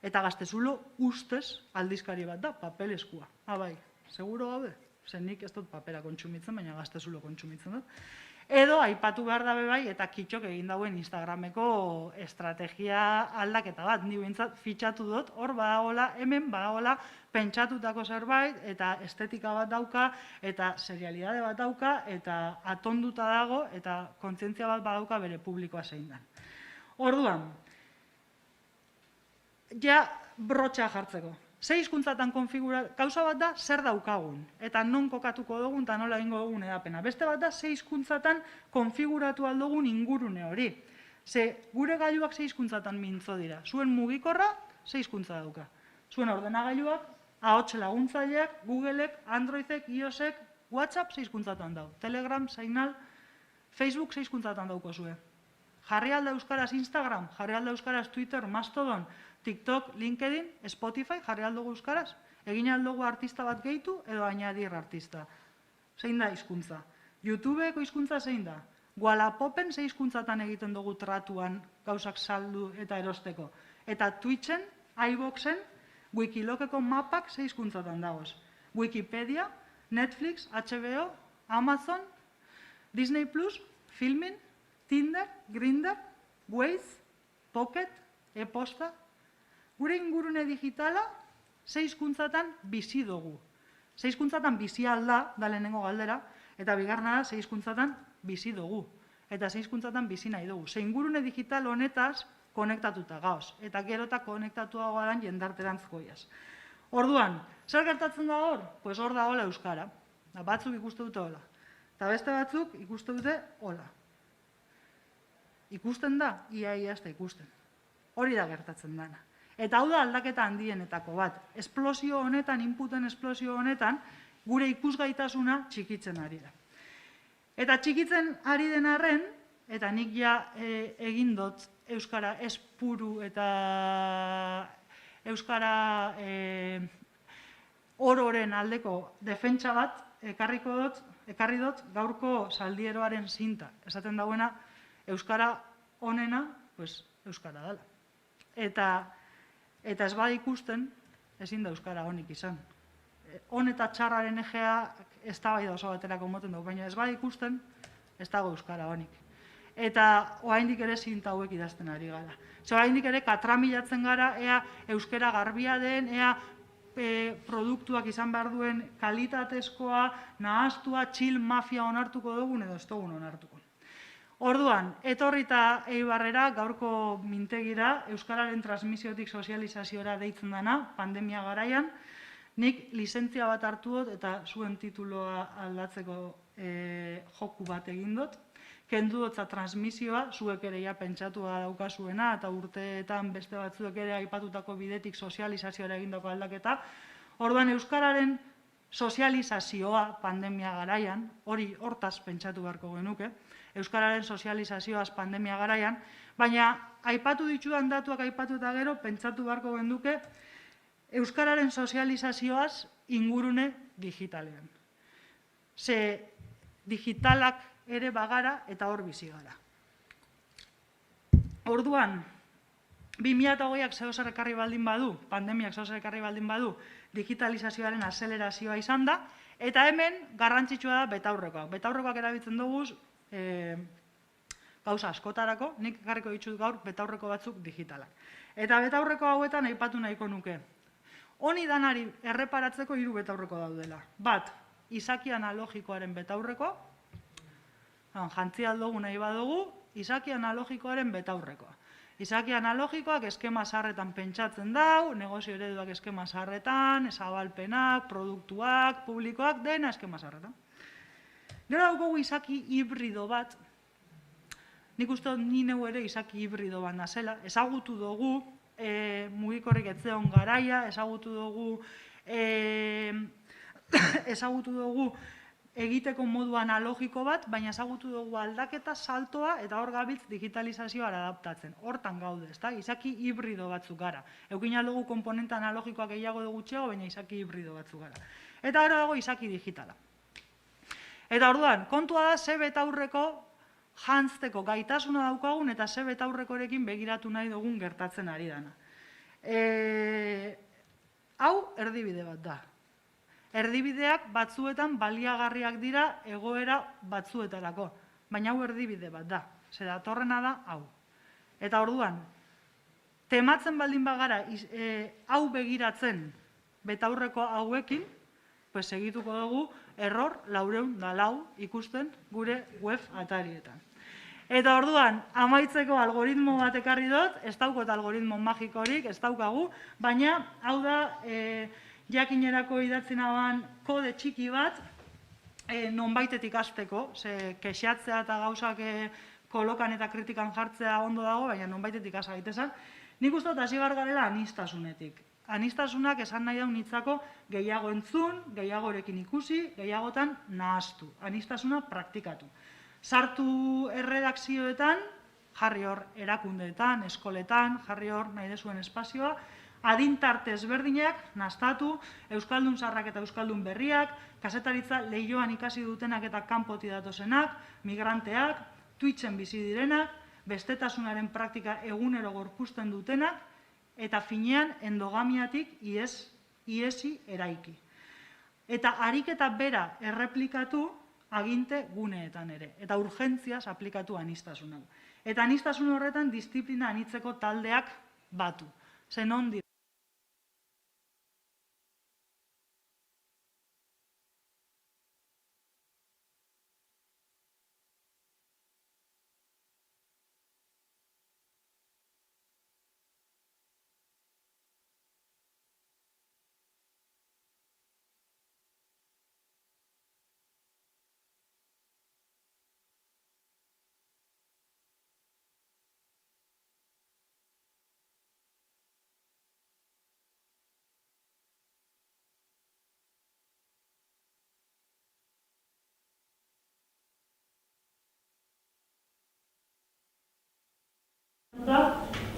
eta Gaztezulo ustez aldizkari bat da, papeleskua. Bai, seguro gaude? Nik ez dut papera kontsumitzen, baina Gaztezulo kontsumitzen dut. Edo, aipatu behar dabe bai, eta kitxok egin dauen Instagrameko estrategia aldaketa bat. Ni behintzat fitxatu dut, hor badagoela, hemen badagoela pentsatutako zerbait, eta estetika bat dauka, eta serialidade bat dauka, eta atonduta dago, eta kontzientzia bat badauka bere publikoa zein da. Orduan, ja brotxa jartzeko. Ze hizkuntzatan konfiguratu, gauza bat da zer daukagun, eta non kokatuko dugun eta nola egingo dugun edapena. Beste bat da ze hizkuntzatan konfiguratu aldugun ingurune hori. Ze gure gailuak ze hizkuntzatan mintzo dira. Zuen mugikorra ze hizkuntza dauka. Zuen ordenagailuak, ahots laguntzaileak, Googleek, Androidek, iOSek, WhatsApp ze hizkuntzatan dau. Telegram, Signal, Facebook ze hizkuntzatan dauko zuen. Jarri alda euskaraz Instagram, jarri alda euskaraz Twitter, Mastodon, TikTok, LinkedIn, Spotify, jarri aldugu euskaraz. Egin aldugu artista bat gehitu edo añadir artista. Zein da hizkuntza? YouTubeko hizkuntza zein da? Wallapop'en ze hizkuntzatan egiten dugu tratuan gauzak saldu eta erosteko. Eta Twitchen, iVooxen, Wikilokeko mapak ze hizkuntzatan dagoz. Wikipedia, Netflix, HBO, Amazon, Disney+, Filmin, Tinder, Grindr, Waze, Pocket, e-posta. Gure ingurune digitala, ze hizkuntzatan bizi dugu. Ze hizkuntzatan bizi alda, da lehenengo galdera, eta bigarrena da ze hizkuntzatan bizi dugu. Eta ze hizkuntzatan bizi nahi dugu. Ze ingurune digital honetaz konektatuta gauz. Eta gero eta konektatua garan jendarterantz goiaz. Orduan, zer gertatzen da hor? Pues hor da hola euskara. Batzuk ikuste dute hola. Eta beste batzuk ikuste dute hola. Ikusten da, ia ez da ikusten. Hori da gertatzen dana. Eta hau da aldaketa handienetako bat. Esplosio honetan, inputen esplosio honetan, gure ikusgaitasuna txikitzen ari da. Eta txikitzen ari den arren, eta nik ja egin dut Euskara espuru eta Euskara ororen aldeko defentsa bat, ekarri dut gaurko Zaldieroaren zinta. Esaten dauena, Euskara onena, pues Euskara dela. Eta ez bada ikusten, ezin da Euskara onik izan. On eta txarraren egea ez da bai da oso baterako moten dugu, baina ez bada ikusten, ez dago Euskara onik. Eta oraindik ere zinta hauek idazten ari gara. Oraindik ere katramilatzen gara, ea euskara garbia den, ea produktuak izan behar duen kalitatezkoa, nahastua, chill mafia onartuko dugun edo ez dugun onartuko. Orduan, etorrita Eibarrera, gaurko mintegira, euskararen transmisiotik sozializaziora deitzen dana, pandemia garaian, nik lizentzia bat hartu dut eta zuen tituloa aldatzeko joku bat egin dut. Kendu dutza transmisioa, zuek ere ja pentsatua daukazuena, eta urteetan beste batzuek ere aipatutako bidetik sozializazioa egindako aldaketa. Orduan, euskararen sozializazioa pandemia garaian, hori hortaz pentsatu beharko genuke, euskararen sozializazioaz pandemia garaian, baina aipatu ditudan datuak aipatu eta gero, pentsatu beharko genuke, euskararen sozializazioaz ingurune digitalean. Ze digitalak ere bagara eta hor bizi gara. Orduan, 2020ak zeozer ekarri baldin badu, pandemiak zeozer ekarri baldin badu, digitalizazioaren azelerazioa izan da, eta hemen garrantzitsua da betaurrekoak. Betaurrekoak erabiltzen dugu gauza askotarako, nik ekarriko ditut gaur betaurreko batzuk digitalak. Eta betaurreko hauetan aipatu nahiko nuke. Honi danari erreparatzeko 3 betaurreko daudela. Bat, izaki analogikoaren betaurreko, jantzi aldugu nahi badugu, izaki analogikoaren betaurrekoa. Izaki analogikoak eskema zaharretan pentsatzen dau, negozio ereduak eskema zaharretan, zabalpenak, produktuak, publikoak, dena eskema zaharretan. Gero daukagu izaki hibrido bat, nik uste dut ni neu ere izaki hibrido bat nazela, ezagutu dugu, mugikorrik etzeon garaia, ezagutu dugu egiteko modu analogiko bat, baina ezagutu dugu aldaketa, saltoa, eta hor gabiltz digitalizazioa adaptatzen. Hortan gaude, ezta? Izaki hibrido batzuk gara. Eukin aldugu komponente analogikoak gehiago dugu txego, baina izaki hibrido batzuk gara. Eta gero dago izaki digitala. Eta orduan, kontua da ze betaurreko jantzteko gaitasuna daukagun eta ze betaurrekorekin begiratu nahi dugun gertatzen ari dana. Hau erdibide bat da. Erdibideak batzuetan baliagarriak dira egoera batzuetarako, baina hau erdibide bat da. Zer datorrena da hau. Eta orduan, tematzen baldin bagara hau begiratzen betaurreko hauekin, pues segituko dugu error 404 ikusten gure web atarietan. Eta orduan, amaitzeko algoritmo bat ekarri dut, ez daukot algoritmo magikorik, ez daukagu, baina hau da jakinerako idatzen hauan kode txiki bat, nonbaitetik hasteko, ze kexatzea eta gauzak kolokan eta kritikan jartzea ondo dago, baina nonbaitetik hasa gaitezen. Nik uste dut hasi behar garela aniztasunetik. Aniztasunak esan nahi daun hitzako gehiago entzun, gehiagorekin ikusi, gehiagotan nahastu. Aniztasuna praktikatu. Sartu erredakzioetan, jarri hor erakundeetan, eskoletan, jarri hor nahi dezuen espazioa, adintarte ezberdinak nahastatu, euskaldun zaharrak eta euskaldun berriak, kazetaritza lehioan ikasi dutenak eta kanpoti datozenak, migranteak, Twitchen bizi direnak, bestetasunaren praktika egunero gorpusten dutenak, eta finean endogamiatik iesi eraiki. Eta ariketa bera erreplikatu aginte guneetan ere, eta urgentziaz aplikatu aniztasun hau. Eta aniztasun horretan disiplina anitzeko taldeak batu. Zen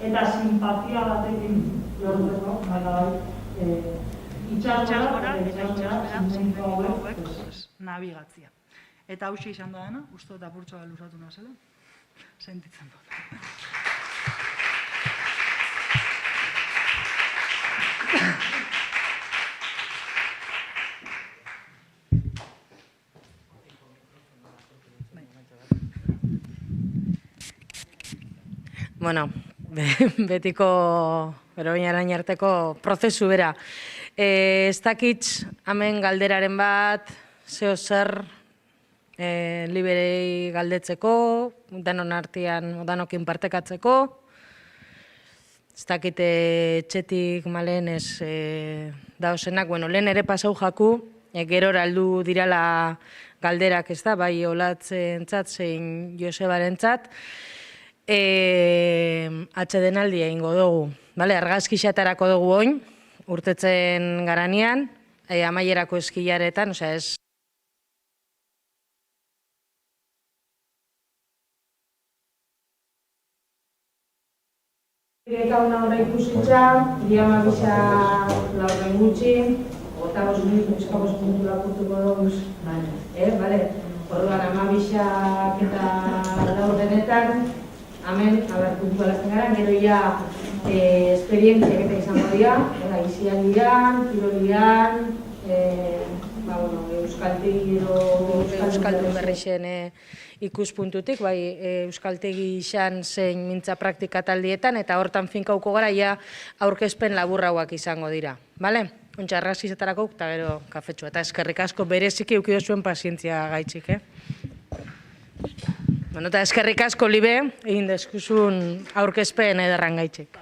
eta simpatia batekin lortzeko, itxasgora eta itxasbera zentro hauek nabigatzia. Eta hauxe izan dena, uste eta purtsoa luzatu nazela, sentitzen dut. Bueno, betiko beroinarain arteko prozesu bera. Ez dakitz, hemen galderaren bat, zeo zer liberei galdetzeko, danon artean, danokin partekatzeko. Ez dakite etxetik malen ez dauzenak, bueno, lehen ere pasau jaku, gerora aldu dirala galderak, ez da, bai Olatzen txat, zein Josebaren txat, atxedenaldi egingo dugu. Bale, argazkixatarako dugu oin, urtetzen garanean, amaierako eskilaretan, osea ez Eta una hora ikusitza, diama bisa laurren gutxi, eta 5 minutu, eskabos puntu lapurtuko dugu, bale? Orduan, amabisak eta laurdenetan, hemen, puntualazten gara, gero ja esperientziak eta izango dira, izialdian, kirolian, euskaltegi edo euskaldun berrixen ikuspuntutik, bai euskaltegi izan zein mintza praktika taldietan, eta hortan finkauko gara ja aurkezpen laburrauak izango dira. Bale? Ontsa arrazizetarako, eta gero kafetxua. Eta eskerrik asko bereziki eukido zuen pazientzia gaitzik, Bueno, eta eskerrik asko libe, egin deskuzun aurkezpen ederran gaitzik.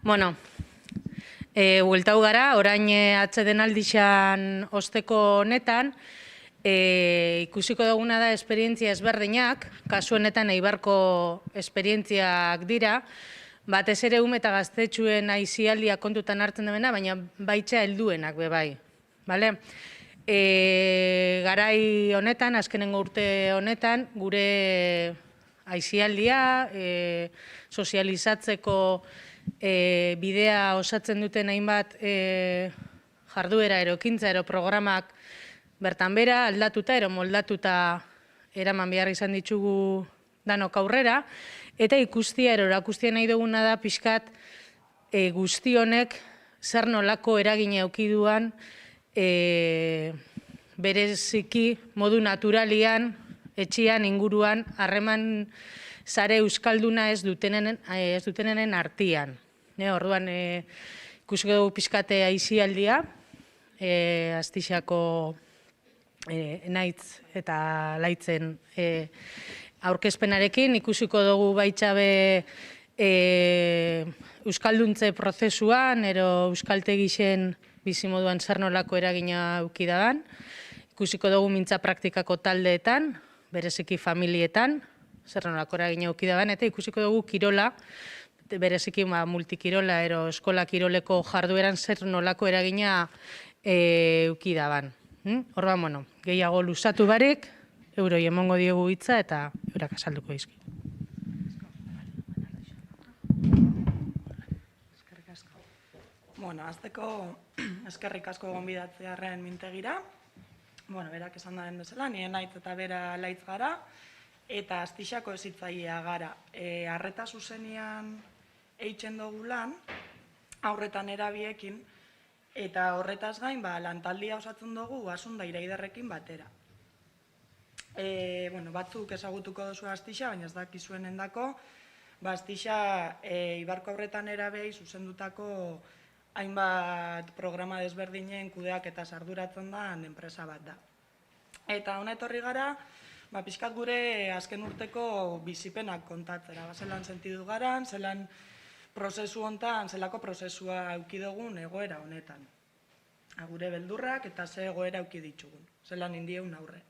Bueno, bueltau gara, orain atzeden aldixan osteko honetan, ikusiko duguna da esperientzia ezberdinak, kasu honetan Eibarko esperientziak dira, batez ere ume eta gaztetxuen aisialdia kontutan hartzen dena, baina baitxa helduenak be bai. Bale? Garai honetan, azkenengo urte honetan, gure aisialdia, sozializatzeko bidea osatzen duten hainbat jarduera erokintza ero programak bertan bera, aldatuta ero moldatuta eraman behar izan ditugu danok aurrera, eta ikustia ero erakustia nahi duguna da pixkat guzti honek zer nolako eragina eukiduan bereziki modu naturalian, etxian, inguruan, harreman sare euskalduna ez dutenenen artean. Orduan, ikusiko dugu pixkate aisialdia, Astixako naitz eta laitzen aurkezpenarekin, ikusiko dugu baitxabe euskalduntze prozesuan, ero euskaltegixen bizimoduan zer nolako eragina eukidadan, ikusiko dugu mintza praktikako taldeetan, bereziki familietan, zer nolako eragina eukidadan, eta ikusiko dugu kirola, bereziki multikirola ero eskola kiroleko jardueran zer nolako eragina eukidaban. Orduan, bueno, gehiago luzatu barik, euroi emongo diegu hitza eta eurak azalduko dizki. Bueno, azteko eskerrik asko gonbidatzearren mintegira. Bueno, berak esan daren bezala, nire naitz eta bera laitz gara, eta Astixako hezitzailea gara. Arreta zuzenian eitzen dugu lan, aurretan erabiekin, eta horretaz gain, lantaldia osatzen dugu Asunda Iraiderrekin batera. Batzuk ezagutuko duzu Astixa, baina ez dakizuen endako, Astixa Eibarko aurretan erabei zuzendutako hainbat programa desberdinen kudeak eta sarduratzen da enpresa bat da. Eta hona etorri gara, pixkat gure azken urteko bizipenak kontatzera, zelan sentidu garan, zelan prozesu hontan, zelako prozesua eukidugun egoera honetan. Gure beldurrak eta ze egoera euki ditugun, zelan indieun aurre.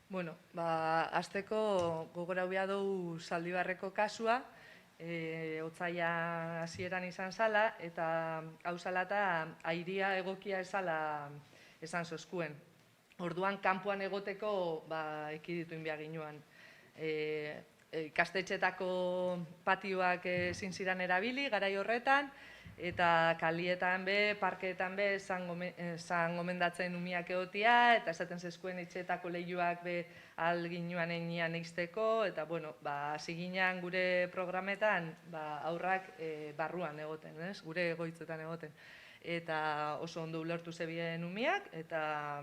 Bueno, azteko gogora hobea dugu Zaldibarreko kasua, otsaila hasieran izan zala, eta hau zala eta airia egokia ezala esan zozkuen. Orduan, kanpoan egoteko ekidituin behar ginoan. Ikastetxetako patioak ezin ziren erabili, garai horretan, eta kalietan be, parkeetan be, zan gomendatzen umiak egotia, eta esaten zezkuen etxeetako lehioak be alginuan einian eizteko, eta, bueno, hasi ginean gure programetan aurrak barruan egoten, gure egoitzetan egoten. Eta oso ondo ulertu zebien umiak, eta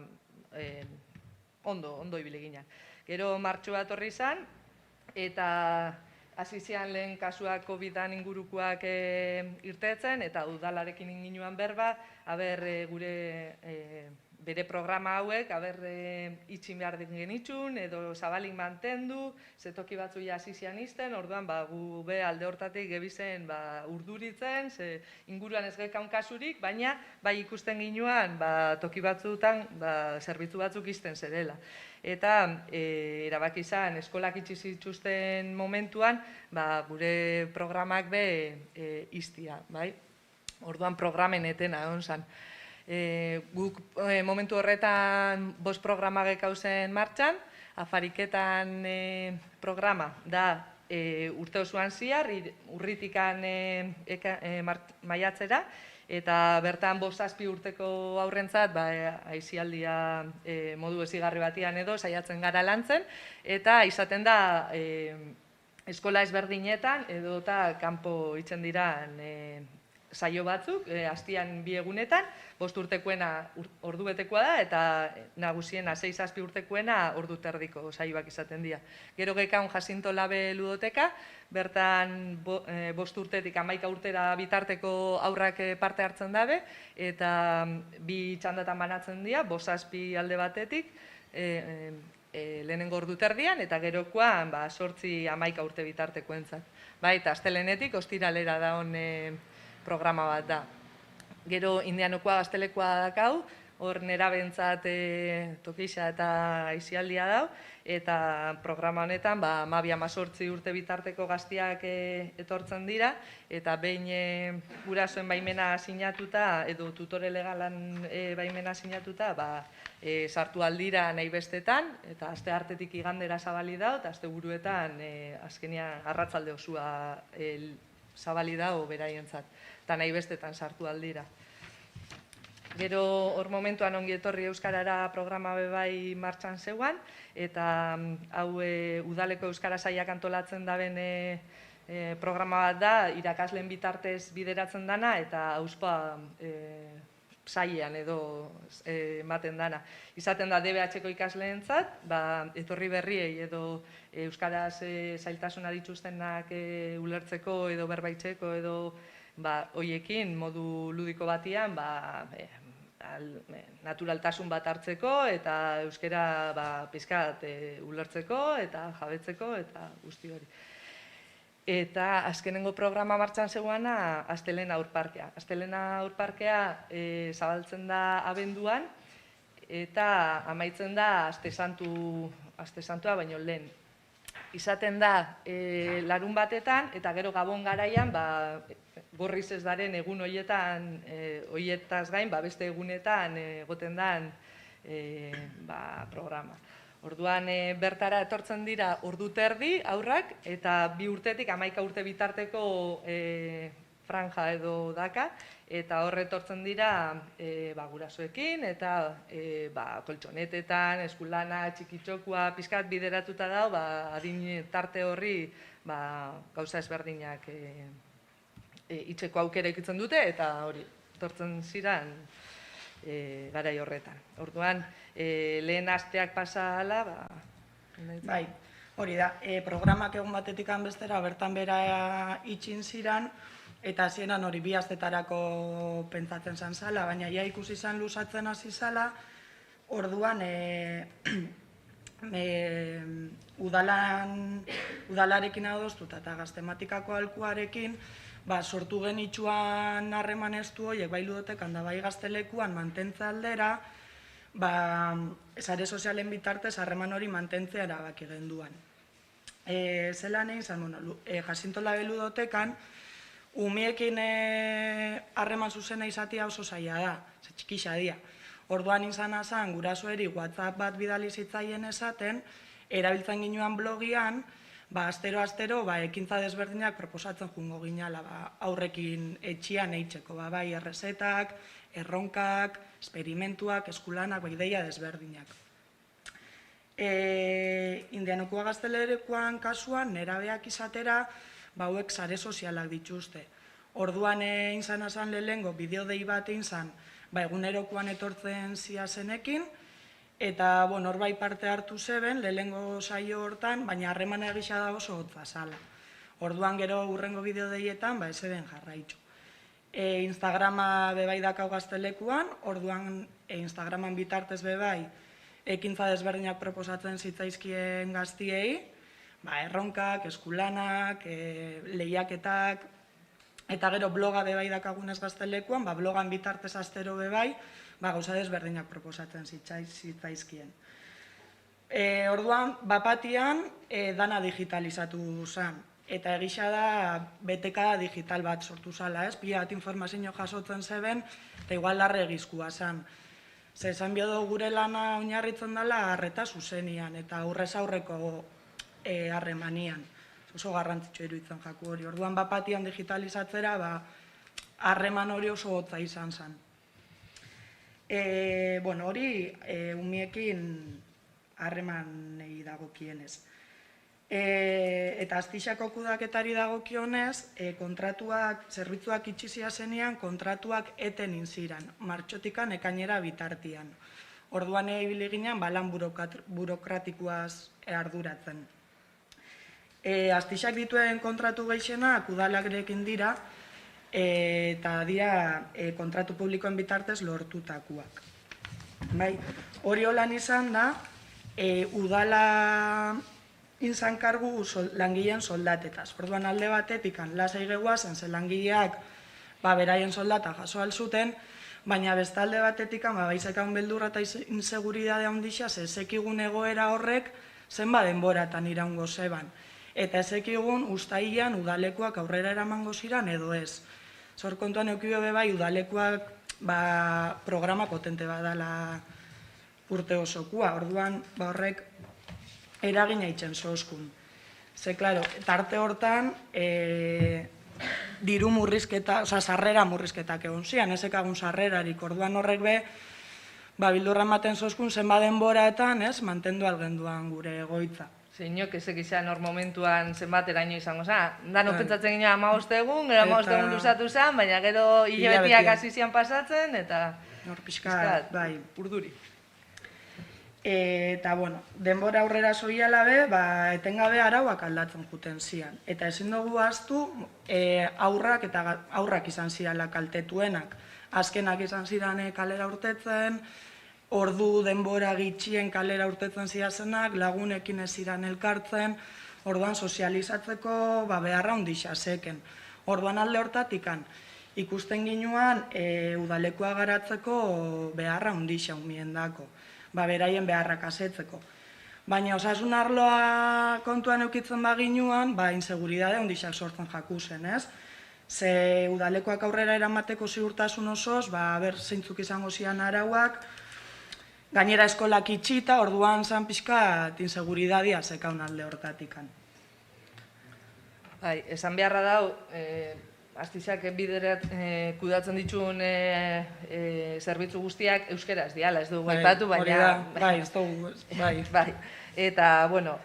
ondo ibili ginean. Gero martxoa etorri izan, eta hasi zian lehen kasuak COVID-an ingurukoak irtetzen, eta udalarekin inginuan berba, gure bere programa hauek, itxin behar genitxun, edo zabalik mantendu, zetoki batzu hasi zian izten, orduan gu be alde hortatik gebizen urduritzen, inguruan ez gekaun kasurik, baina bai ikusten ginuan toki batzutan zerbitzu batzuk izten zerela. Eta erabaki izan, eskolak itxi zituzten momentuan, gure programak be iztia, bai? Orduan programen etena, egon zan. Guk momentu horretan 5 programa gekauzen martxan, afariketan programa da urte osoan ziar, urritikan maiatzera, eta bertan 5-6 urteko aurrentzat aisialdia modu ezigarri batian edo saiatzen gara lantzen, eta izaten da eskola ezberdinetan edo eta kanpo itzen diran saio batzuk, astian 2 egunetan, 5 urtekoena ordubetekoa da, eta nagusiena 6-7 urtekoena ordu terdiko saioak izaten dira. Gero gekaun Jacinto Labe ludoteka, bertan 5 urtetik 11 urtera bitarteko aurrak parte hartzen dabe, eta 2 txandatan banatzen dira, 5-7 alde batetik, lehenengo ordu terdian, eta gerokoan 8-11 urte bitartekoentzat. Bai, eta astelehenetik ostiralera da programa bat da. Gero indianokoa gaztelekoa dakau, hor nerabentzat tokixa eta aisialdia dau, eta programa honetan 12-18 urte bitarteko gaztiak etortzen dira, eta behin gurasoen baimena sinatuta, edo tutore legalan baimena sinatuta, sartu aldira nahi bestetan, eta aste hartetik igandera zabali dau, eta aste buruetan azkenia arratzalde osua zabali dau beraientzat, eta nahi bestetan sartu aldira. Gero hor momentuan ongi etorri Euskarara programa bebai martxan zeuan, eta hau udaleko Euskara Sailak antolatzen daben programa bat da, irakasleen bitartez bideratzen dana, eta hauspa sailean edo ematen dana. Izaten da DBH-ko ikasleentzat, etorri berriei edo Euskaraz zailtasuna dituztenak ulertzeko edo berbaitzeko edo hoiekin modu ludiko batian naturaltasun bat hartzeko eta euskara pizkat ulertzeko eta jabetzeko eta guzti hori. Eta azkenengo programa martxan zegoana Astelena Aurparkea. Astelena Aurparkea zabaltzen da abenduan eta amaitzen da Aste Santua baino lehen. Izaten da larun batetan eta gero Gabon garaian gorriz ez daren egun horietaz gain, beste egunetan egoten den programa. Orduan bertara etortzen dira ordu terdi aurrak eta 2 urtetik 11 urte bitarteko franja edo daka, eta horre etortzen dira gurasoekin eta koltsonetetan, eskulana, txikitxokua, pizkat bideratuta dau, adin tarte horri gauza ezberdinak itxeko aukera ikitzen dute, eta hori, etortzen ziren garai horretan. Orduan, lehen asteak pasa ala, Bai, hori da, programak egun batetik bestera bertan bera itxin ziren, eta hasieran hori 2 astetarako pentsatzen zan zala, baina ja ikusi zan luzatzen hasi zala, orduan udalarekin adostuta eta Gaztematikako alkuarekin sortu genitxuan harreman estu horiek bai ludotekan da bai gaztelekuan mantentza aldera, sare sozialen bitartez harreman hori mantentzea erabaki genduan. Zelan egin zan, Jacinto Labe ludotekan, umiekin harreman zuzena izatea oso zaila da, txikixa dia. Orduan izan azan, gurasoeri WhatsApp bat bidali zitzaien esaten, erabiltzen ginuan blogian, astero, ekintza desberdinak proposatzen jungo ginala, aurrekin etxian eitzeko, bai errezetak, erronkak, esperimentuak, eskulanak, ideia desberdinak. Indianokoa gaztelerekoan kasuan, nerabeak izatera, hauek sare sozialak dituzte. Orduan izan azan lehengo, bideodei bat izan, egunerokoan etortzen ziazenekin, eta hor bai parte hartu zeben, lehengo saio hortan, baina harreman egisa da oso hotza zala. Orduan gero urrengo bideodeietan, ez zeben jarraitzu. Instagrama bebai dakau gaztelekuan, orduan Instagraman bitartez bebai, ekintza desberdinak proposatzen zitzaizkien gaztiei, erronkak, eskulanak, lehiaketak, eta gero bloga bebai dakagunez gaztelekuan, blogan bitartez astero bebai, gauza desberdinak proposatzen zitzaizkien. Orduan, bapatian, dana digitalizatu zen, eta egisa da beteka digital bat sortu zala, pila bat informazio jasotzen zeben, eta igual larre egizkua zen. Zezan biodo gure lana oinarritzen dela arreta zuzenian, eta aurrez aurreko harremanian. Oso garrantzitsu iruditzen jaku hori. Orduan bapatian digitalizatzera, harreman hori oso hotza izan zen. Hori, umiekin harremanei dagokienez. Eta Astixako kudaketari dagokionez, kontratuak, zerbitzuak itxizia zenean, kontratuak eten inziran, martxotikan ekainera bitartian. Orduan ibili ginen, lan burokratikoaz arduratzen. Astixak dituen kontratu gehienak udalarekin dira, eta dira kontratu publikoen bitartez lortutakoak. Hori holan izan da, udala izan kargu langileen soldatetaz. Orduan alde batetik lasai gehuazen, ze langileak beraien soldata jaso alzuten, baina bestalde batetik baizekan beldurra eta inseguridade handia, ze ezekigun egoera horrek zenba denboratan iraungo zeban. Eta ezekigun ustailean udalekuak aurrera eramango ziran edo ez. Zor kontuan eukio bai udalekuak programa potente badala urte osokua, orduan horrek eragina itzen zozkun. Ze, klaro, tarte hortan, diru murrizketa, oza, sarrera murrizketak egon zian, ezekagun sarrerarik, orduan horrek bildurra ematen zozkun zenba denboratan, mantendu algenduan gure egoitza. Zeinok ezek izan hor momentuan zenbat eraino izango zen. Dano pentsatzen ginen 15 egun, gero 15 egun luzatu zen, baina gero hilabetiak hasi zian pasatzen, eta pixkat, bai, urduri. Eta, bueno, denbora aurrera zoiala etengabe arauak aldatzen juten zian. Eta ezin dugu ahaztu aurrak izan zirala kaltetuenak. Azkenak izan ziren kalera urtetzen, ordu denbora gitxien kalera urtetzen zirazenak, lagunekin ez ziren elkartzen, orduan sozializatzeko beharra handia zeken. Orduan alde hortatikan, ikusten ginuan udalekua garatzeko beharra handia umiendako, beraien beharrak asetzeko. Baina osasun arloa kontuan eukitzen baginuan, inseguridade handia sortzen jakuzen, ez? Ze udalekuak aurrera eramateko ziurtasun osoz, zeintzuk izango zian arauak, gainera eskolak itxita, orduan zan pixkat inseguridadia zekaun alde hortatikan. Esan beharra dau, Astizak biderat kudatzen dituen zerbitzu guztiak euskeraz diala, ez dugu aipatu, baina... Bai, ez dugu, bai. Eta, bueno,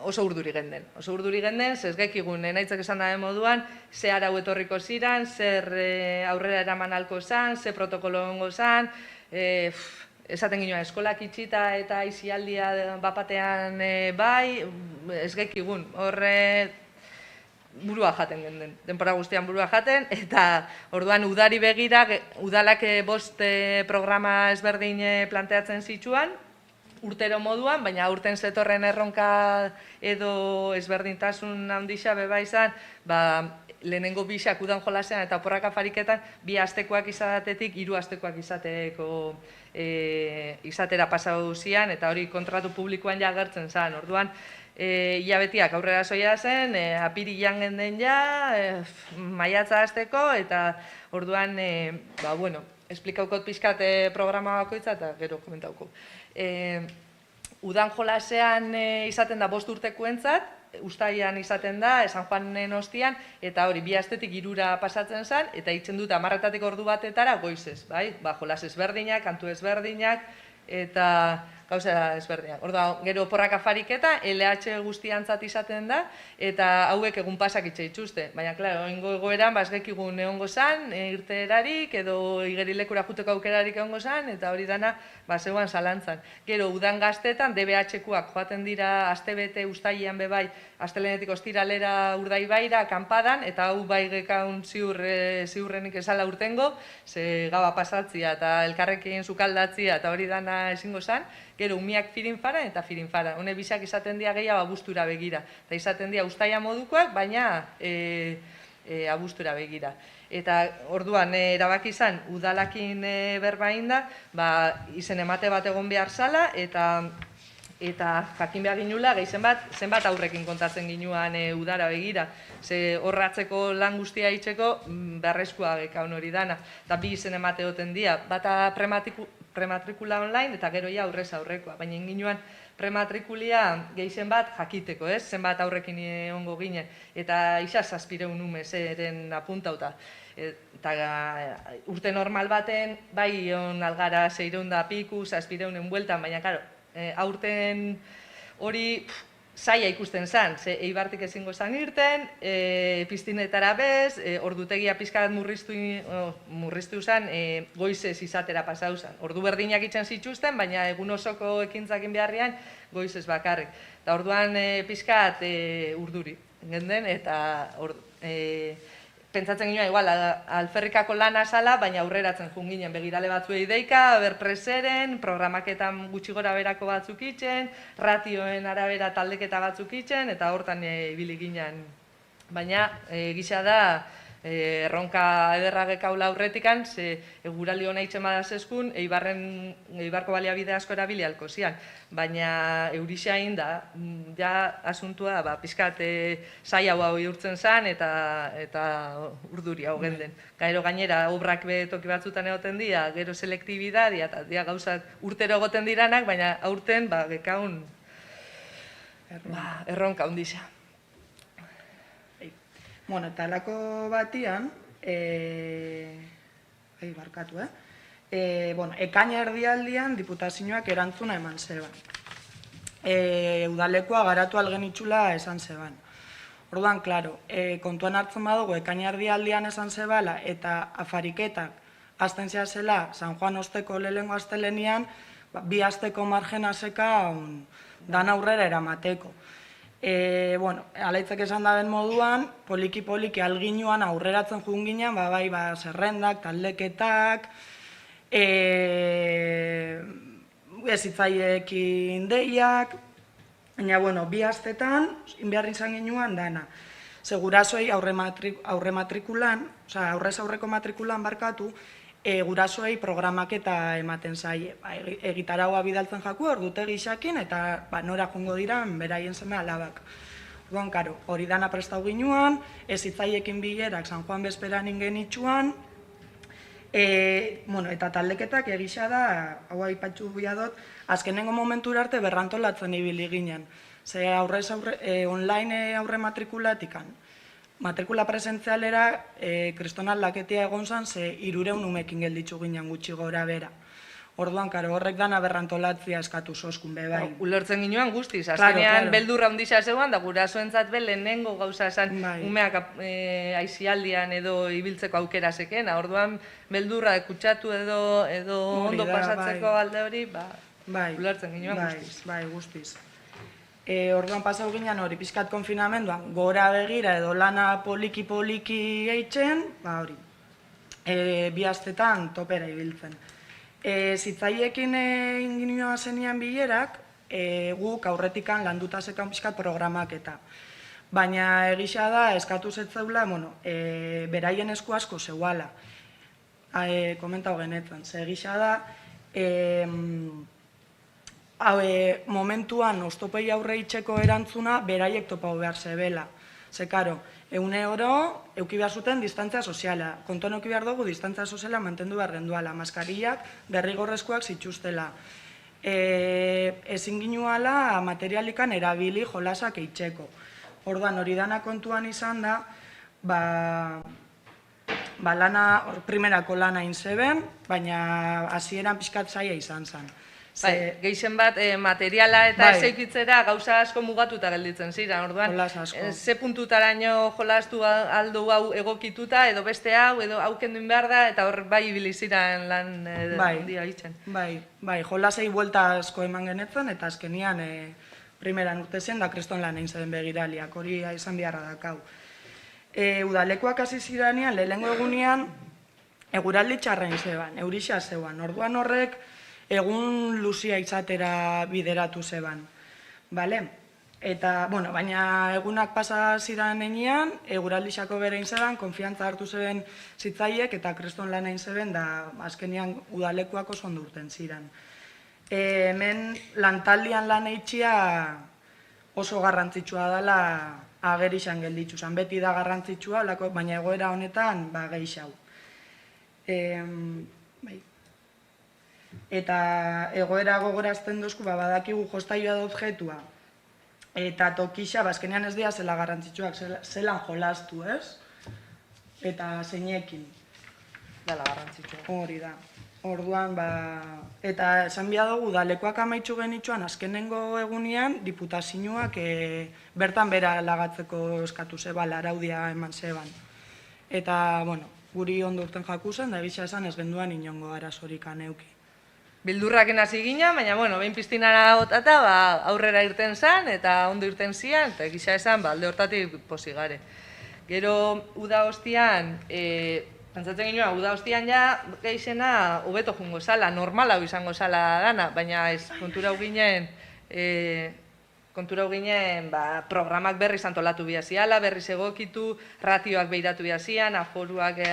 oso urduri genden. Oso urduri genden, zezgekigun, nahitzak esan dabe moduan, ze arau etorriko ziran, zer aurrera eraman alko zan, ze protokolo ongo zan, esaten ginoa, eskolak itxita eta izialdia bapatean bai, ezgekigun, horre... burua jaten genden, denpora guztian burua jaten, eta orduan udari begira, udalak 5 programa ezberdin planteatzen zituan, urtero moduan, baina urten zetorren erronka edo ezberdintasun handia beba izan, lehenengo bisak udan jolasean eta oporraka fariketan, 2 astekoak izatetik 3 astekoak izatera pasatu zian, eta hori kontratu publikoan ja agertzen zen, orduan, hilabetiak aurrera zoia zen, apirilan genden ja, maiatza hasteko, eta orduan, esplikaukot pixkat programa bakoitza eta gero komentauko. Udan jolasean izaten da 5 urtekoentzat, ustaian izaten da, San Juanen ostian, eta hori 2 astetik 3 pasatzen zen, eta itzen dut 10-etatik ordu batetara goizez, bai? Jolas ezberdinak, kantu ezberdinak, eta gauza ezberdinak. Orda, gero porraka fariketa, LH guztiantzat izaten da, eta hauek egun pasak itxaitxuzte. Baina, klaro, oingo egoeran, bazgekigun egongo zan, irteerarik, edo igerilekura juteko aukerarik egongo zan, eta hori dana, zeuan zalantzan. Gero, udan gaztetan, DBH-kuak joaten dira astebete ustailean bebai, astelenetik ostiralera Urdaibaira, kanpadan, eta hau bai gekaun ziurrenik esala urtengo, ze gaba pasatzia eta elkarrekin sukaldatzia, eta hori dana ezingo zan. Gero, umiak firinfara eta firinfara. Hone bisak izaten dira gehiago abuztura begira. Eta izaten dira ustaia modukoak, baina abuztura begira. Eta orduan, erabaki izan, udalakin berbain da, izen emate bat egon behar zala, eta jakin behar ginula, gehi zenbat aurrekin kontatzen ginuan udara begira. Ze horratzeko lan guztia itxeko, beharrezkoa gekaun hori dana. Eta 2 izen emate oten dira, bata prematrikula online eta gero ja aurrez aurrekoa. Baina inginuan prematrikulia gehi zenbat jakiteko, zenbat aurrekin ongo ginen. Eta isa 700 ume zeren apuntauta. Eta urte normal baten, bai on algara 600 piku, 700 bueltan, baina karo, aurten hori zaila ikusten zan, ze eibartik ezingo zan irten, piztinetara bez, ordutegia pizkat murriztu zan, goizez izatera pasau zan. Ordu berdinak itzen zituzten, baina egun osoko ekintzakin beharrian goizez bakarrik. Eta orduan pizkat urduri genden, eta pentsatzen ginen, igual, alferrikako lana zala, baina aurreratzen jun ginen begirale batzuei deika, berpreseren, programaketan gutxi gora berako batzuk itzen, ratioen arabera taldeketa batzuk itzen, eta hortan ibili ginen. Baina, gisa da, erronka ederra gekaula aurretikan, ze eguraldi hona itzen badazeskun, Eibarko baliabide asko erabili halko zian. Baina eurixain da, ja asuntua, pizkat zai hau urtzen zen eta urduri hau genden. Gero gainera, obrak toki batzutan egoten dira, gero selektibidadia, eta dia gauzak urtero egoten diranak, baina aurten gekaun erronka hundisa. Bueno, eta alako batian, barkatu, ekaina erdialdian diputazioak erantzuna eman zeban. Udalekoa garatu algen itxula esan zeban. Orduan, klaro, kontuan hartzen badugu ekaina erdialdian esan zebala eta afariketak azten zela San Juan osteko lehengo astelenian, 2 asteko margena zeka dan aurrera eramateko. Alaitzek esan daben moduan, poliki-poliki alginuan aurreratzen jun ginen, zerrendak, taldeketak, ezitzaiekin deiak, baina, 2 astetan, inbeharri izan ginuan dana. Gurasoei aurre matrikulan, aurrez aurreko matrikulan barkatu, gurasoei programaketa ematen zaie. Egitaragoa bidaltzen jaku, ordutegi xakin, eta nora jongo diran beraien seme alabak. Orduan, karo, hori dana prestau ginuan, ezitzaiekin bilerak San Juan bezperan ingen itxuan, eta taldeketak egisa da, hau aipatxu biadot, azkenengo momentura arte berrantolatzen ibili ginen. Ze online aurre matrikulatikan. Matrikula presentzialera, kristonal laketia egon zan, ze 300 umekin gelditzu ginen gutxi gora bera. Orduan, karo, horrek dana berrantolatzia eskatu soskun bebai. Ulertzen ginoan guztiz, azkenean beldurra hundisa zeuan, da gurasoentzat lehenengo gauza esan umeak aizialdian edo ibiltzeko aukera zekena. Orduan, beldurra kutsatu edo ondo pasatzeko alde hori, ulertzen ginoan guztiz. Bai, guztiz. Orduan pasau ginen hori, pixkat konfinamenduan, gora begira edo lana poliki-poliki eitzen, hori, 2 astetan topera ibiltzen. Zitzaiekin inginoa zenian bilerak, guk aurretikan landuta zekan pixkat programaketa. Baina egisa da, eskatu zetzeula, beraien esku asko zeuala. Komentau genetzen, ze egisa da, momentuan oztopei aurre itxeko erantzuna beraiek topau behar zebela. Ze, karo, eune oro, euki behar zuten distantzia soziala. Kontuan euki behar dugu distantzia soziala mantendu behar renduala. Maskariak derrigorrezkoak zituztela. Ezin ginuala materialikan erabili jolasak eitxeko. Orduan, hori dana kontuan izan da, primerako lana inzeben, baina hasieran pixkat zaila izan zen. Gehien bat, materiala eta ezeikitzera gauza asko mugatuta gelditzen ziren, orduan, ze puntutaraino jolastu aldu hau egokituta, edo beste hau, edo haukenduin behar da, eta hor bai ibili ziren lan handia itzen. Bai, jolasei buelta asko eman genetzen, eta azkenian primeran urte zen, da kriston lan egin zen begiraliak, hori izan beharra dakau. Udalekoak hasi ziranean, lehenengo egunean, eguraldi txarren zeban, eurixa zeban, orduan horrek, egun luzia izatera bideratu zeban. Eta, baina egunak pasa ziren enean, eguraldixako bere zeban, konfiantza hartu zeben zitzaiek eta kriston lan egin zeben, da azkenian udalekuak oso ondo urten ziren. Hemen lantaldian lan eitxia oso garrantzitsua dela agerixan gelditzu zen. Beti da garrantzitsua, baina egoera honetan gehixau. Eta egoera gogorazten duzku, badakigu jostailua da objetua. Eta tokixa, azkenean ez dira zela garrantzitsuak, zelan jolastu, ez? Eta zeinekin. Dala garrantzitsua. Hori da. Orduan, eta esan bia dugu, udalekoak amaitxu genitxuan, azkenengo egunean, diputazioak bertan bera lagatzeko eskatu zebala, araudia eman zeban. Eta, guri ondo urten jaku zen, da egisa esan ez genduan inongo arazorik aneuki. Bildurraken hasi gina, baina, behin piztinara botata, aurrera irten zen, eta ondo irten zian, eta egisa esan, alde hortatik posigare. Gero uda ostian, pentsatzen ginoa, uda ostian ja geixena hobeto jungo zala, normala izango zala dana, baina ez kontura ginen programak berriz antolatu bihaziala, berriz egokitu, ratioak behiratu bihazian, aforuak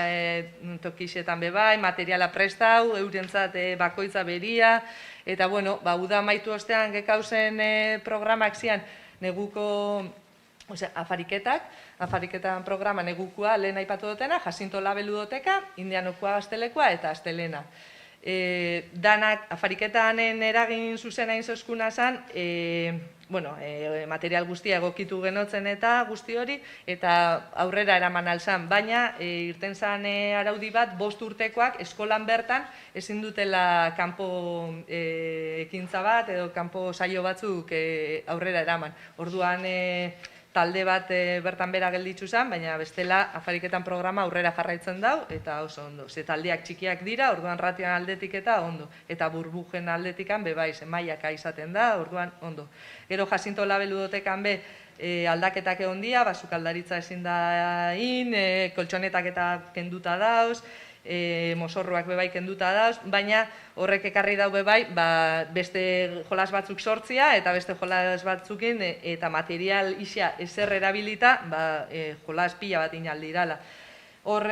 tokixetan bebai, materiala prestau, eurentzat bakoitza beria, eta bueno, uda maitu ostean gekauzen programak zian neguko afariketan programa negukua lehen aipatu dutena, Jacinto Labelu doteka, Indianokoa Gaztelekoa eta Astelena. Danak afariketanen eragin zuzena inzoskuna zen, material guztia egokitu genotzen eta guzti hori, eta aurrera eraman alzan, baina irten zen araudi bat, 5 urtekoak eskolan bertan ezin dutela kanpo ekintza bat edo kanpo saio batzuk aurrera eraman. Orduan talde bat bertan bera gelditzu zen, baina bestela afariketan programa aurrera jarraitzen dau, eta oso ondo. Ze taldeak txikiak dira, orduan ratioan aldetik eta ondo. Eta burbujen aldetikan bebai, mailaka izaten da, orduan ondo. Gero Jacinto Labelu dotekan be aldaketak egon dia, sukaldaritza ezin da in, koltsonetak eta kenduta dauz, mosorruak bebai kenduta dauz, baina horrek ekarri dau bebai beste jolas batzuk sortzia eta beste jolas batzukin eta material isa ezer erabilita jolas pila bat inaldirala. Hor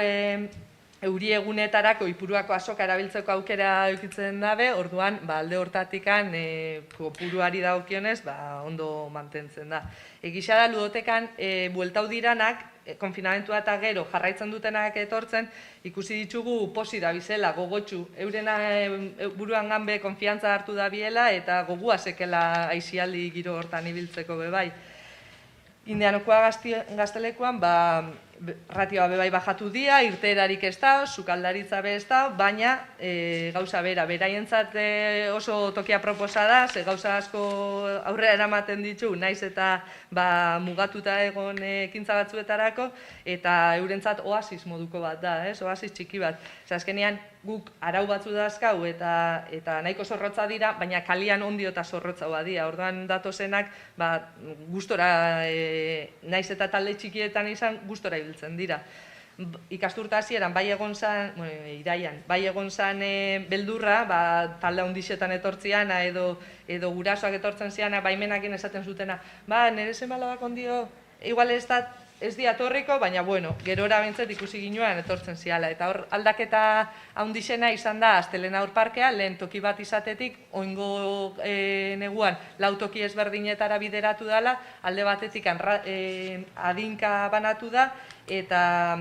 euri egunetarako ipuruako azoka erabiltzeko aukera eukitzen dabe, orduan alde hortatikan kopuruari dagokionez ondo mantentzen da. Egisa da ludotekan bueltau diranak, konfinamentua eta gero jarraitzen dutenak etortzen, ikusi ditugu posi da bizela, gogotxu. Euren buruan ganbe konfiantza hartu da biela eta gogua sekela aizialdi giro hortan ibiltzeko bebai. Indianokoa Gaztelekoan ratioa bebai bajatu dia, irteerarik ez da, sukaldaritza be ez da, baina gauza beraientzat oso tokia proposa da, ze gauza asko aurrera eramaten ditu, naiz eta mugatuta egon ekintza batzuetarako, eta eurentzat oasis moduko bat da, oasis txiki bat. Azkenean guk arau batzu dazkau eta nahiko zorrotza dira, baina kalian ondio eta zorrotza badia. Orduan datozenak gustora, naiz eta talde txikietan izan, gustora ibiltzen dira. Ikasturta hasieran bai egon zan, iraian, bai egon zan beldurra, talde handixetan etortzian edo gurasoak etortzen ziana, baimenakin esaten zutena, nire semalabak ondio, igual ez diatorriko, baina bueno, gerora bintzat ikusi ginoan etortzen ziala. Eta hor aldaketa handixena izan da Astelena Aurparkea, lehen toki bat izatetik, oingo neguan lau toki ezberdinetara bideratu dela, alde batetik adinka banatu da, eta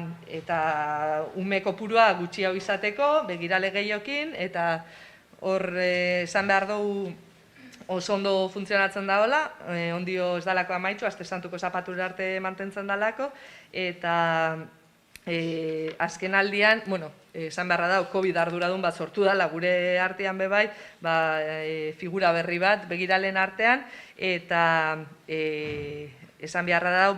ume kopurua gutxi hau izateko, begirale gehiokin, eta hor esan behar dugu oso ondo funtzionatzen daola, ondio ez dalako amaitzu, aste santuko zapatura arte mantentzen dalako, eta azken aldian, esan beharra dau, COVID arduradun bat sortu dela gure artean bebai, figura berri bat begiralen artean, eta esan beharra dau,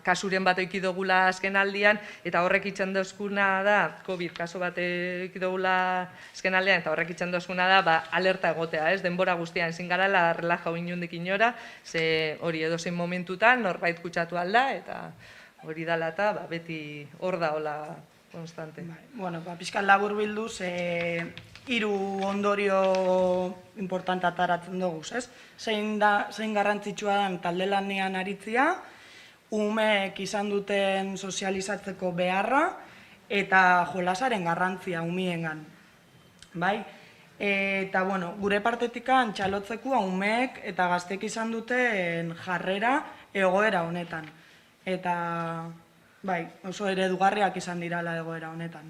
kasuren bat eukidogula azken aldian, eta horrek itxen dozkuna da, COVID kasu bat eukidogula azken aldian, eta horrek itxen dozkuna da, alerta egotea, denbora guztian ezin garala, relaja inundik inora, ze hori edozein momentutan, norbait kutsatu alda, eta hori dala eta beti hor da hola konstante. Bueno, pixkan labur bilduz, 3 ondorio importante ataratzen dugu, ez? Zein garrantzitsua den talde lanean aritzia, umeek izan duten sozializatzeko beharra eta jolasaren garrantzia umiengan. Bai? Eta, bueno, gure partetikan txalotzeko umeek eta gaztek izan duten jarrera egoera honetan. Eta, bai, oso eredugarriak izan dirala egoera honetan.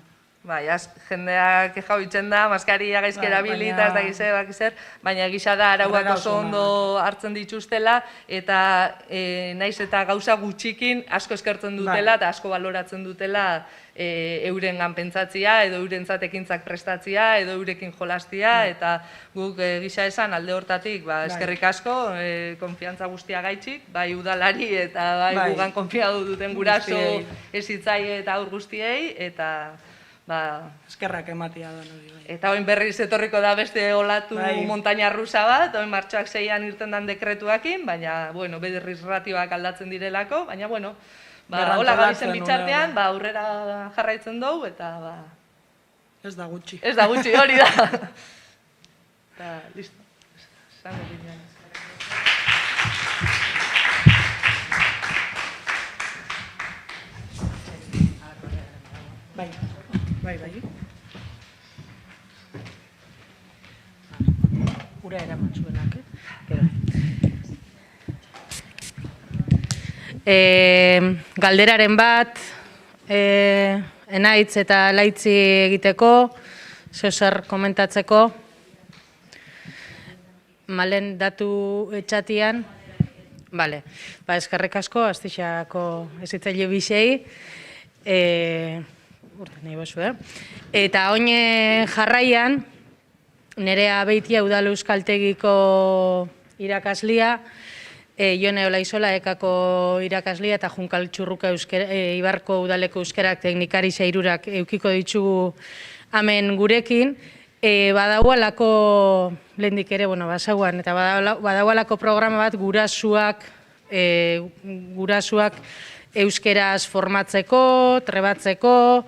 Bai, jendeak jau itzen da, maskaria gaizki erabilita, ez da gizer, baina gisa da arauak oso ondo hartzen dituztela, eta naiz eta gauza gutxikin asko eskertzen dutela eta asko baloratzen dutela eurengan pentsatzia, edo eurentzat ekintzak prestatzia, edo eurekin jolastia, eta guk gisa esan alde hortatik eskerrik asko, konfiantza guztia gaitxik, bai udalari eta bai gugan konfiatu duten guraso ezitzai eta aur guztiei, eta eskerrak ematia da hori. Eta oin berriz etorriko da beste olatu montaña rusa bat, oin martxoak 6an irten dan dekretuakin, baina, bueno, berriz ratioak aldatzen direlako, baina, bueno, hola gabizen Berrantolatzen bitxartean, unean. aurrera jarraitzen dugu, eta Ez da gutxi. ez da gutxi hori da. Eta, listo. Esan dut ginen. Bai. Ura eraman zuenak, Gero. Galderaren bat, enaitz eta laitzi egiteko, zer komentatzeko, malen datu etxatian, bale, eskerrik asko, Astixako ezitzaile bisei, urte nahi bozu, Eta oine jarraian, Nerea Beitia Udal Euskaltegiko irakaslia, Jone Olaizola ekako irakaslia eta Junkal Txurruka Ibarko Udaleko Euskerak teknikari zeirurak eukiko ditugu hemen gurekin. Badaualako, lehendik ere, basauan, eta badaualako programa bat gurasuak euskeraz formatzeko, trebatzeko,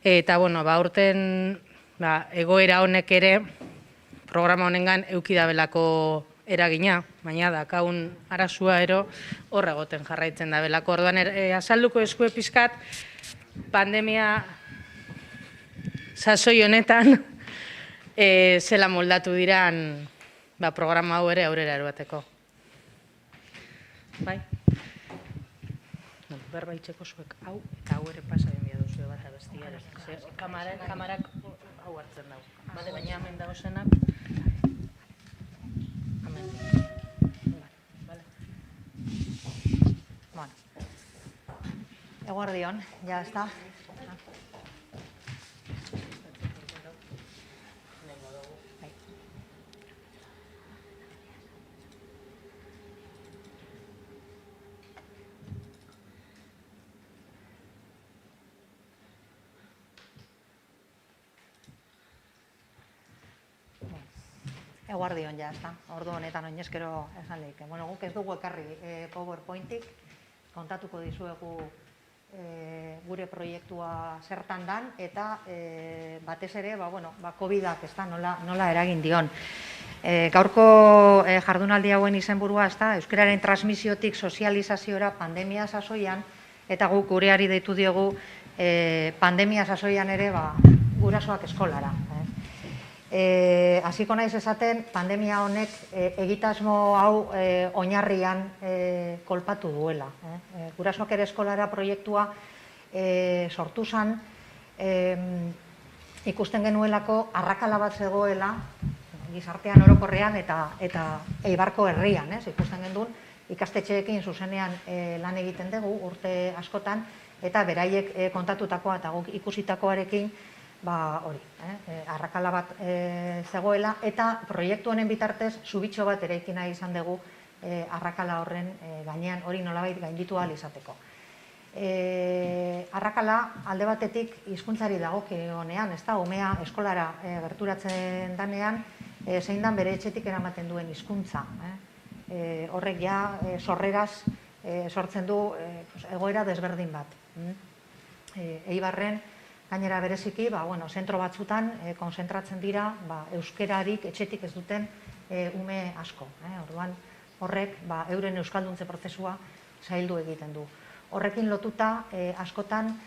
eta urten egoera honek ere programa honengan eukidabelako eragina, baina dakaun arazua ero horre egoten jarraitzen da belako. Orduan, azalduko eskue pizkat, pandemia sasoi honetan zela moldatu diran programa hau ere aurrera eroateko. Bai? Berba itxeko zuek hau, eta hau ere pasa benbia duzue bat abestia. Kamarak hau hartzen dago. Baina hemen dago zenak. Eguardion, ya está. Eguardion, ja, ezta. Ordu honetan oinezkero esan lehike. Guk ez dugu ekarri PowerPointik, kontatuko dizuegu gure proiektua zertan dan, eta batez ere, COVID-ak nola eragin dion. Gaurko jardunaldi hauen izenburua, euskararen transmisiotik sozializaziora pandemia sasoian, eta guk gureari deitu diogu pandemia sasoian ere gurasoak eskolara. Hasiko naiz esaten, pandemia honek egitasmo hau oinarrian kolpatu duela. Gurasoak ere eskolara proiektua sortu zen, ikusten genuelako arrakala bat zegoela, gizartean orokorrean eta Eibarko herrian, ikusten genuen, ikastetxeekin zuzenean lan egiten dugu urte askotan, eta beraiek kontatutakoa eta guk ikusitakoarekin hori, arrakala bat zegoela, eta proiektu honen bitartez subitxo bat eraikina izan dugu arrakala horren gainean hori nolabait gainditu ahal izateko. Arrakala alde batetik hizkuntzari dagokionean, umea eskolara gerturatzen danean, zein dan bere etxetik eramaten duen hizkuntza. Horrek ja sorreraz sortzen du egoera desberdin bat. Eibarren gainera bereziki, zentro batzutan konzentratzen dira euskerarik etxetik ez duten ume asko. Orduan horrek euren euskalduntze prozesua zaildu egiten du. Horrekin lotuta askotan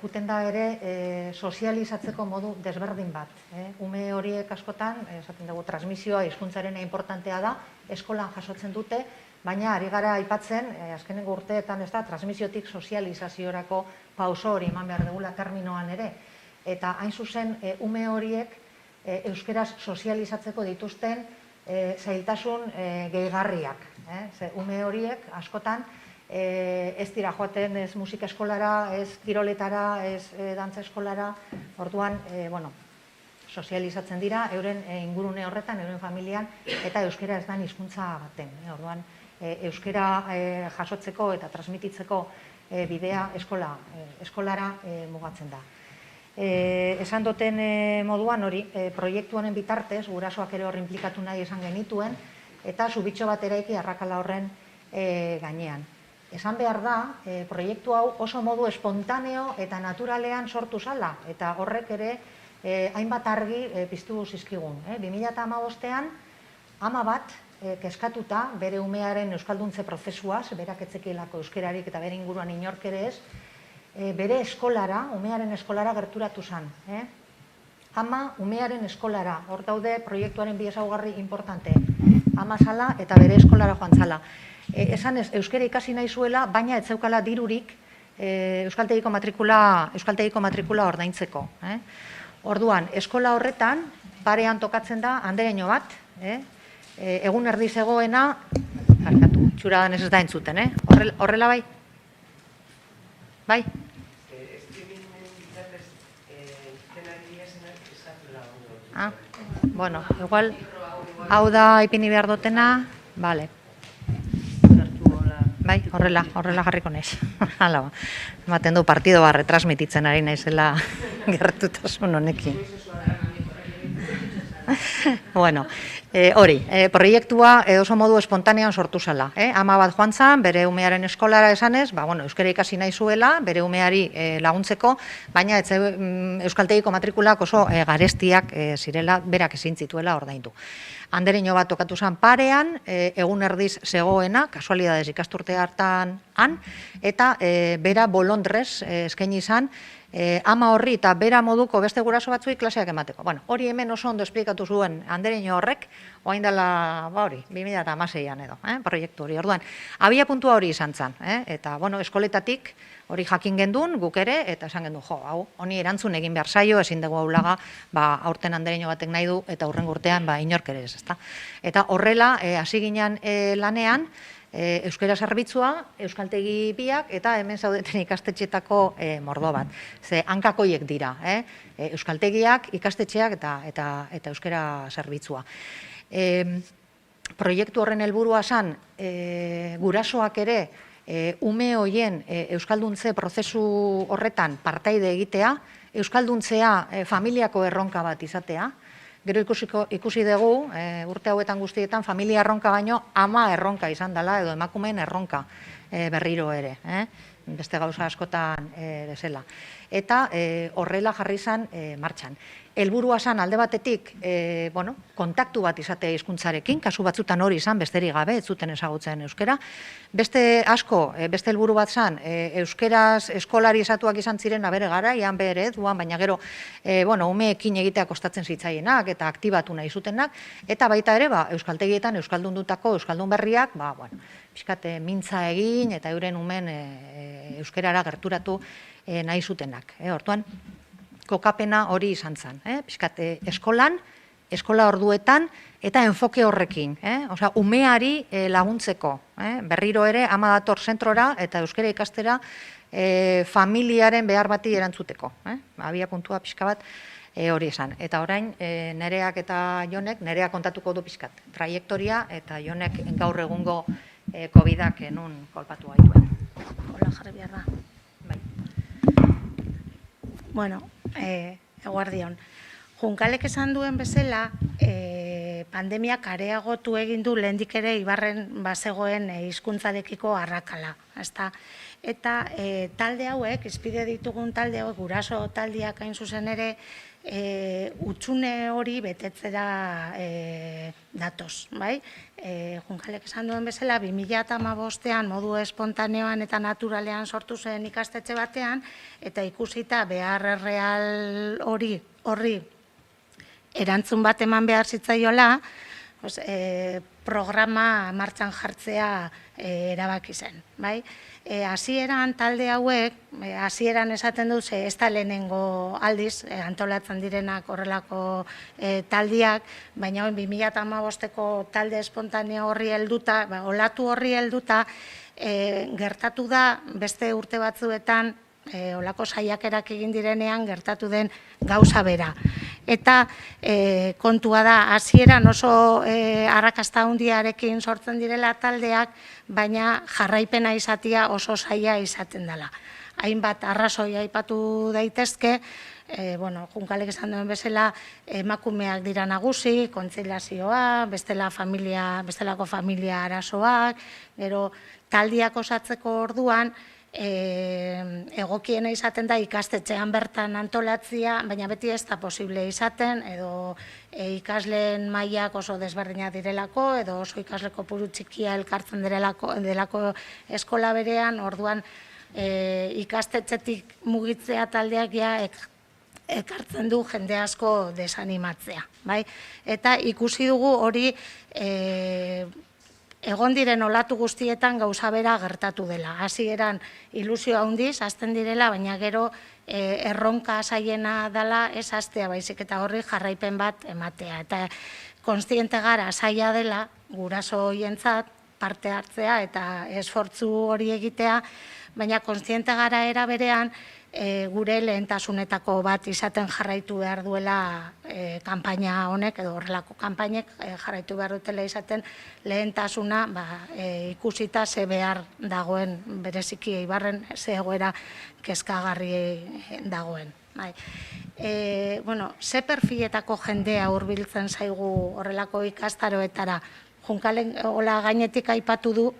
juten da ere sozializatzeko modu desberdin bat. Ume horiek askotan, esaten dugu, transmisioa hizkuntzaren importantea da, eskolan jasotzen dute, baina ari gara aipatzen, azkenengo urteetan ez da, transmisiotik sozializaziorako pauso hori eman behar dugula terminoan ere. Eta hain zuzen, ume horiek euskeraz sozializatzeko dituzten zailtasun gehigarriak. Ume horiek askotan ez dira joaten ez musika eskolara, ez kiroletara, ez dantza eskolara, orduan, sozializatzen dira euren ingurune horretan, euren familian, eta euskera ez da hizkuntza baten. Orduan, euskera jasotzeko eta transmititzeko bidea eskolara mugatzen da. Esan duten moduan hori, proiektu honen bitartez, gurasoak ere hor inplikatu nahi esan genituen, eta subitxo bat eraiki arrakala horren gainean. Esan behar da, proiektu hau oso modu espontaneo eta naturalean sortu zala, eta horrek ere hainbat argi piztu zizkigun. 2015ean, ama bat keskatuta bere umearen euskalduntze prozesuaz, berak etzekielako euskerarik eta bere inguruan inork ere ez, bere eskolara, umearen eskolara gerturatu zen. Ama umearen eskolara, hor daude proiektuaren bi ezaugarri importante. Ama zala eta bere eskolara joan zala. Esan ez, euskera ikasi nahi zuela, baina ez zeukala dirurik euskaltegiko matrikula ordaintzeko. Orduan, eskola horretan, parean tokatzen da, andereño bat, egun erdi zegoena, harkatu, txuradan ez da entzuten, horrela bai? Bai? Bueno, igual, hau da ipini behar dutena, bale. Bai, horrela jarriko naiz. Hala ba. Ematen du partido bat retransmititzen ari naizela gertutasun honekin. Bueno, hori, proiektua oso modu espontanean sortu zala. Ama bat joan zan, bere umearen eskolara esanez, euskara ikasi nahi zuela, bere umeari laguntzeko, baina euskaltegiko matrikulak oso garestiak zirela, berak ezin zituela ordaindu. Andereño bat tokatu zen parean, egun erdiz zegoena, kasualidades ikasturte hartan han, eta bera bolondrez eskaini izan, ama horri eta bera moduko beste guraso batzuei klaseak emateko. Bueno, hori hemen oso ondo esplikatu zuen Andereño horrek, orain dela, 2016an edo, proiektu hori. Orduan, abia puntua hori izan zen, eta, eskoletatik hori jakin gendun, guk ere, eta esan gendun, hau, honi erantzun egin behar zaio, ezin dugu aulaga, aurten Andereño batek nahi du, eta hurrengo urtean, inork ere ez, ezta. Eta horrela, hasi ginen lanean, euskara zerbitzua, euskaltegi biak, eta hemen zaudeten ikastetxeetako mordo bat. Ze hankakoiek dira, euskaltegiak, ikastetxeak eta euskara zerbitzua. Proiektu horren helburua zen, gurasoak ere, ume hoien euskalduntze prozesu horretan partaide egitea, euskalduntzea familiako erronka bat izatea. Gero ikusi dugu, urte hauetan guztietan, familia erronka baino ama erronka izan dela, edo emakumeen erronka berriro ere, beste gauza askotan bezala. Eta horrela jarri izan martxan. Helburua zen alde batetik, kontaktu bat izatea hizkuntzarekin, kasu batzutan hori izan, besterik gabe, ez zuten ezagutzen euskera. Beste helburu bat zen, euskeraz eskolariezatuak izan ziren abere garaian bere, baina gero, umeekin egitea kostatzen zitzaienak eta aktibatu nahi zutenak, eta baita ere, euskaltegietan euskaldundutako euskaldun berriak, pixkate mintza egin eta euren umen euskerara gerturatu nahi zutenak. Hortuan, kokapena hori izan zen, pixkate eskolan, eskola orduetan, eta enfoke horrekin, umeari laguntzeko, berriro ere, ama dator zentrora eta euskera ikastera familiaren behar bati erantzuteko. Abia puntua pixka bat hori esan. Eta orain, Nereak eta Jonek, Nereak kontatuko du pixkat trajektoria, eta Jonek gaur egungo COVID-ak nun kolpatu gaituen. Hola, jarri behar da. Bueno, eguardion. Junkalek esan duen bezala, pandemiak areagotu egin du lehendik ere Ibarren bazegoen hizkuntzarekiko arrakala. Eta talde hauek, izpide ditugun talde hauek, guraso taldeak hain zuzen ere, utxune hori betetzera datoz. Junkalek esan duen bezala, 2015ean modu espontaneoan eta naturalean sortu zen ikastetxe batean, eta ikusita behar erreal horri erantzun bat eman behar zitzaiola, programa martxan jartzea erabaki zen. Hasieran talde hauek, hasieran esaten dut, ez da lehenengo aldiz, antolatzen direnak horrelako taldiak, baina 2015ko talde espontaneo horri helduta, olatu horri helduta, gertatu da beste urte batzuetan, olako saiakerak egin direnean gertatu den gauza bera. eta kontua da, hasieran oso arrakasta handiarekin sortzen direla taldeak, baina jarraipena izatea oso zaila izaten dela. Hainbat arrazoi aipatu daitezke, Junkalek esan duen bezala, emakumeak dira nagusi, kontziliazioa, bestelako familia arazoak, gero taldiak osatzeko orduan, egokiena izaten da ikastetxean bertan antolatzia, baina beti ez da posible izaten, edo ikasleen mailak oso desberdinak direlako, edo oso ikasle kopuru txikia elkartzen delako eskola berean, orduan ikastetxetik mugitzea taldeak ekartzen du jende asko desanimatzea. Eta ikusi dugu hori egon diren olatu guztietan gauza bera gertatu dela. Hasieran ilusio handiz, hasten direla, baina gero erronka zaiena dela ez hastea baizik eta horri jarraipen bat ematea. Eta kontziente gara zaila dela guraso horientzat parte hartzea eta esfortzu hori egitea, baina kontziente gara era berean gure lehentasunetako bat izaten jarraitu behar duela kanpaina honek, edo horrelako kanpainek jarraitu behar dutela izaten lehentasuna ikusita ze behar dagoen bereziki Eibarren, ze egoera kezkagarri dagoen. Ze perfiletako jendea hurbiltzen zaigu horrelako ikastaroetara? Junkalen hola gainetik aipatu du,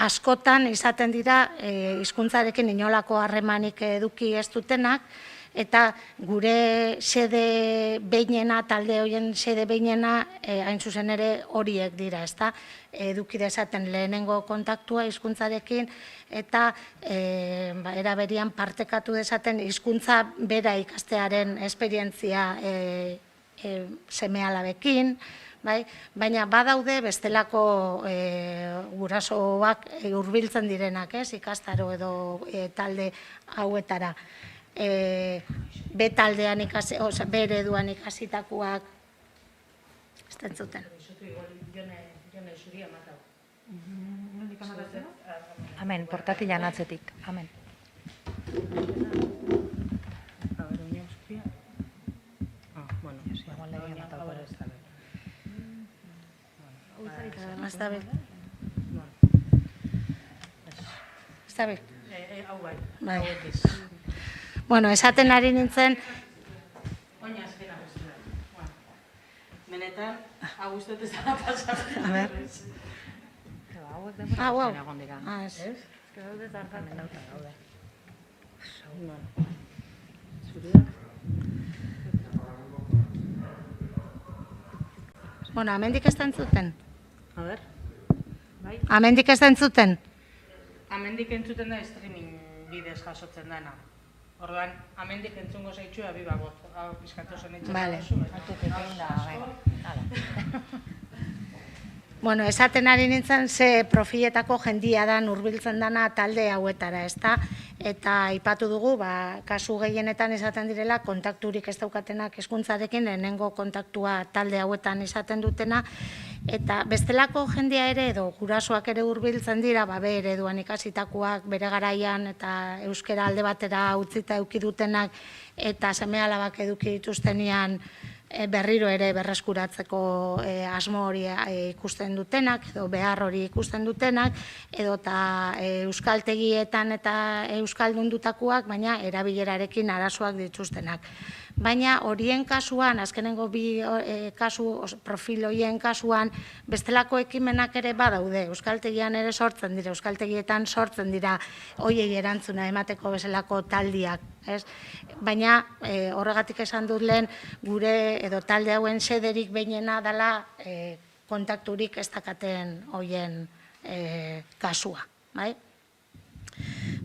askotan izaten dira hizkuntzarekin inolako harremanik eduki ez dutenak, eta gure xede behinena, talde horien xede behinena, hain zuzen ere horiek dira, ezta? Eduki dezaten lehenengo kontaktua hizkuntzarekin, eta era berean partekatu dezaten hizkuntza bera ikastearen esperientzia seme-alabekin, baina badaude bestelako gurasoak hurbiltzen direnak, ikastaro edo talde hauetara. B-taldean ikasi, B-ereduan ikasitakoak, ez den zuten. Amen, portatilan atzetik, amen. Está bien. Está bien. Bueno, esaten ari nintzen... Benetan, hau uste ez da pasatzen. A ver. Hau. Ez. Bueno, amendik ez da entzuten? A ver. Amendik ez da entzuten? Amendik entzuten da streaming bidez jasotzen dana. Orduan, amendik entzungo zaitxu abi bagot. Hau, pizkatu zen etxera. Vale. Asko. Bueno, esaten ari nintzen ze profiletako jendia da hurbiltzen dana talde hauetara, ezta? Eta aipatu dugu, kasu gehienetan izaten direla kontakturik ez daukatenak hizkuntzarekin, lehenengo kontaktua talde hauetan izaten dutena, eta bestelako jendia ere edo gurasoak ere hurbiltzen dira, B-ereduan ikasitakoak bere garaian eta euskara alde batera utzita eduki dutenak eta seme-alabak eduki dituztenean berriro ere berreskuratzeko asmo hori ikusten dutenak, edo behar hori ikusten dutenak, edo eta euskaltegietan eta euskaldundutakoak, baina erabilerarekin arazoak dituztenak. Baina horien kasuan, azkenengo bi profil horien kasuan, bestelako ekimenak ere badaude, euskaltegian ere sortzen dira, euskaltegietan sortzen dira hoiei erantzuna emateko bezalako taldiak. Baina horregatik esan dut lehen, gure edo talde hauen xederik behinena dela kontakturik ez dakaten horien kasua.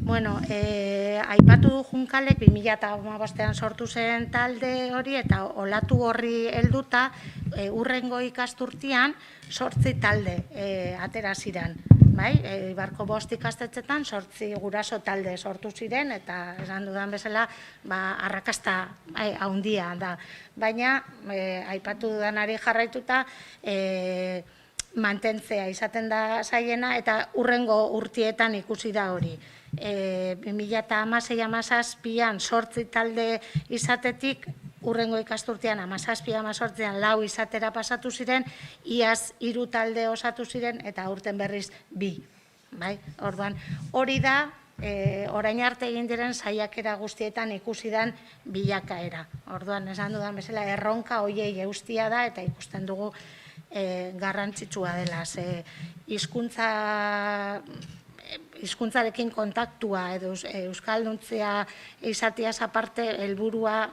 Bueno, aipatu du Junkalek 2015an sortu zen talde hori eta olatu horri helduta hurrengo ikasturtean 8 talde atera ziren. Eibarko 5 ikastetxetan 8 guraso talde sortu ziren eta esan dudan bezala arrakasta handia da. Baina aipatu dudanari jarraituta mantentzea izaten da zaiena eta hurrengo urtietan ikusi da hori. 2016-17an 8 talde izatetik, urrengo ikasturtean 17-18an 4 izatera pasatu ziren, iaz 3 talde osatu ziren eta aurten berriz 2. Orduan, hori da, orain arte egin diren saiakera guztietan ikusi den bilakaera. Orduan, esan dudan bezala, erronka hoiei eustia da eta ikusten dugu garrantzitsua dela. Hizkuntzarekin kontaktua edo euskalduntzea izatiaz aparte helburua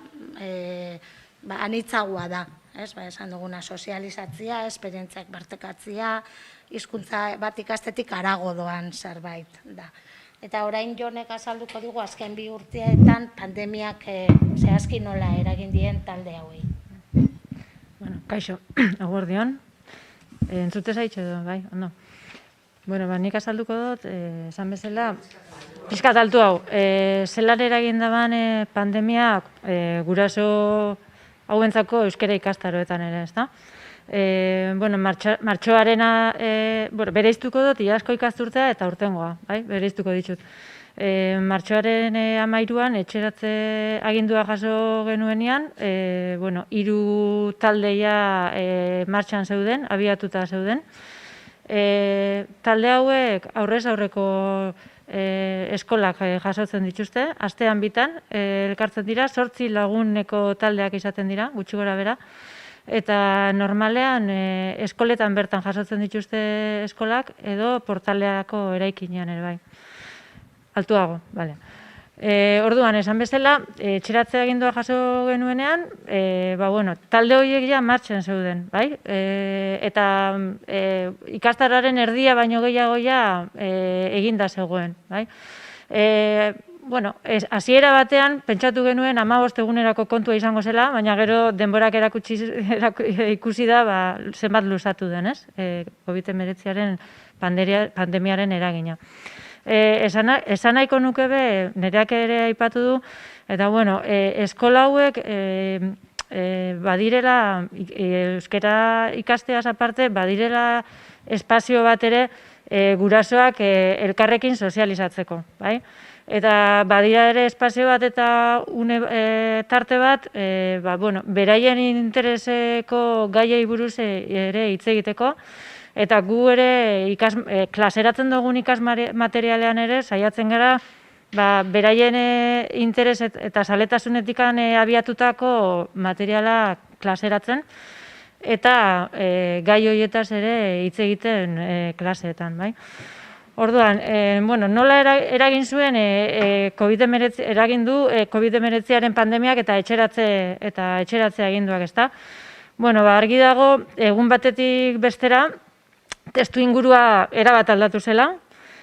anitzagoa da. Esan duguna sozializatzea, esperientziak partekatzea, hizkuntza bat ikastetik harago doan zerbait da. Eta orain Jonek azalduko dugu azken 2 urteetan pandemiak zehazki nola eragin dien talde hauei. Kaixo, eguerdion. Entzute zaitxe edo, bai, ondo. Nik azalduko dut, esan bezala, pixkat altu hau, zelan eragin daban pandemiak guraso hauentzako euskara ikastaroetan ere, ezta? Martxoarena, bereiztuko dut, iazko ikasturtea eta urtengoa, bereiztuko ditut. Martxoaren 13an etxeratze agindua jaso genuenean, 3 taldeia martxan zeuden, abiatuta zeuden. Talde hauek aurrez aurreko eskolak jasotzen dituzte, astean bitan elkartzen dira, 8 laguneko taldeak izaten dira, gutxi gora bera, eta normalean eskoletan bertan jasotzen dituzte eskolak edo portaleako eraikinean ere bai. Altuago, bale. Orduan, esan bezala, etxeratze agindua jaso genuenean, talde horiek ja martxan zeuden, bai? Eta ikastaroaren erdia baino gehiago ja eginda zegoen, bai? Hasiera batean, pentsatu genuen 15 egunerako kontua izango zela, baina gero denborak ikusi da zenbat luzatu den, ez? COVID-19 pandemiaren eragina. Esan nahiko nuke be, nereak ere aipatu du, eta eskola hauek badirela, euskara ikasteaz aparte, badirela espazio bat ere gurasoak elkarrekin sozializatzeko, bai? Eta badira ere espazio bat eta tarte bat, beraien intereseko gaiei buruz ere hitz egiteko, eta gu ere klaseratzen dugun ikasmaterialean ere saiatzen gara beraien interes eta zaletasunetik abiatutako materiala klaseratzen eta gai horietaz ere hitz egiten klaseetan, bai? Orduan, nola eragin zuen eragin du COVID-19 pandemiak eta etxeratze aginduak, ezta? Argi dago, egun batetik bestera, testu ingurua erabat aldatu zela,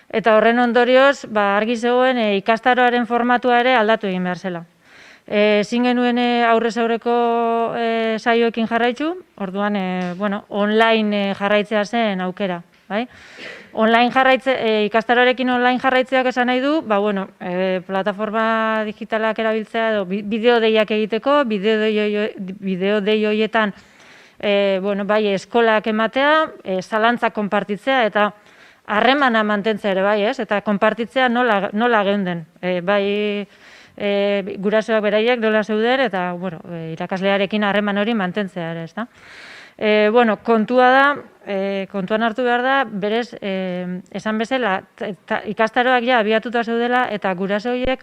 eta horren ondorioz, argi zegoen ikastaroaren formatua ere aldatu egin behar zela. Ezin genuen aurrez aurreko saioekin jarraitzu, orduan, online jarraitzea zen aukera, bai? Ikastaroarekin online jarraitzeak esan nahi du, plataforma digitalak erabiltzea edo bideo-deiak egiteko, bideo-dei horietan eskolak ematea, zalantzak konpartitzea eta harremana mantentzea ere bai, eta konpartitzea nola geunden. Bai gurasoak beraiek nola zeuden eta irakaslearekin harreman hori mantentzea ere, ezta? Kontua da, kontuan hartu behar da, berez, esan bezala, ikastaroak ja abiatuta zeudela eta guraso horiek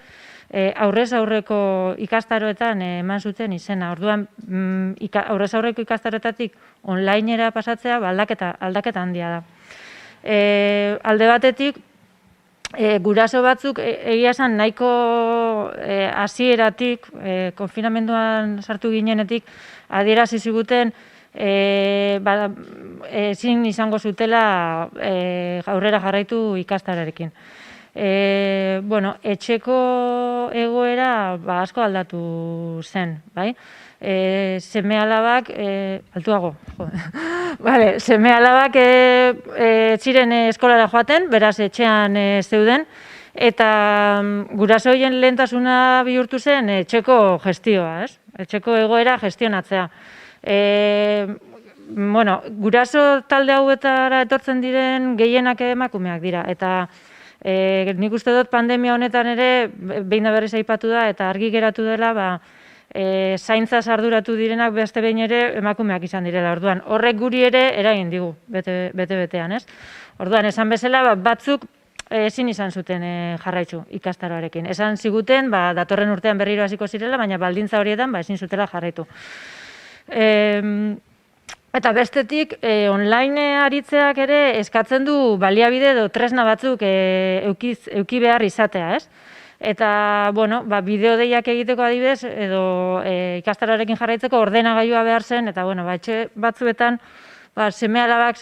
aurrez aurreko ikastaroetan eman zuten izena. Orduan, aurrez aurreko ikastaroetatik onlinera pasatzea aldaketa handia da. Alde batetik, guraso batzuk egia esan nahiko hasieratik, konfinamenduan sartu ginenetik, adierazi ziguten ezin izango zutela aurrera jarraitu ikastaroarekin. Etxeko egoera asko aldatu zen, bai? Seme-alabak, altuago, seme-alabak ziren eskolara joaten, beraz etxean zeuden, eta guraso horien lehentasuna bihurtu zen etxeko gestioa, ez? Etxeko egoera gestionatzea. Guraso talde hauetara etortzen diren gehienak emakumeak dira, eta Nik uste dut pandemia honetan ere, behin da berriz aipatu da, eta argi geratu dela, zaintzaz arduratu direnak beste behin ere emakumeak izan direla. Orduan, horrek guri ere eragin digu, bete-betean, ez? Orduan, esan bezala, batzuk ezin izan zuten jarraitzu ikastaroarekin. Esan ziguten, datorren urtean berriro hasiko zirela, baina baldintza horietan ezin zutela jarraitu. Eta bestetik, online aritzeak ere eskatzen du baliabide edo tresna batzuk euki behar izatea, ez? Eta, bueno, bideo deiak egiteko adibidez, edo ikastaroarekin jarraitzeko ordenagailua behar zen, eta, bueno, etxe batzuetan seme alabak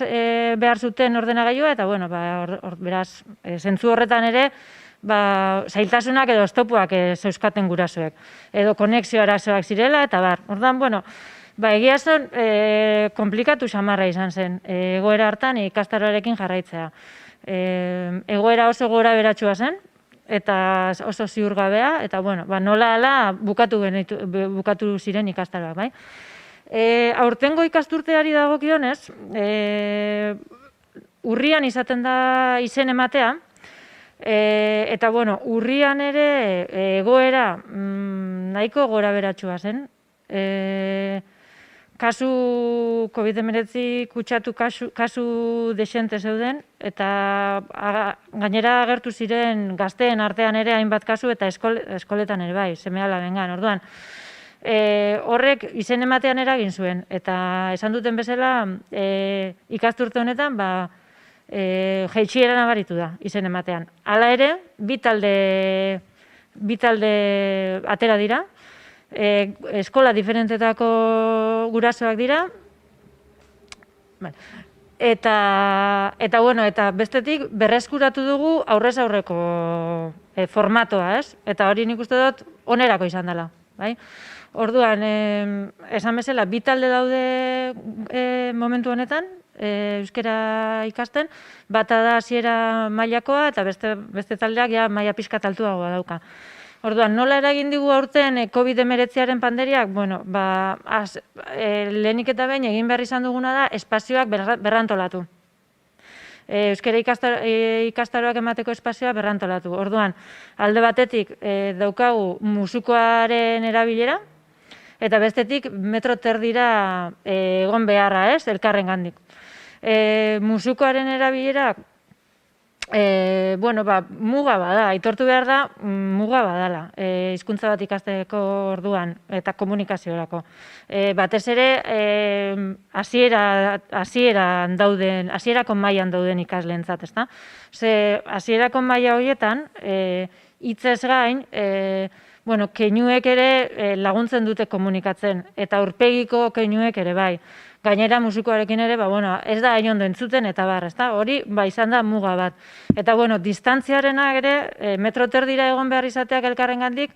behar zuten ordenagailua, eta, bueno, beraz, zentzu horretan ere, zailtasunak edo oztopoak zeuzkaten gurasoek. Edo konexio arazoak zirela, eta ordan, bueno, egia zen, komplikatu samarra izan zen, egoera hartan ikastaroarekin jarraitzea. Egoera oso gora beratxua zen, eta oso ziurgabea, eta, bueno, nola ala bukatu ziren ikastaroak, bai? Aurtengo ikasturteari dagokionez, urrian izaten da izen ematea, eta, bueno, urrian ere egoera nahiko gora beratxua zen. Kasu COVID-19 kutsatu kasu desente zeuden, eta gainera agertu ziren gazteen artean ere hainbat kasu, eta eskoletan ere bai, seme-alabengan. Orduan, horrek izen ematean eragin zuen, eta esan duten bezala ikasturte honetan jaitsiera nabaritu da izen ematean. Hala ere, bi talde atera dira, eskola diferentetako gurasoak dira, eta bestetik berreskuratu dugu aurrez aurreko formatoa, ez? Eta hori nik uste dut onerako izan dela, bai? Orduan, esan bezala, bi talde daude momentu honetan, euskara ikasten, bata da hasiera mailakoa, eta beste taldeak ja maila pixkat altuagoa dauka. Orduan, nola eragin digu aurten COVID-19aren pandemiak? Bueno, lehenik eta behin egin behar izan duguna da espazioak berrantolatu. Euskara ikastaroak emateko espazioa berrantolatu. Orduan, alde batetik daukagu musukoaren erabilera, eta bestetik metro terdira egon beharra, ez, elkarren gandik. Musukoaren erabilera, muga bada, aitortu behar da, muga badala, hizkuntza bat ikasteko orduan eta komunikaziorako. Batez ere, hasierako mailan dauden ikasleentzat, ezta? Ze hasierako maila horietan, hitzez gain, keinuek ere laguntzen dute komunikatzen, eta aurpegiko keinuek ere bai. Gainera musikoarekin ere, ez da hain ondo entzuten, eta hori izan da muga bat. Eta, distantziarenak ere, metro terdira egon behar izateak elkarren gandik,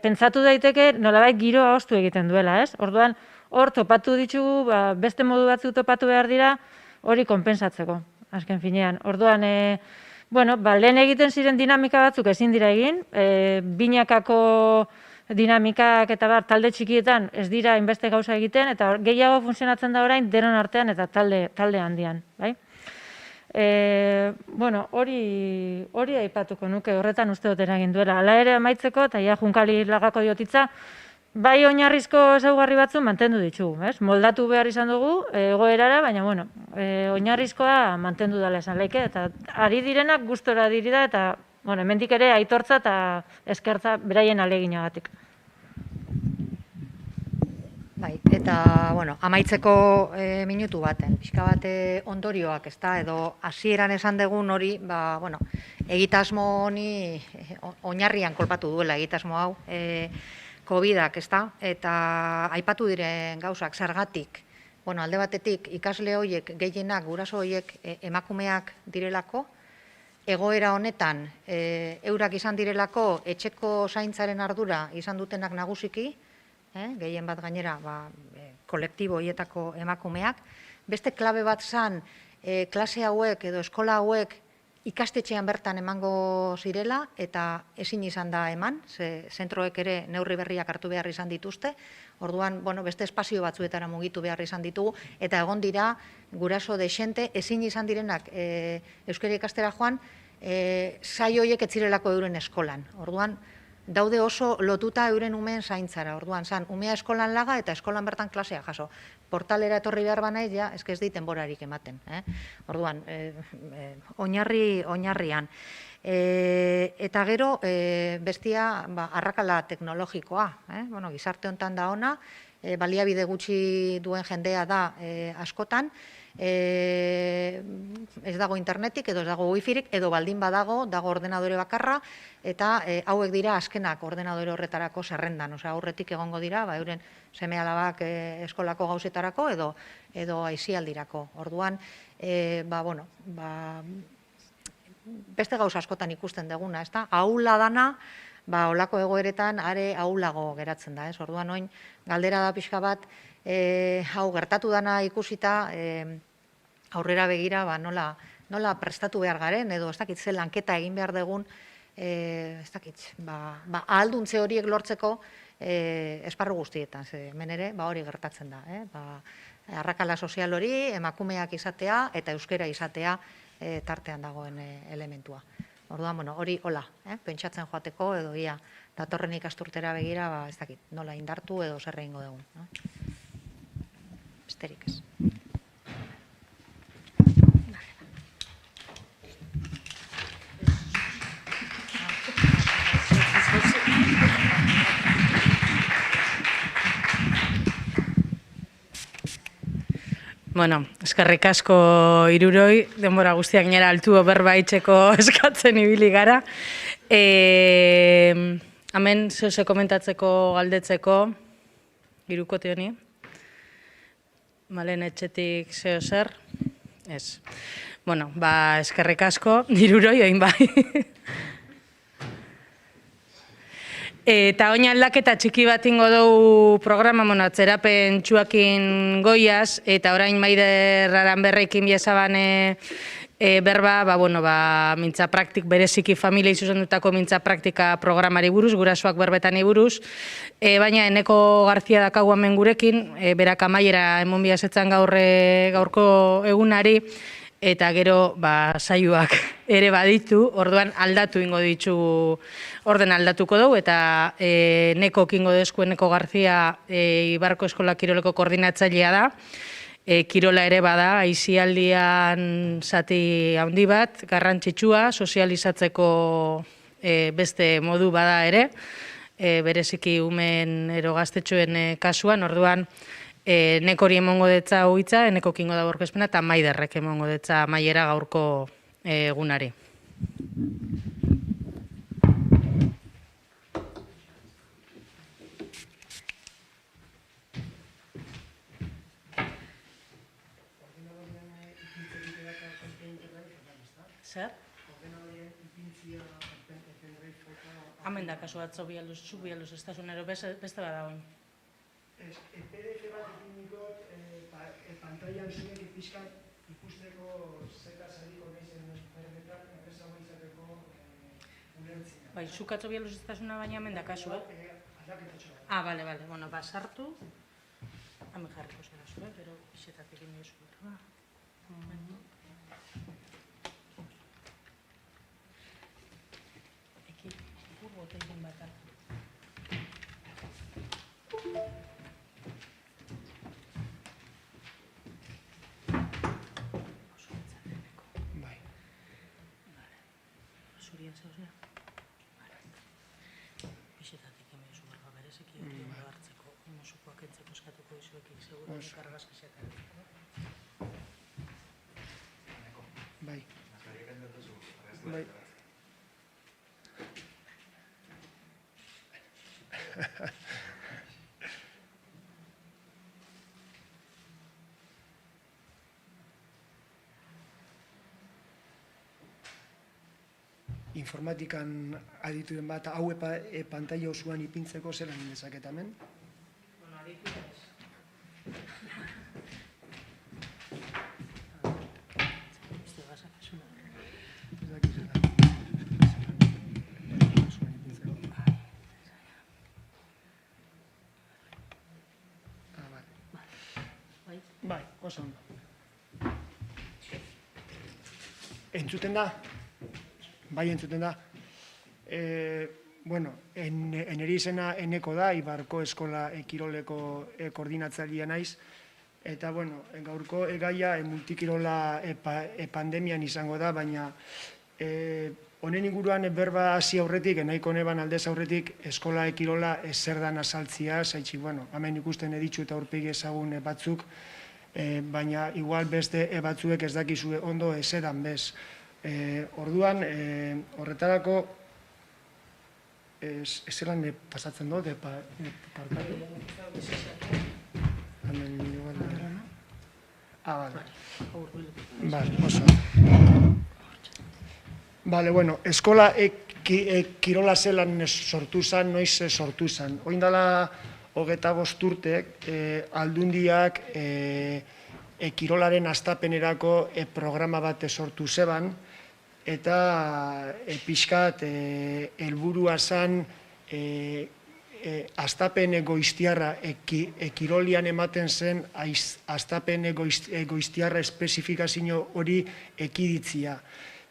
pentsatu daiteke nolabait giroa ostu egiten duela, ez? Orduan, hor topatu ditugu, beste modu batzuk topatu behar dira, hori konpensatzeko, azken finean. Orduan, lehen egiten ziren dinamika batzuk ezin dira egin, binakako dinamikak eta talde txikietan ez dira inbeste gauza egiten, eta gehiago funtzionatzen da orain denon artean eta talde handian, bai? Hori aipatuko nuke, horretan uste dut eragin duela. Hala ere amaitzeko, eta Junkali lagako diotitza, bai oinarrizko ezaugarri batzu mantendu ditugu, ez? Moldatu behar izan dugu egoerara, baina, oinarrizkoa mantendu dela esan leike, eta ari direnak gustora diri da, eta, hemendik ere aitortza eta eskertza beraien aleginagatik. Bai, eta, amaitzeko minutu baten, pixka bate ondorioak, ezta, edo hasieran esan dugun hori, egitasmo honi oinarrian kolpatu duela egitasmo hau, COVID-ak, ezta, eta aipatu diren gauzak, zergatik, alde batetik ikasle horiek, gehienak, guraso horiek emakumeak direlako, egoera honetan, eurak izan direlako, etxeko zaintzaren ardura izan dutenak nagusiki, gehien bat gainera kolektibo horietako emakumeak. Beste klabe bat zan, klase hauek edo eskola hauek ikastetxean bertan emango zirela, eta ezin izan da eman, zentroek ere neurri berriak hartu behar izan dituzte, orduan, beste espazio batzuetara mugitu behar izan ditugu, eta egon dira, guraso desente, ezin izan direnak euskara ikastera joan, saio horiek ez zirelako euren eskolan. Orduan, daude oso lotuta euren umeen zaintzara. Orduan, umea eskolan laga eta eskolan bertan klasea jaso. Portalera etorri behar banaiz, ja, ez dit denborarik ematen. Orduan, oinarrian. Eta gero, bestia arrakala teknologikoa. Gizarte honetan da ona, baliabide gutxi duen jendea da askotan, ez dago internetik, edo ez dago wifirik, edo baldin badago, dago ordenadore bakarra, eta hauek dira azkenak ordenadore horretarako zerrendan. Aurretik egongo dira, euren seme-alabak eskolako gauzetarako, edo aisialdirako. Orduan, beste gauza askotan ikusten duguna, ez da? Ahula dana, olako egoeretan are ahulago geratzen da, ez? Orduan, oin, galdera da pixka bat, hau gertatu dana ikusita, aurrera begira, nola prestatu behar garen, edo ez dakit ze lanketa egin behar dugun, ez dakit, ahalduntze horiek lortzeko esparru guztietan, hemen ere, hori gertatzen da, arrakala sozial hori, emakumeak izatea, eta euskera izatea tartean dagoen elementua. Orduan, hori hola, pentsatzen joateko, edo ia, datorren ikasturtera begira, ez dakit, nola indartu edo zer egingo dugun. Besterik ez. Bueno, eskerrik asko hiruroi, denbora guztiak nera altu berba itxeko eskatzen ibili gara. Hemen zehose komentatzeko galdetzeko, hirukote honi. Malen etxetik zeo zer? Ez. Bueno, eskerrik asko, hiruroi oin bai. Eta oin aldaketa txiki bat ingo dugu programa, atzerapen txuakin goiaz, eta orain Maider Aranberrekin biezabane berba, mintza praktik, bereziki familia izuzendutako mintza praktika programari buruz, gurasoak berbetani buruz, baina Eneko Garzia dakagu hemen gurekin, berak amaiera emon biazetzen gaurko egunari, eta gero saioak ere baditu, orduan aldatu ingo ditu, orden aldatuko dugu, eta Neko kingo dezku Eneko Garzia Ibarko Eskola Kiroleko koordinatzailea da, kirola ere bada, aisialdian zati handi bat, garrantzitsua, sozializatzeko beste modu bada ere, bereziki umen ero gaztetxoen kasuan, orduan, Nekori emongo detza huitza, Eneko kingo da borkezpena, eta Maiderrek emongo detza maiera gaurko egunari. Zer? Hemen da kasu bat zubialuz estasunero, beste bada oin. PDF bat ekiniko pantailan zuek pixka ikusteko zeta zariko nahizen berbetan, enpresago izateko ulertzina. Bai, zukatzo bialuz estasuna baina hemen da kasu, Aldaketatxo bat. Bale, bueno, sartu. Hemen jarriko zera zu, pero pixetatik egin duzu. Eki, urbote egin bat hartu. Zurien zeuzea? Pixetatik hemen zu berba bereziki hori ondo hartzeko, musukoak entzeko eskatuko izuekik, seguro kargaz esaten. Bai. Bai. Informatikan adituen bat, hau pantaila osoan ipintzeko zer egin dezaket hemen? Bueno, aditu ez. Este gasa kasuna. Ez dakit zela. Bai, oso ondo. Entzuten da? bai entzuten da. Bueno, nire izena Eneko da, Ibarko Eskola Kiroleko koordinatzailea naiz, eta, bueno, gaurko gaia multikirola pandemian izango da, baina honen inguruan berba hasi aurretik, nahiko neban aldez aurretik, eskola kirola zer dan azaltzia, zaitxik, bueno, hemen ikusten editzu eta aurpegi ezagun batzuk, baina igual beste batzuek ez dakizue ondo ezedan bez. Orduan, horretarako, ezelan pasatzen dut, parkatu. Hemen igual dira, no? Bale, oso. Bale, bueno, eskola kirola zelan sortu zen, noiz sortu zen. Oindala 25 urte, aldundiak kirolaren hastapenerako programa bat sortu zeban, eta pixkat helburua zen hastapen egoiztiarra, kirolian ematen zen hastapen egoiztiarra espezifikazio hori ekiditzia.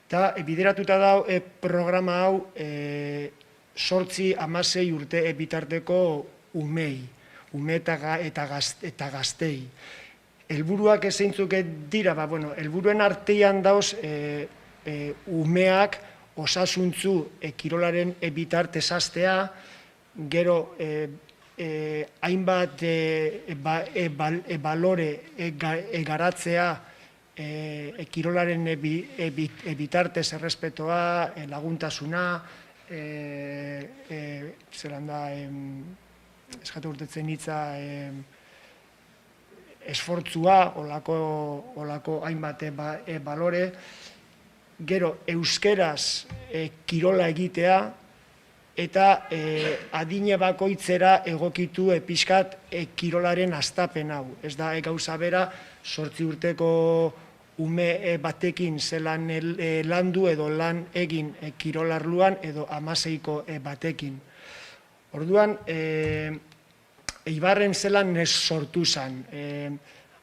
Eta bideratuta dau programa hau 8-16 urte bitarteko umei, ume eta gaztei. Helburuak zeintzuk dira, helburuen artean dauz umeak osasuntzu kirolaren bitartez hastea, gero hainbat balore garatzea kirolaren bitartez errespetoa, laguntasuna, zelan da, eskatu urtetzen hitza, esfortzua, olako hainbat balore, gero euskeraz kirola egitea, eta adine bakoitzera egokitu pixkat kirolaren hastapen hau. Ez da gauza bera, 8 urteko ume batekin zelan landu edo lan egin kirolarluan edo 16ko batekin. Orduan, Eibarren zelan sortu zen.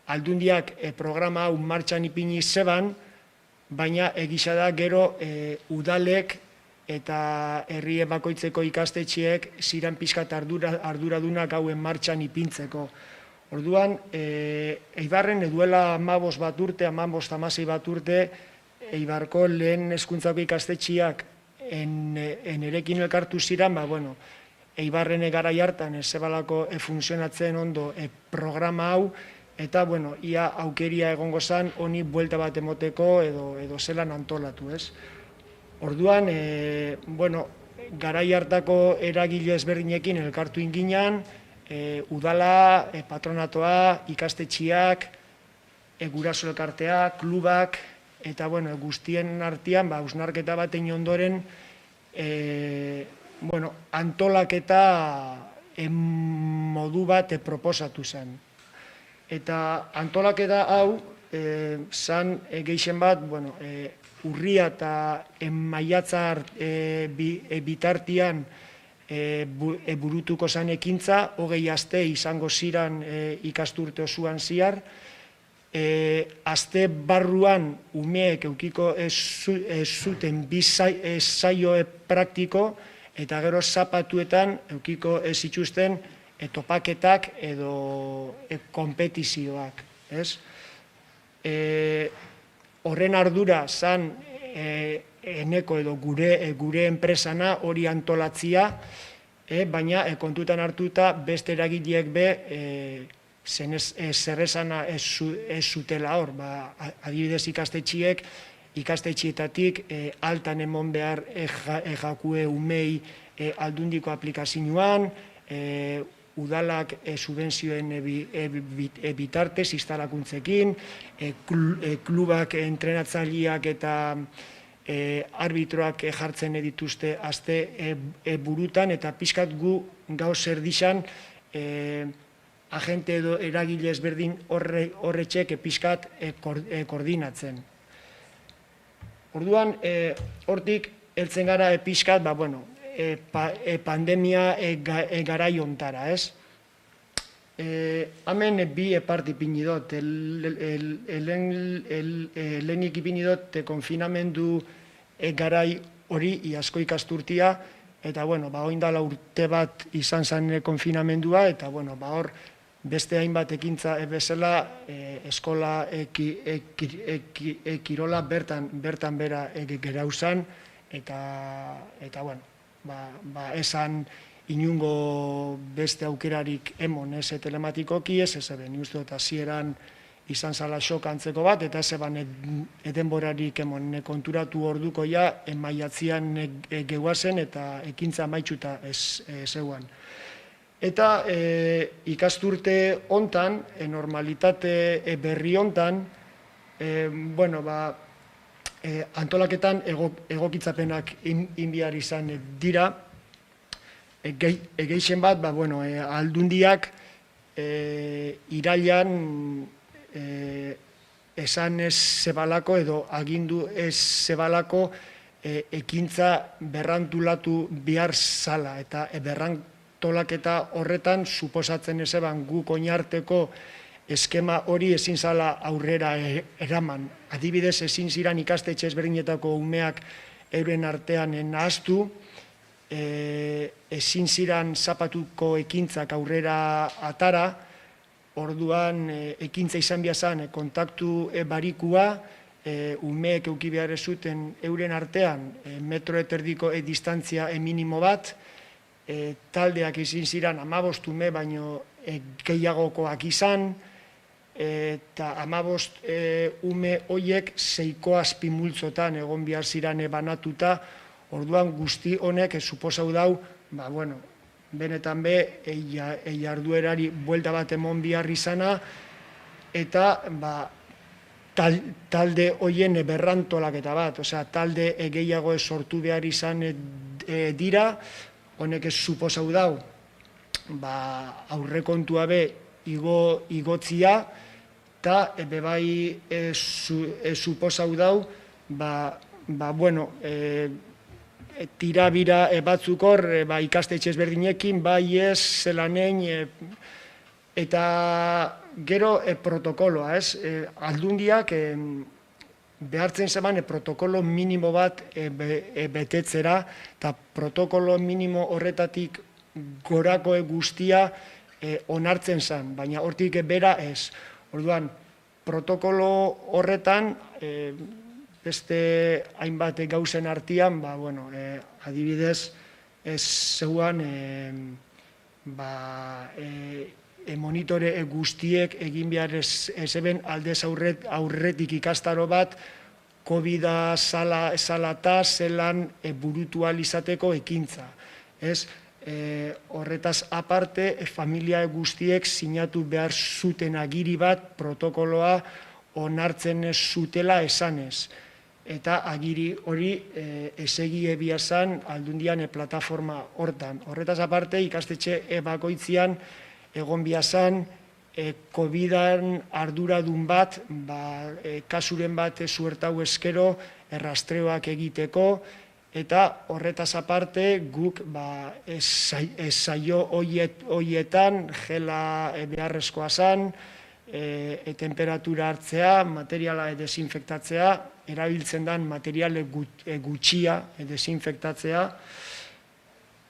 Aldundiak programa hau martxan ipini zeban, baina egisa da gero udalek eta herri bakoitzeko ikastetxeek ziren pixkat arduradunak hauen martxan ipintzeko. Orduan, Eibarren duela 15 bat urte, 15-16 bat urte, Eibarko lehen hezkuntzako ikastetxeak nerekin elkartu ziren, Eibarren garai hartan zebalako funtzionatzen ondo programa hau, eta, ia aukeria egongo zen, honi buelta bat emoteko edo zelan antolatu, ez? Orduan, garai hartako eragile ezberdinekin elkartu inginan, udala, patronatoa, ikastetxiak, guraso elkartea, klubak, eta guztien artean, hausnarketa bat egin ondoren, antolaketa modu bat proposatu zen. Eta antolaketa hau, zan gehien bat, urria eta maiatza bitartian burutuko zen ekintza, 20 aste izango ziren ikasturte osuan ziar, aste barruan umeek eukiko ez zuten saio praktiko, eta gero zapatuetan eukiko ez itxusten topaketak edo konpetizioak. Horren ardura zan Eneko edo gure enpresana hori antolatzia, baina kontutan hartuta beste eragileek be zerrezana ez zutela hor. Adibidez ikastetxietatik altan emon behar jakue umei aldundiko aplikazioan, udalak subentzioen bitartez, instalakuntzekin, klubak entrenatzaileak eta arbitroak jartzen dituzte aste burutan, eta pixkat gu gauz erdizan agente edo eragile ezberdin horretxek pixkat koordinatzen. Orduan, hortik heltzen gara pixkat, pandemia garai ontara, ez? Hemen bi part ipini dut, lehenik ipini dut konfinamendu garai hori iazko ikasturtia, eta, bueno, oindala urte bat izan zen konfinamendua, eta, bueno, hor, beste hainbat ekintza bezala, eskola kirola bertan bera gerauzan, eta, bueno, esan inungo beste aukerarik emon, ez telematikoki, ez eben, uste dut hasieran izan zala xok antzeko bat, eta ez eban edenborarik emon konturatu orduko ja, maiatzean gehuazen eta ekintza maitxuta zeuan. Eta ikasturte hontan, normalitate berri hontan, antolaketan egokitzapenak inbiar izan dira, egeixen bat, aldundiak irailan esan ez zebalako edo agindu ez zebalako ekintza berrantulatu behar zala, eta berrantolaketa horretan suposatzen ez eban guk oinarteko eskema hori ezin zala aurrera eraman. Adibidez, ezin ziran ikastetxe ezberdinetako umeak euren artean nahaztu, ezin ziran zapatuko ekintzak aurrera atara, orduan ekintza izan biazan kontaktu barikua, umeek euki behar zuten euren artean metro eterdiko distantzia minimo bat, taldeak ezin ziran 15 ume baino gehiagokoak izan, eta 15 ume hoiek 6 azpimultzotan egon behar ziran banatuta, orduan guzti honek suposau dau, benetan be, jarduerari buelta bat emon behar izana, eta talde hoien berrantolaketa bat, talde gehiago sortu behar izan dira, honek suposau dau, aurrekontua be igotzia, eta bebai suposau dau, tirabira batzuk hor, ikastetxe ezberdinekin, bai ez, zelanein, eta gero protokoloa, ez? Aldundiak behartzen zeban protokolo minimo bat betetzera, eta protokolo minimo horretatik gorako guztia onartzen zen, baina hortik bera ez. Orduan, protokolo horretan, beste hainbat gauzen artean, adibidez, ez zeuan monitore guztiek egin behar ezeben aldez aurretik ikastaro bat, COVID-a salata zelan burutualizateko ekintza. Horretaz aparte, familia guztiek sinatu behar zuten agiri bat protokoloa onartzen zutela esanez. Eta agiri hori esegi ebiazan aldundian plataforma hortan. Horretaz aparte, ikastetxe bakoitzian egon biazan COVID-an arduradun bat, kasuren bat zuertau eskero errastreoak egiteko, eta horretaz aparte guk saio horietan gela beharrezkoa zan, temperatura hartzea, materiala desinfektatzea, erabiltzen den materiale gutxia desinfektatzea,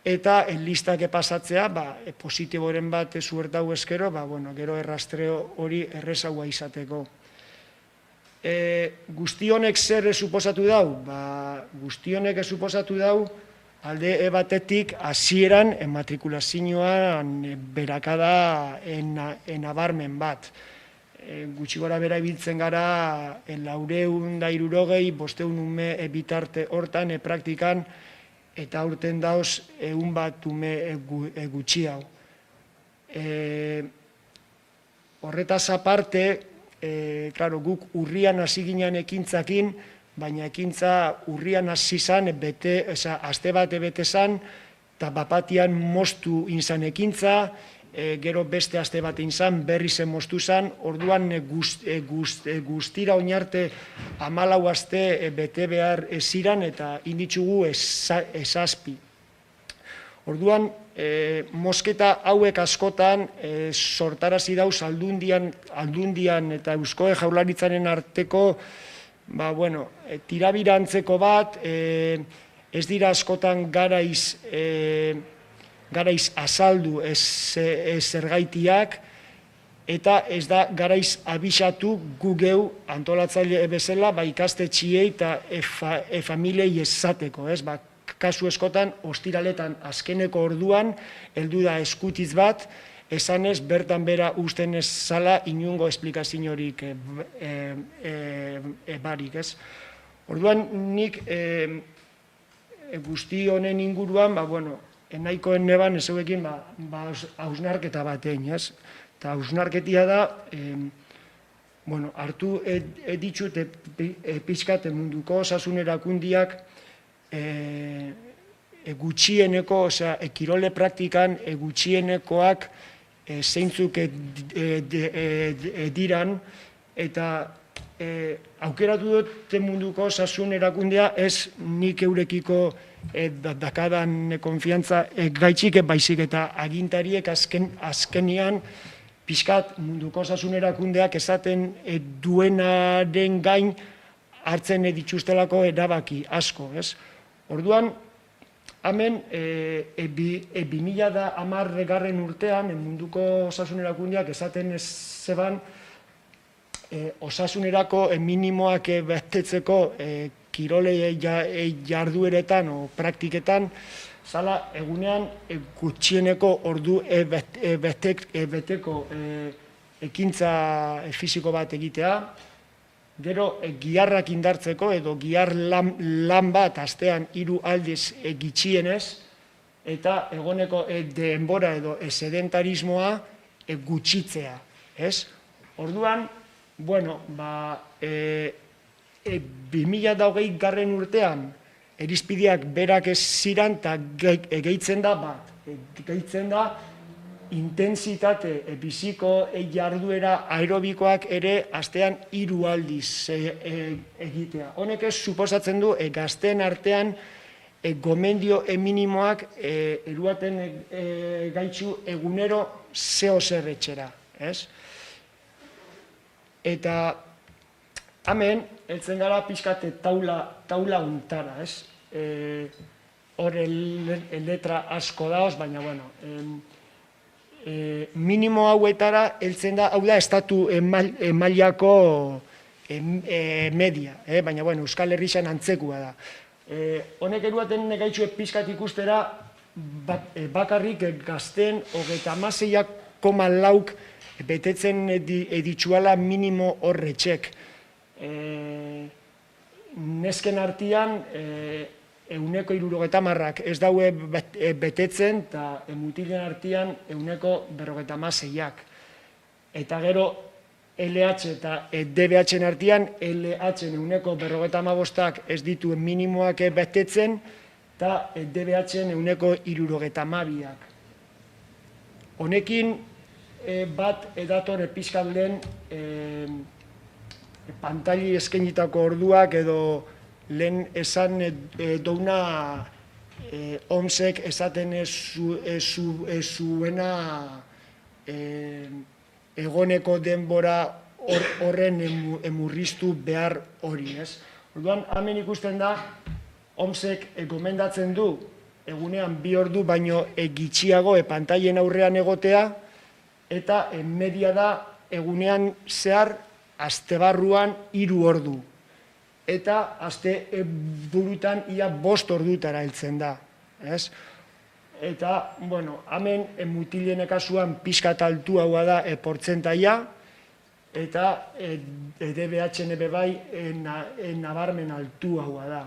eta listak pasatzea, positiboren bat zuertau eskero, gero errastreo hori errezaua izateko. Guzti honek zer suposatu dau? Guzti honek suposatu dau, alde batetik hasieran matrikulazioan berakada enabarmen bat. Gutxi gora bera ibiltzen gara 460, 500 ume bitarte hortan praktikan, eta aurten dauz 100 ume gutxi hau. Horretaz aparte, guk urrian hasi ginen ekintzakin, baina ekintza urrian hasi zan, aste bate bete zan, eta bapatian moztu inzan ekintza, gero beste aste bat inzan, berri zen moztu zan, orduan guztira oinarte 14 aste bete behar ziran, eta inditzugu ezazpi. Orduan, mozketa hauek askotan sortarazi dauz aldundian eta Eusko Jaurlaritzaren arteko tirabira antzeko bat, ez dira askotan garaiz azaldu zergaitiak, eta ez da garaiz abisatu gu geu antolatzaile bezala ikastetxiei eta familiei esateko. Kasu eskotan, ostiraletan azkeneko orduan, heldu da eskutiz bat, esanez bertan bera usten ez zala inungo esplikaziorik barik. Orduan nik guzti honen inguruan, nahikoen neban ezeuekin hausnarketa bat egin. Eta hausnarketia da, hartu ditut pixkat munduko osasun erakundiak gutxieneko, kirole praktikan gutxienekoak zeintzuk diran, eta aukeratu dut munduko osasun erakundea ez nik eurekiko dakadan konfiantza gaitxik baizik, eta agintariek azkenian pixkat munduko osasun erakundeak esaten duenaren gain hartzen dituztelako erabaki asko. Orduan, hemen 2010 urtean munduko osasun erakundeak esaten zeban osasunerako minimoak betetzeko kirole jardueretan o praktiketan zala egunean gutxieneko ordu beteko ekintza fisiko bat egitea, gero giharrak indartzeko edo gihar lan bat astean 3 aldiz gutxienez, eta egoneko denbora edo sedentarismoa gutxitzea. Orduan, 2020 urtean irizpideak berak ez ziren eta gehitzen da intentsitate biziko jarduera aerobikoak ere astean 3 aldiz egitea. Honek ez suposatzen du gazteen artean gomendio minimoak eruaten gaitzu egunero zeo zer etxera. Eta hemen, heltzen gara pixkate taula untara. Hor letra asko daoz, baina minimo hauetara heltzen da, hau da, estatu mailako media, baina Euskal Herrian antzekua da. Honek eruaten gaitxu pixkat ikustera, bakarrik gazten 36,4 betetzen editzuala minimo horretxek. Nesken artian, 170 ez daue betetzen, eta mutilen artian 156. Eta gero LH eta DBH artian, LH 155 ez dituen minimoak betetzen, eta DBH 162. Honekin bat edatore pixkalden pantaili eskainitako orduak edo lehen esan douna OMSek esaten zuena egoneko denbora horren emurriztu behar hori. Orduan, hemen ikusten da, OMSek gomendatzen du egunean 2 ordu baino gitxiago pantailen aurrean egotea, eta media da egunean zehar astebarruan 3 ordu. Eta aste burutan ia 5 ordutara heltzen da. Eta, hemen mutilen kasuan pixkat altua da portzentaia, eta DBH bai nabarmen altua da.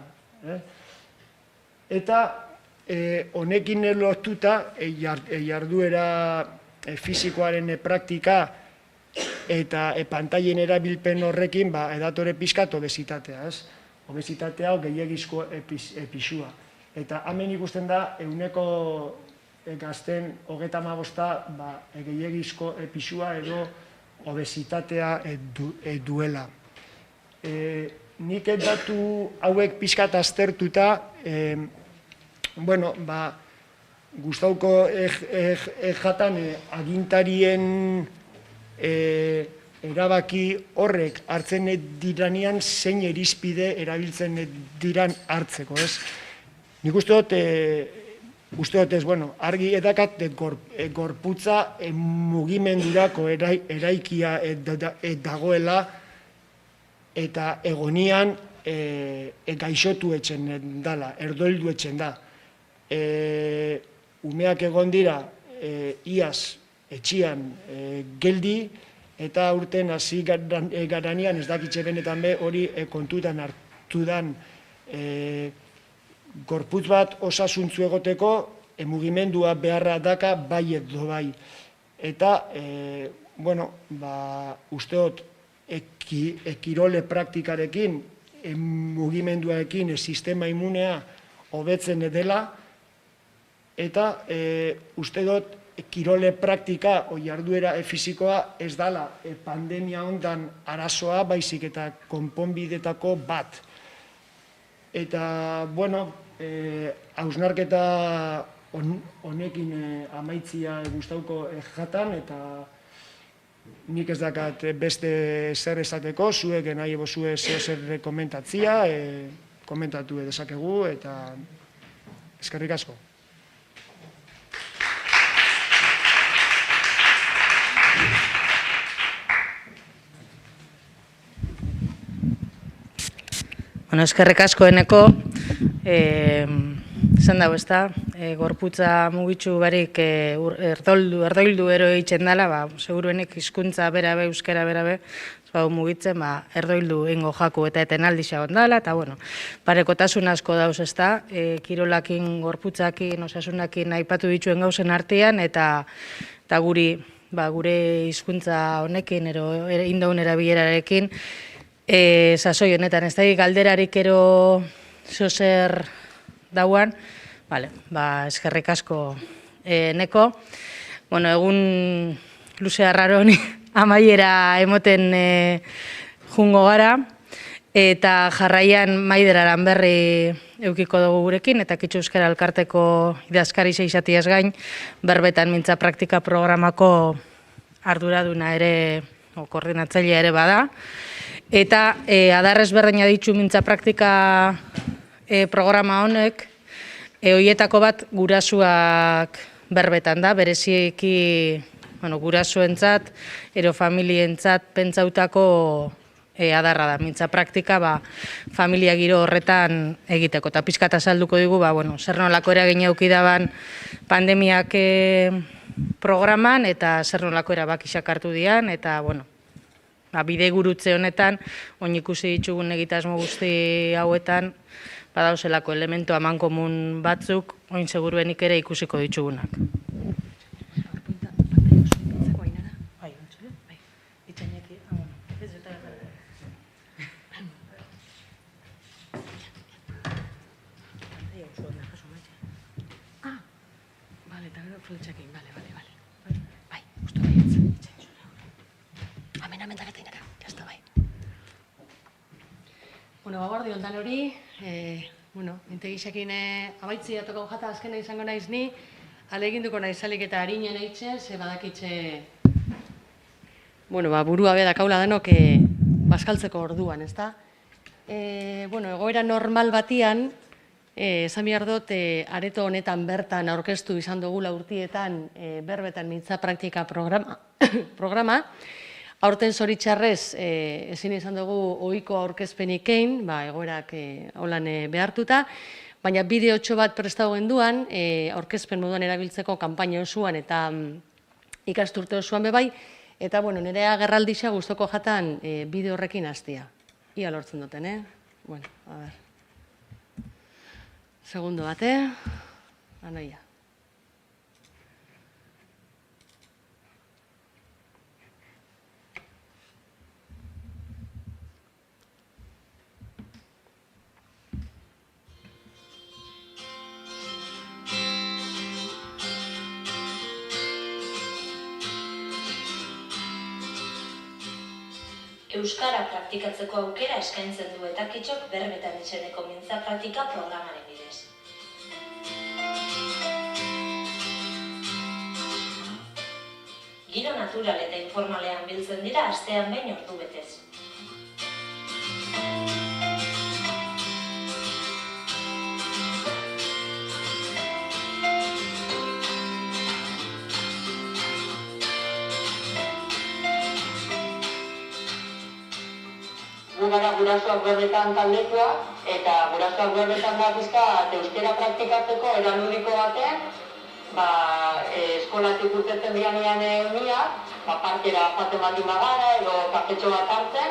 Eta honekin lotuta jarduera fisikoaren praktika eta pantailen erabilpen horrekin edatore pixkat obesitatea. Obesitatea gehiagizko pisua. Eta hemen ikusten da, eguneko gazten 35 gehiagizko pisua edo obesitatea duela. Nik datu hauek pixkat aztertuta, gustauko jatan agintarien erabaki horrek hartzen diranean zein irizpide erabiltzen diran hartzeko. nik uste dut ez, argi edakat gorputza mugimendurako eraikia dagoela eta egonian gaixotu etxen dala, erdoildu etxen da. Umeak egon dira iaz etxian geldi eta urten hasi garanean ez dakitxe benetan be hori kontutan hartu dan gorputz bat osasuntzu egoteko mugimendua beharra daka bai edo bai. Eta, usteot, kirole praktikarekin, mugimenduarekin sistema immunea hobetzen dela, eta uste dut kirole praktika o jarduera fisikoa ez dala pandemia hondan arazoa baizik eta konponbidetako bat. Eta, hausnarketa honekin amaitzia gustauko jatan, eta nik ez dakat beste zer esateko, zuek nahi ebozue zer komentatzia, komentatu dezakegu, eta eskerrik asko. Eskerrik asko eneko, izan dago ezta, gorputza mugitzu barik erdoildu ero egiten dela, seguruenik hizkuntza berabe, euskara berabe, mugitzen, erdoildu ingo jaku eta etenaldi xagon dela, eta parekotasun asko dauz ezta, kirolakin, gorputzakin, osasunakin aipatu dituen gauzen artean, eta gure hizkuntza honekin, indaun erabilerarekin, sasoi honetan, ez da galderarik ero zozer dauan, eskerrik asko neko. Egun luze arraron amaiera emoten jungo gara, eta jarraian Maideraran berri eukiko dugu gurekin, eta Kitxu Euskara Elkarteko idazkari izatiaz gain, berbetan mintza praktika programako arduraduna ere, koordinatzailea ere bada, eta adarrez berdina ditu mintza praktika programa honek, horietako bat gurasuak berbetan da, bereziki gurasuentzat, ero familientzat pentsautako adarra da, mintza praktika familia giro horretan egiteko. Eta pixka azalduko digu, zer nolako eragin eukidaban pandemiak programan, eta zer nolako erabakiak hartu dian, eta bide gurutze honetan, oin ikusi ditugun egitasmo guzti hauetan, badauzelako elementu amankomun batzuk, oin seguruenik ere ikusiko ditugunak. Gaurdi ondan hori, integisekin amaitzi atoko jata azkena izango naiz ni, aleginduko naiz alik eta harinen eitxe, ze badakitxe, burua bedakaula denok bazkaltzeko orduan, ezta? Egoera normal batian, esan behar dut, areto honetan bertan aurkeztu izan dugula urtietan berbetan mintza praktika programa. Aurten zoritxarrez, ezin izan dugu ohiko aurkezpenik egin, egoerak holan behartuta, baina bideotxo bat prestatu genduan, aurkezpen moduan erabiltzeko kanpaina osoan eta ikasturte osoan bebai, eta nire agerraldixa gustoko jatan bideo horrekin hastia. Ia lortzen duten, a ber. Segundo bate, anoia. Euskara praktikatzeko aukera eskaintzen du eta Kitxok berbetan etxeneko mintza praktika programaren bidez. Giro natural eta informalean biltzen dira astean behin ordu betez. bildu gara gurasoak berbetan taldekoa, eta gurasoak berbetan da pizkat euskera praktikatzeko era ludiko batean, eskolatik urtetzen dianean uniak, parkera joaten baldin bagara edo kafetxo bat hartzen,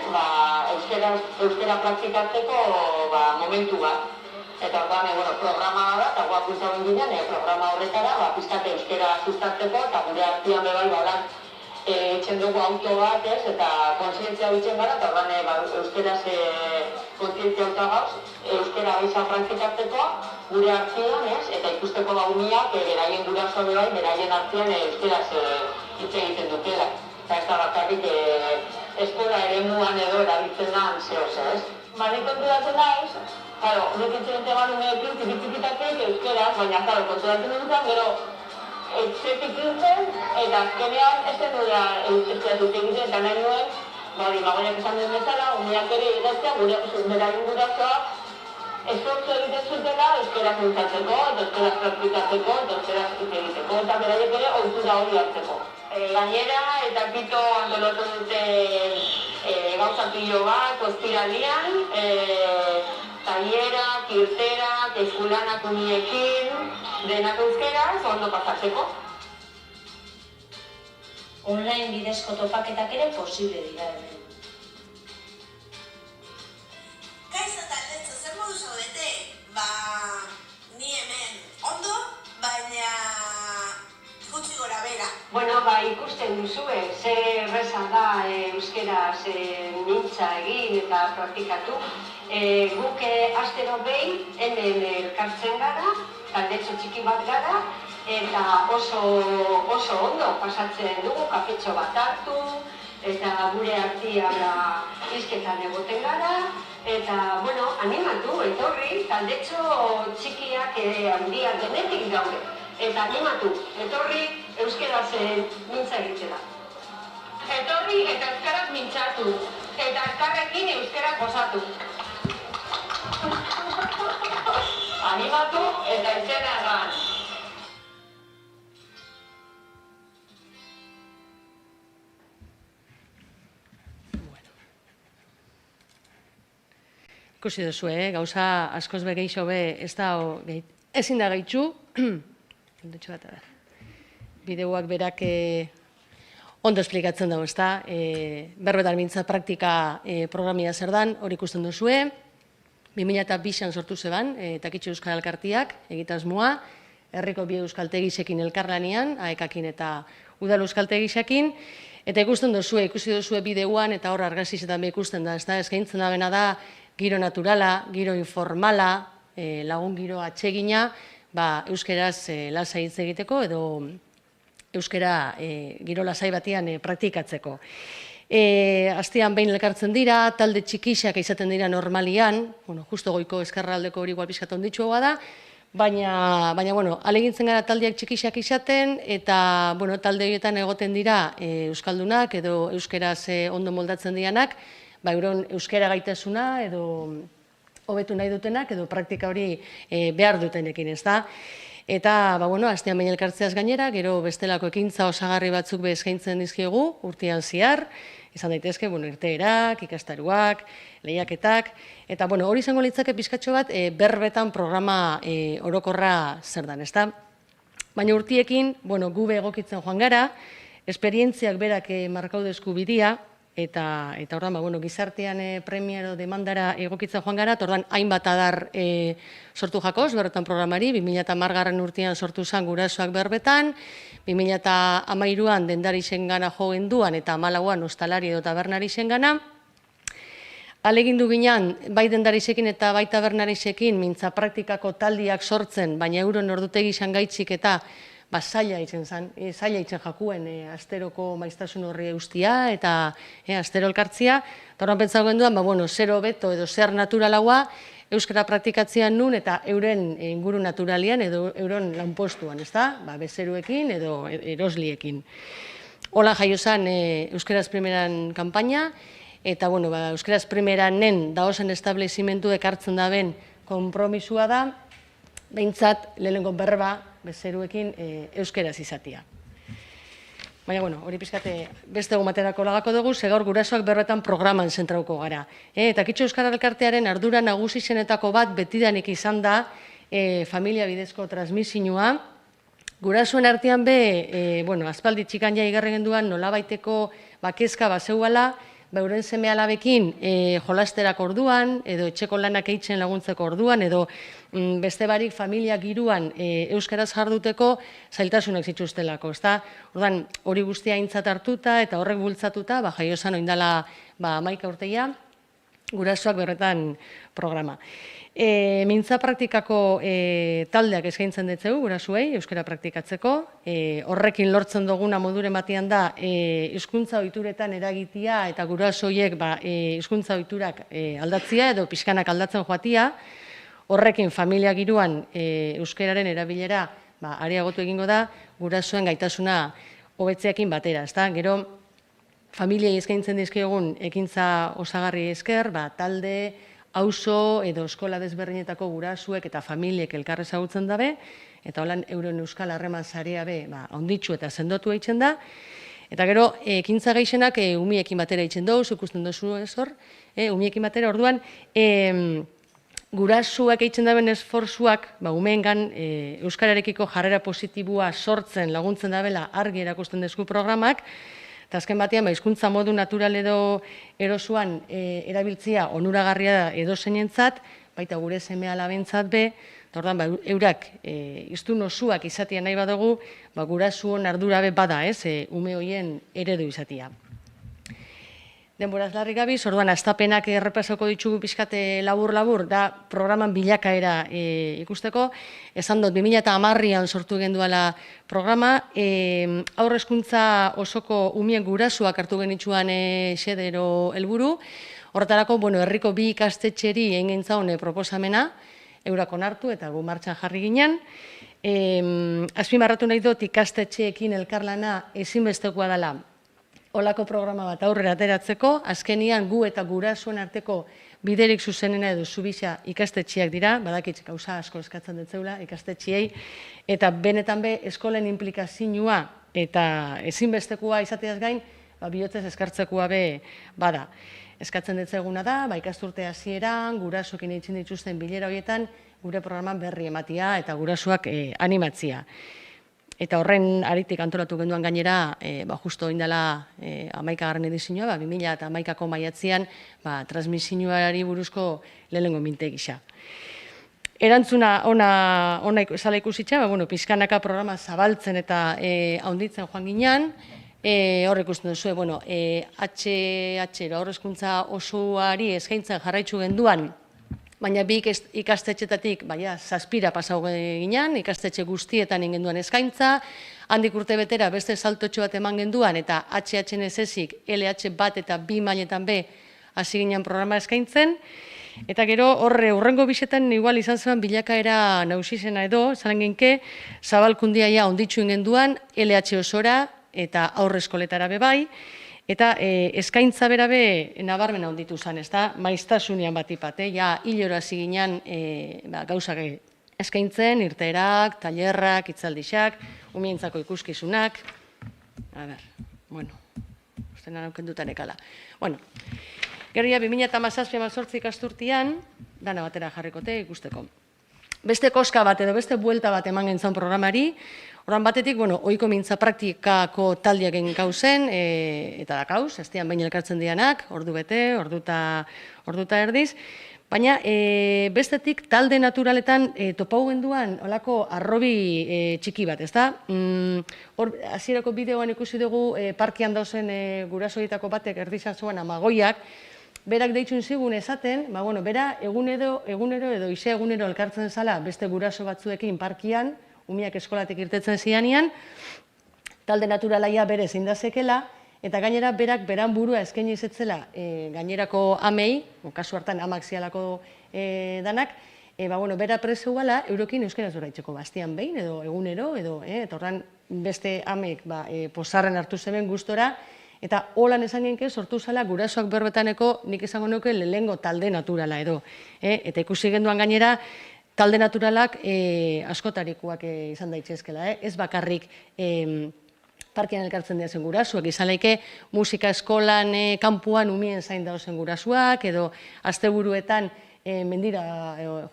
euskera praktikatzeko momentu bat. Eta orduan, programa da, eta guak uzauen ginen, programa horretara, pizkat euskera sustatzeko, eta gure artean bebai, etxen dugu auto bat, eta konsientzia bitzen gara, eta orduan, euskeraz konsientzia auto gauz, euskera gaiza praktikatzeko, gure artean, eta ikusteko uniak, beraien guraso bebai, beraien artean euskeraz hitz egiten dutela. Eta ez da bakarrik eskola eremuan edo erabiltzen da zehoz, ez? Nik konturatzen naiz, nik entzente baluneekin txikitxikitatek euskeraz, baina konturatzen dutan, gero etxetik irten, eta azkenean ez den dira euskeraz dut egiten, eta nahi nuen, magoiak esan duen bezala, uniak ere egitea, beraien gurasoak, esfortzu egiten zutela euskeraz mintzatzeko, eta euskeraz praktikatzeko, eta euskeraz hitz egiteko, eta beraiek ere ohitura hori hartzeko. Gainera, eta pito antolatu dute gauza pilo bat, ostiralian, tailerak, irterak, eskulanak uniekin, denak euskeraz, ondo pasatzeko. Online bidezko topaketak ere posible dira hemen. Kaixo taldetxo, zer modu zaudete? Ni hemen ondo, baina gutxi gora bera. Ikusten duzue, ze erreza da euskeraz mintza egin eta praktikatu. Guk astero behin hemen elkartzen gara, taldetxo txiki bat gara, eta oso ondo pasatzen dugu, kafetxo bat hartu, eta gure artean hizketan egoten gara, eta, animatu, etorri, taldetxo txikiak handiak denetik daude. Eta animatu, etorri euskeraz mintza egitzera. Etorri eta euskaraz mintzatu, eta elkarrekin euskaraz gozatu. Animatu eta izena egan. Ikusi duzu, gauza askoz begeixo ez da, ezin da gaitxu, bideoak berak ondo esplikatzen dago, ezta? Berbetan mintza praktika programia zer dan, hori ikusten duzue. 2002an sortu zeban, Takitxo Euskal Elkartiak, egitasmoa, herriko bi euskaltegisekin elkarlanean, aekakin eta udal euskaltegisekin, eta ikusten duzue, ikusi duzue bideoan, eta hor argazizetan ikusten da, ezta? Eskaintzen da bena da, giro naturala, giro informala, lagun giro atsegina, euskeraz lasai hitz egiteko edo euskera giro lasai batian praktikatzeko. Astean behin elkartzen dira, talde txikixak izaten dira normalian, justo goiko eskarraldeko hori igual pixkat onditxoa da, baina, alegintzen gara taldeak txikixak izaten, eta talde horietan egoten dira euskaldunak edo euskeraz ondo moldatzen dianak, euron euskera gaitasuna edo hobetu nahi dutenak edo praktika hori behar dutenekin, ez da? Eta, astean behin elkartzeaz gainera, gero bestelako ekintza osagarri batzuk eskaintzen dizkiegu, urtean zehar, izan daitezke, irteerak, ikastaruak, lehiaketak, eta hori izango litzake pizkatxo bat berbetan programa orokorra zer dan, ez da? Baina urtiekin, gu egokitzen joan gara, esperientziak berak markaudezku bidea, eta ordan, gizartean premiero demandara egokitzen joan gara, eta ordan hainbat adar sortu jakoz, berbetan programari, 2010 urtean sortu zen gurasoak berbetan, 2013an dendarixen gana jo genduan, eta 2014an ostalari edo tabernarixen gana. Alegindu ginen, bai dendarixekin eta bai tabernarixekin, mintza praktikako taldiak sortzen, baina euron ordutegi izan gaitzik eta zaila itzen jakuen asteroko maiztasun horri eustia eta astero elkartzia. Eta horren pentsago genduan, zero beto edo zer naturalagoa euskara praktikatzean nun eta euren inguru naturalian edo euren lanpostuan, ez da? Bezeruekin edo erosliekin. Hola jaio zen Euskaraz Primeran kanpaina, eta Euskaraz Primeranen daozen establezimentuek hartzen da ben konpromisua da, behintzat lehenengo berba bezeruekin euskeraz izatia. Baina, bueno, hori pizkate beste egun baterako lagako dugu, ze gaur gurasoak berbetan programan zentrauko gara. Eta Kito Euskara Elkartearen ardura nagusi zenetako bat betidanik izan da familia bidezko transmisioa. Gurasoen artean bueno, aspaldi txikan ja igarri genduan nolabaiteko kezka bazeuala, euren seme alabekin jolasterak orduan, edo etxeko lanak eitzen laguntzeko orduan, edo beste barik familia giruan euskaraz jarduteko zailtasunak zituztelako. Orduan, hori guztia aintzat hartuta eta horrek bultzatuta, jaiozan oindala 11 urteia, gurasoak berretan programa. Mintza praktikako taldeak eskaintzen ditzegu gurasuei euskara praktikatzeko. Horrekin lortzen duguna moduren batean da hizkuntza ohituretan eragitia eta gurasoiek hizkuntza ohiturak aldatzia edo pixkanak aldatzen joatia. Horrekin familia giruan euskararen erabilera areagotu egingo da gurasoen gaitasuna hobetzeekin batera. Gero familiei eskaintzen dizkiogun ekintza osagarri esker, talde, auzo edo eskola desberdinetako gurasuek eta familiek elkar ezagutzen dabe, eta holan euren euskal harreman sarea handitsu eta sendotu eitzen da. Eta gero, ekintza gehienak umiekin batera eitzen doz, ikusten dozu ez hor, umiekin batera, orduan, gurasuak eitzen daben esforzuak, umeengan euskararekiko jarrera positibua sortzen laguntzen dabela argi erakusten dezku programak, eta azken batean, hizkuntza modu natural edo erosuan erabiltzia onuragarria da edo zeinentzat, baita gure seme alabentzat be, eta orduan, eurak hiztun osuak izatea nahi badugu, gurasuon ardura be bada, ume hoien eredu izatea. Denboraz larri gabiz, orduan, astapenak errepasako ditugu pixkate labur-labur, da programan bilakaera ikusteko. Esan dut, 2010an sortu genduala programa, haur hezkuntza osoko umien gurasuak hartu genitzuan xedero helburu. Horretarako, herriko 2 ikastetxeri egin gintzaun proposamena, eurak onartu eta gu martxan jarri ginen. Azpimarratu nahi dut ikastetxeekin elkarlana ezinbestekoa dela olako programa bat aurrera ateratzeko, azkenian gu eta gurasoen arteko biderik zuzenena edo zubisa ikastetxeak dira, badakitz gauza asko eskatzen dutzeula ikastetxeei, eta benetan eskolen implikazioa eta ezinbestekoa izateaz gain, bihotzez eskartzekoa be bada. Eskatzen dutzeguna da, ikasturte hasieran, gurasoekin eitzen dituzten bilera horietan, gure programan berri ematia eta gurasoak animatzia. Eta horren aritik antolatu genduan gainera, justo oindala 11. edizioa, 2011ko maiatzean, transmisioari buruzko lehenengo minte gisa. Erantzuna ona zala ikusitza, pizkanaka programa zabaltzen eta haunditzen joan ginean, hor ikusten duzu, haur hezkuntza osoari eskaintzen jarraitzu genduan, baina 2 ikastetxetatik 7 pasau ginen, ikastetxe guztietan ingenduan eskaintza, handik urte betera beste saltotxo bat eman genduan, eta HHNSS-ik LH bat eta 2 mailetan be hasi ginen programa eskaintzen, eta gero horrengo bisetan igual izan zen bilakaera nausizena edo, zaren genke, zabalkundia onditxu ingenduan, LH osora eta aurre eskoletara bebai, eta eskaintza berabe nabarmena onditu zen, ez da, maiztasunean batipat, hilero hasi ginen gauzak eskaintzen, irteerak, tailerrak, hitzaldixak, umientzako ikuskizunak, uste naranken dutan ekala. Gero ja, 2017-2018 ikasturtian, dana batera jarrikote ikusteko. Beste koska bat edo beste buelta bat eman gentzan programari, Horan batetik, ohiko mintza praktikako taldeak egin gauzen, eta dakauz, ez dian behin elkartzen dianak, ordu bete, orduta erdiz, baina bestetik talde naturaletan topau genduan olako arrobi txiki bat, ez da? Hasierako bideoan ikusi dugu parkian dauzen gurasoietako batek erdizan zuen Amagoiak, berak deitzun zigun esaten, bera egunero edo ise egunero elkartzen zala beste guraso batzuekin parkian, umiak eskolatik irtetzen zianean, talde naturalaia bere zindazekela, eta gainera berak beran burua eskaini izetzela gainerako amei, kasu hartan amak zialako danak, bera preso gala, eurokin euskera zoraitzeko bastian behin, edo egunero, eta horren beste amek posarren hartu zeben gustora, eta holan esan genke sortu zala gurasoak berbetaneko nik esango nuke lehengo talde naturala edo. Eta ikusi genduan gainera, talde naturalak askotarikoak izan daitezkela, ez bakarrik parkean elkartzen dira zen gurasuak, izan laike musika eskolan kanpuan umien zain dauzen gurasuak, edo asteburuetan mendira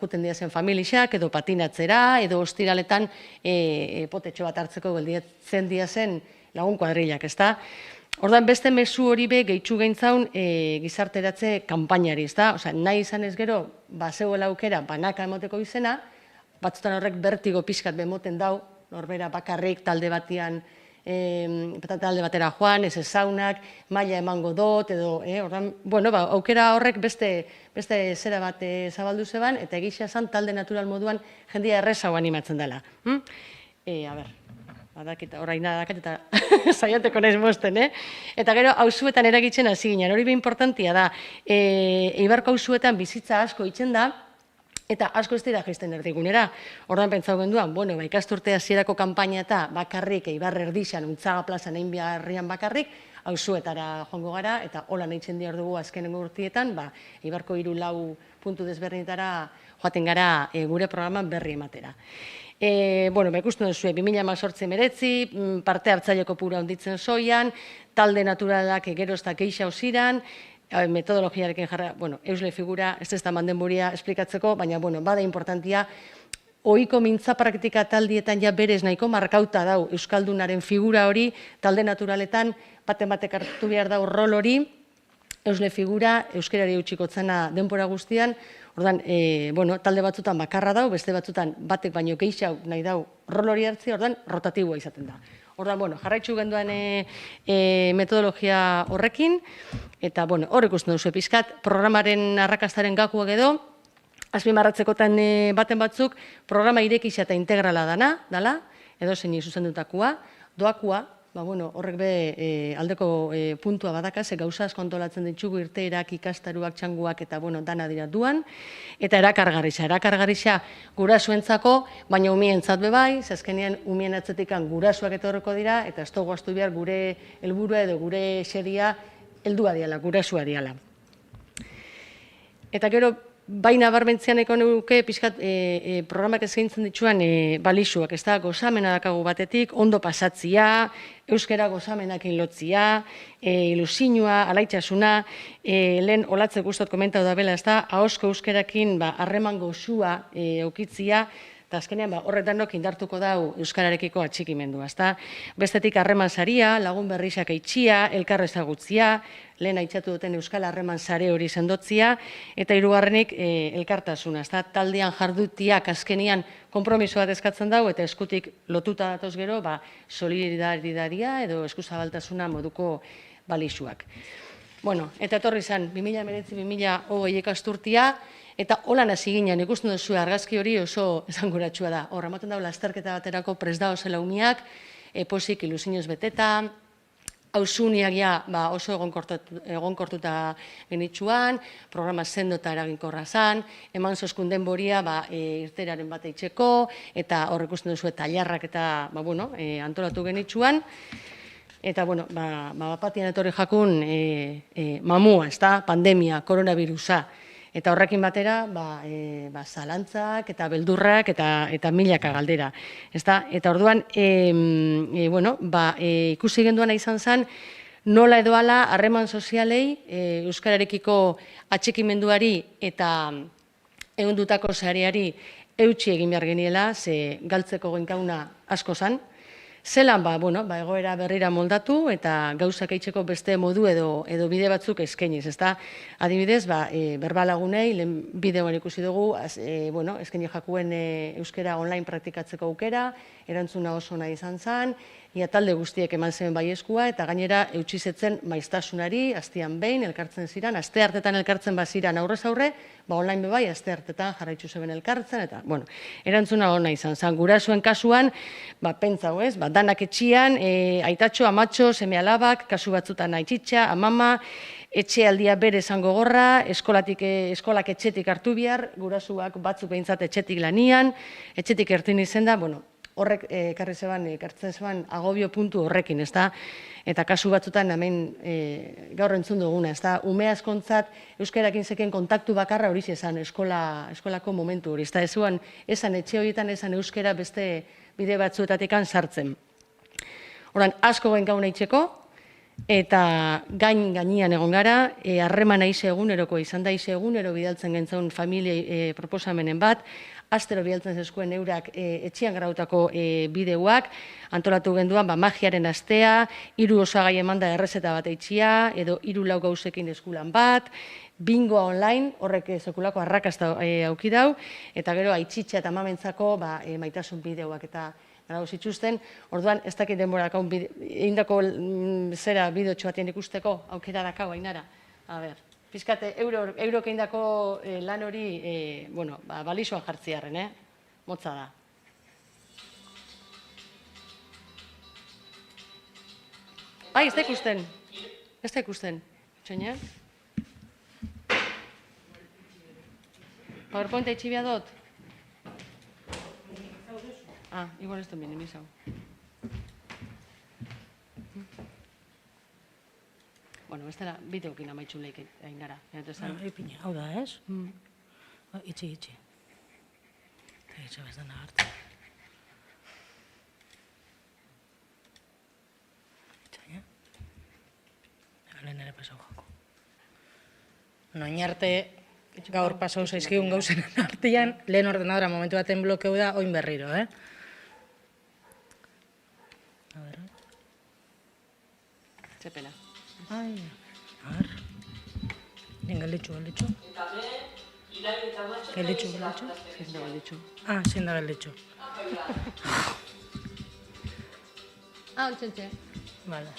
juten dira zen familixak, edo patinatzera, edo ostiraletan potetxo bat hartzeko gelditzen dira zen lagun kuadrilak, ezta? Ordan beste mezu hori be gehitzu gehintzaun gizarteratze kanpainari, ezta? Osea, nahi izan ez gero, zegoela aukera banaka emoteko izena, batzutan horrek bertigo pixkat bemoten dau, norbera bakarrik talde batian, talde batera joan, ez ezaunak, maila emango dut, edo, ordan, bueno, aukera horrek beste zera bat zabaldu zeban, eta egisa zan talde natural moduan jendia errezago animatzen dela. A ber, badakita, orain adakat eta saiateko naiz mosten, Eta gero, auzuetan eragitzen hasi ginen, hori be importantia da, Eibarko auzuetan bizitza asko itzen da, eta asko ez dira jaisten erdigunera. Ordan pentsau genduan, bueno, ikasturte hasierako kanpaina eta bakarrik Eibar erdixan, Untzaga plazan egin beharrian bakarrik, auzuetara joango gara, eta hola nahitzen di dugu azkenengo urtietan, Eibarko 3-4 puntu desberdinetara joaten gara gure programan berri ematera. Bueno, ikusten duzu, 2018-19, parte hartzaileko pura onditzen zoian, talde naturalak geroz eta keixa osiran, metodologiarekin jarra, bueno, eusle figura, ez da mandenburia esplikatzeko, baina, bueno, bada importantia, ohiko mintza praktika taldietan ja berez nahiko markauta dau Euskaldunaren figura hori, talde naturaletan, batek hartu behar dau rol hori, eusle figura, euskerari utxikotzena denbora guztian, ordan, bueno, talde batzutan bakarra dau, beste batzutan batek baino geixau nahi dau rol hori hartzi, ordan, rotatiboa izaten da. Ordan, bueno, jarraitzu genduan metodologia horrekin, eta, bueno, hor ikusten duzu pixkat, programaren arrakastaren gakuak edo, azpimarratzekotan baten batzuk, programa irekisa eta integrala dala, edo zein zuzendutakoa, doakua, bueno, horrek be aldeko puntua badaka, ze gauza asko antolatzen ditugu irteerak, ikastaruak, txanguak, eta, bueno, dana dira duan, eta erakargarisa gurasoentzako, baina umientzat bebai, zazkenean umien atzetikan gurasoak etorreko dira, eta ez dugu astu behar gure helburua edo gure xeria heldua diala, gurasua diala. Eta gero, baina barbentzianeko nuke pixkat programak eskaintzen dituan balixuak, ez da, gozamena dakagu batetik, ondo pasatzia, euskera gozamenakin lotzia, ilusinua, alaitxasuna, lehen olatze guztot komentau da bela, ez da, ahosko euskerakin harreman gozua eukitzia, eta azkenean horretanok indartuko dau euskararekiko atxikimendua, ez da, bestetik harreman saria, lagun berrisak eitxia, elkar ezagutzia, lehen aitzatu duten euskal harreman sare hori sendotzia, eta hirugarrenik elkartasuna, ez da, taldean jardutiak azkenean konpromiso bat eskatzen dau, eta eskutik lotuta datoz gero, solidaridadia edo eskuzabaltasuna moduko balixuak. Bueno, eta etorri zen, 2019-2020 ikasturtia, eta holan hasi ginen, ikusten duzu argazki hori oso esanguratsua da. Hor, ematen dago lasterketa baterako prest dao zela umiak, posik ilusioz beteta, hausuniak oso egonkortuta genitxuan, programa sendo eta eraginkorra zan, eman zozkun denboria irteraren bat eitzeko, eta hor ikusten duzu tailarrak eta antolatu genitxuan, eta, bueno, bapatian etorri jakun mamua, ez da, pandemia, koronavirusa, eta horrekin batera, zalantzak eta beldurrak eta milaka galdera. Eta orduan, ikusi genduana izan zen, nola edo ala harreman sozialei, euskararekiko atxikimenduari eta egundutako sareari eutxi egin behar geniela, ze galtzeko genkauna asko zen. Zelan, egoera berrira moldatu eta gauzak eitzeko beste modu edo bide batzuk eskainiz, ezta? Adibidez, berbalagunei, lehen bideoan ikusi dugu, eskaini jakuen euskera online praktikatzeko aukera, erantzuna oso nahi izan zen, ia talde guztiek eman zen baieskua, eta gainera eutxizetzen maiztasunari, astean behin, elkartzen ziren, aste hartetan elkartzen baziran aurrez aurre, online bebai, aste hartetan jarraitzu zeben elkartzen, eta, erantzuna hona izan zen. Gurasoen kasuan, pentsau ez, danak etxian, aitatxo, amatxo, seme alabak, kasu batzutan aititxa, amama, etxealdia bere zango gorra, eskolak etxetik hartu bihar, gurasuak batzuk behintzat etxetik lanian, etxetik ertin izen da, horrek ekartzen zeban agobio puntu horrekin, ez da? Eta kasu batzutan hemen gaur entzun duguna, ez da? Ume askontzat euskarakin zeken kontaktu bakarra hori zezan eskolako momentu hori, ez da? Esan etxe horietan esan euskara beste bide batzuetatik sartzen. Horan, asko gain gauna itxeko, eta gainean egon gara, harremana ize eguneroko izan da ize egunero bidaltzen gentzaun familia proposamenen bat, astero bidaltzen zezkuen eurak etxian grautako bideuak, antolatu genduan magiaren astea, 3 osagai emanda errezeta bat eitxia, edo 3-4 gauzekin eskulan bat, bingoa online, horrek sekulako arrakasta aukidau, eta gero aitzitxa eta mamentzako maitasun bideuak eta gara zituzten, orduan ez dakit denborak egindako zera bideotxo batien ikusteko aukera dakau Ainara. A ber, pizkate eurok egindako lan hori, balizoan jartziarren, motza da. Ai, ez da ikusten, txoina? PowerPoint eitxibia dut? Igual ez du minimizau. Bueno, bestela, bideokin amaitxun lehik egin gara. Ipine, hau da, ez? Itxi. Itxi bez dena hartu. Itxaina. Lehen ere pasau jako. Noin arte gaur pasau zaizkigun gauzen artean, lehen ordenadora momentu baten blokeu da, oin berriro, Txepela. Ai, a ver. Gelditxu. Gelditxu. Zein da gelditxu. Ontxentxe. Vale.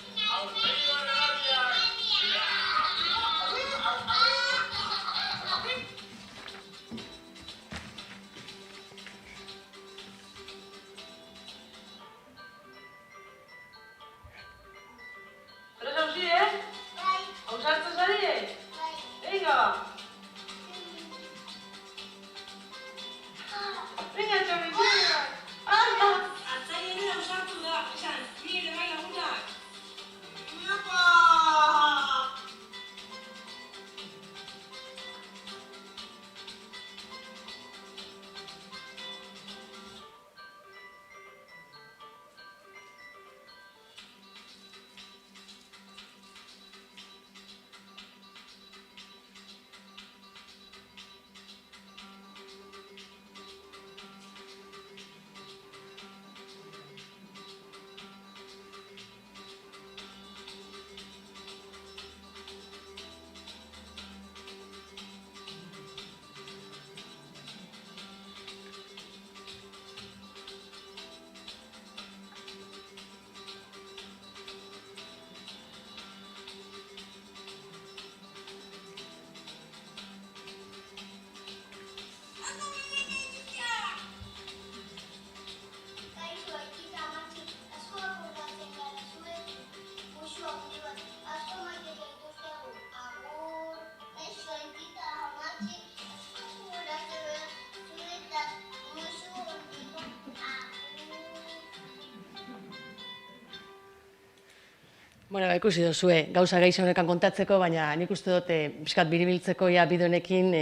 Bueno, ikusi duzue, gauza gehi honekan kontatzeko, baina nik uste dut pixkat biribiltzeko bidonekin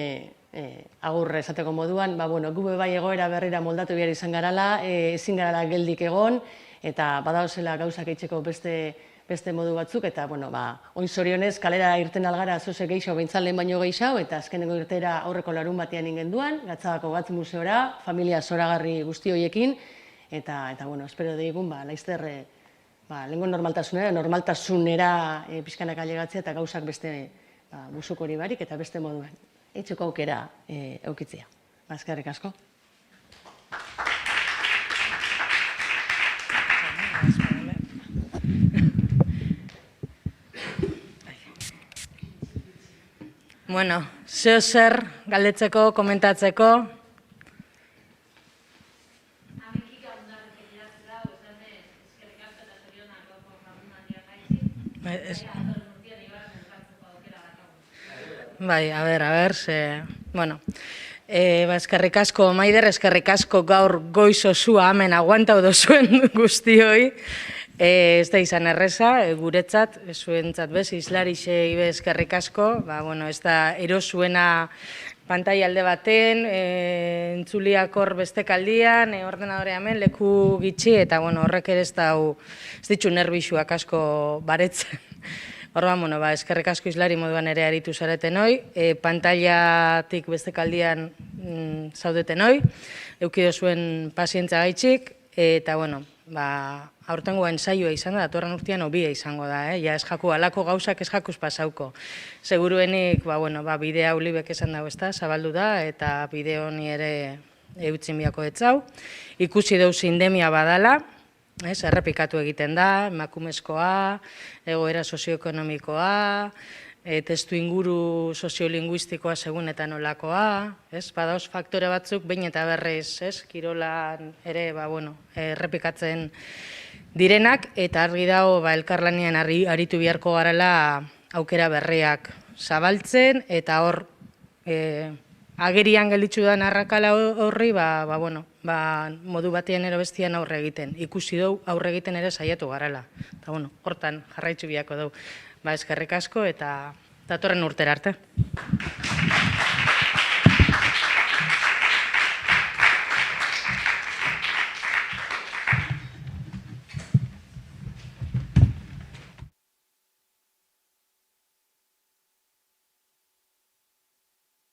agur esateko moduan, gube bai egoera berrira moldatu behar izan garala, ezin garala geldik egon, eta badauzela gauzak eitzeko beste modu batzuk, eta oin zorionez, kalera irten algara zoze geixo, behintzat lehen baino geixau, eta azkeneko irtera aurreko larun batean ingenduan, Gatzabako Gatz Museora, familia zoragarri guzti horiekin, eta espero deigun, laizter, lehenko normaltasunera pixkanak alegatzea eta gauzak beste musuk hori barik eta beste moduan. Eitzeko aukera eukitzea. Eskerrik asko. Bueno, zeo zer galdetzeko, komentatzeko. Bai, a ber, bueno, eskerrik asko, Maider, eskerrik asko gaur goiz osua hemen aguantau dozuen guztioi, ez da izan erreza, guretzat, zuentzat bez, izlarixe ibe eskerrik asko, ez da erosuena pantaila alde baten, entzuliak hor bestekaldian, ordenadore hemen, leku gitxi, eta horrek ere ez ditu nerbixuak asko baretzen. Orduan, eskerrik asko islari moduan ere aritu zareten hoi, pantailatik bestekaldian zaudeten hoi, eukido zuen pazientza gaitxik, eta, aurtengo ensaioa izan da, datorren urtean obia izango da, ja ez jaku alako gauzak ez jakuz pasauko. Seguruenik, bidea ulibek esan dago ez da, zabaldu da, eta bide honi ere eutzin biako etzau. Ikusi deuz indemia badala, errepikatu egiten da, emakumezkoa, egoera sozioekonomikoa, testu inguru soziolinguistikoa segun eta nolakoa, badaoz faktore batzuk, behin eta berrez, kirolan ere, errepikatzen direnak, eta argi dago elkarlanean aritu beharko garela aukera berriak zabaltzen, eta hor agerian gelditzu da arrakala horri, modu batean ero bestian aurre egiten. Ikusi dugu aurre egiten ere saiatu garela. Eta hortan jarraitzu biako dugu. Eskerrik asko eta datorren urtera arte.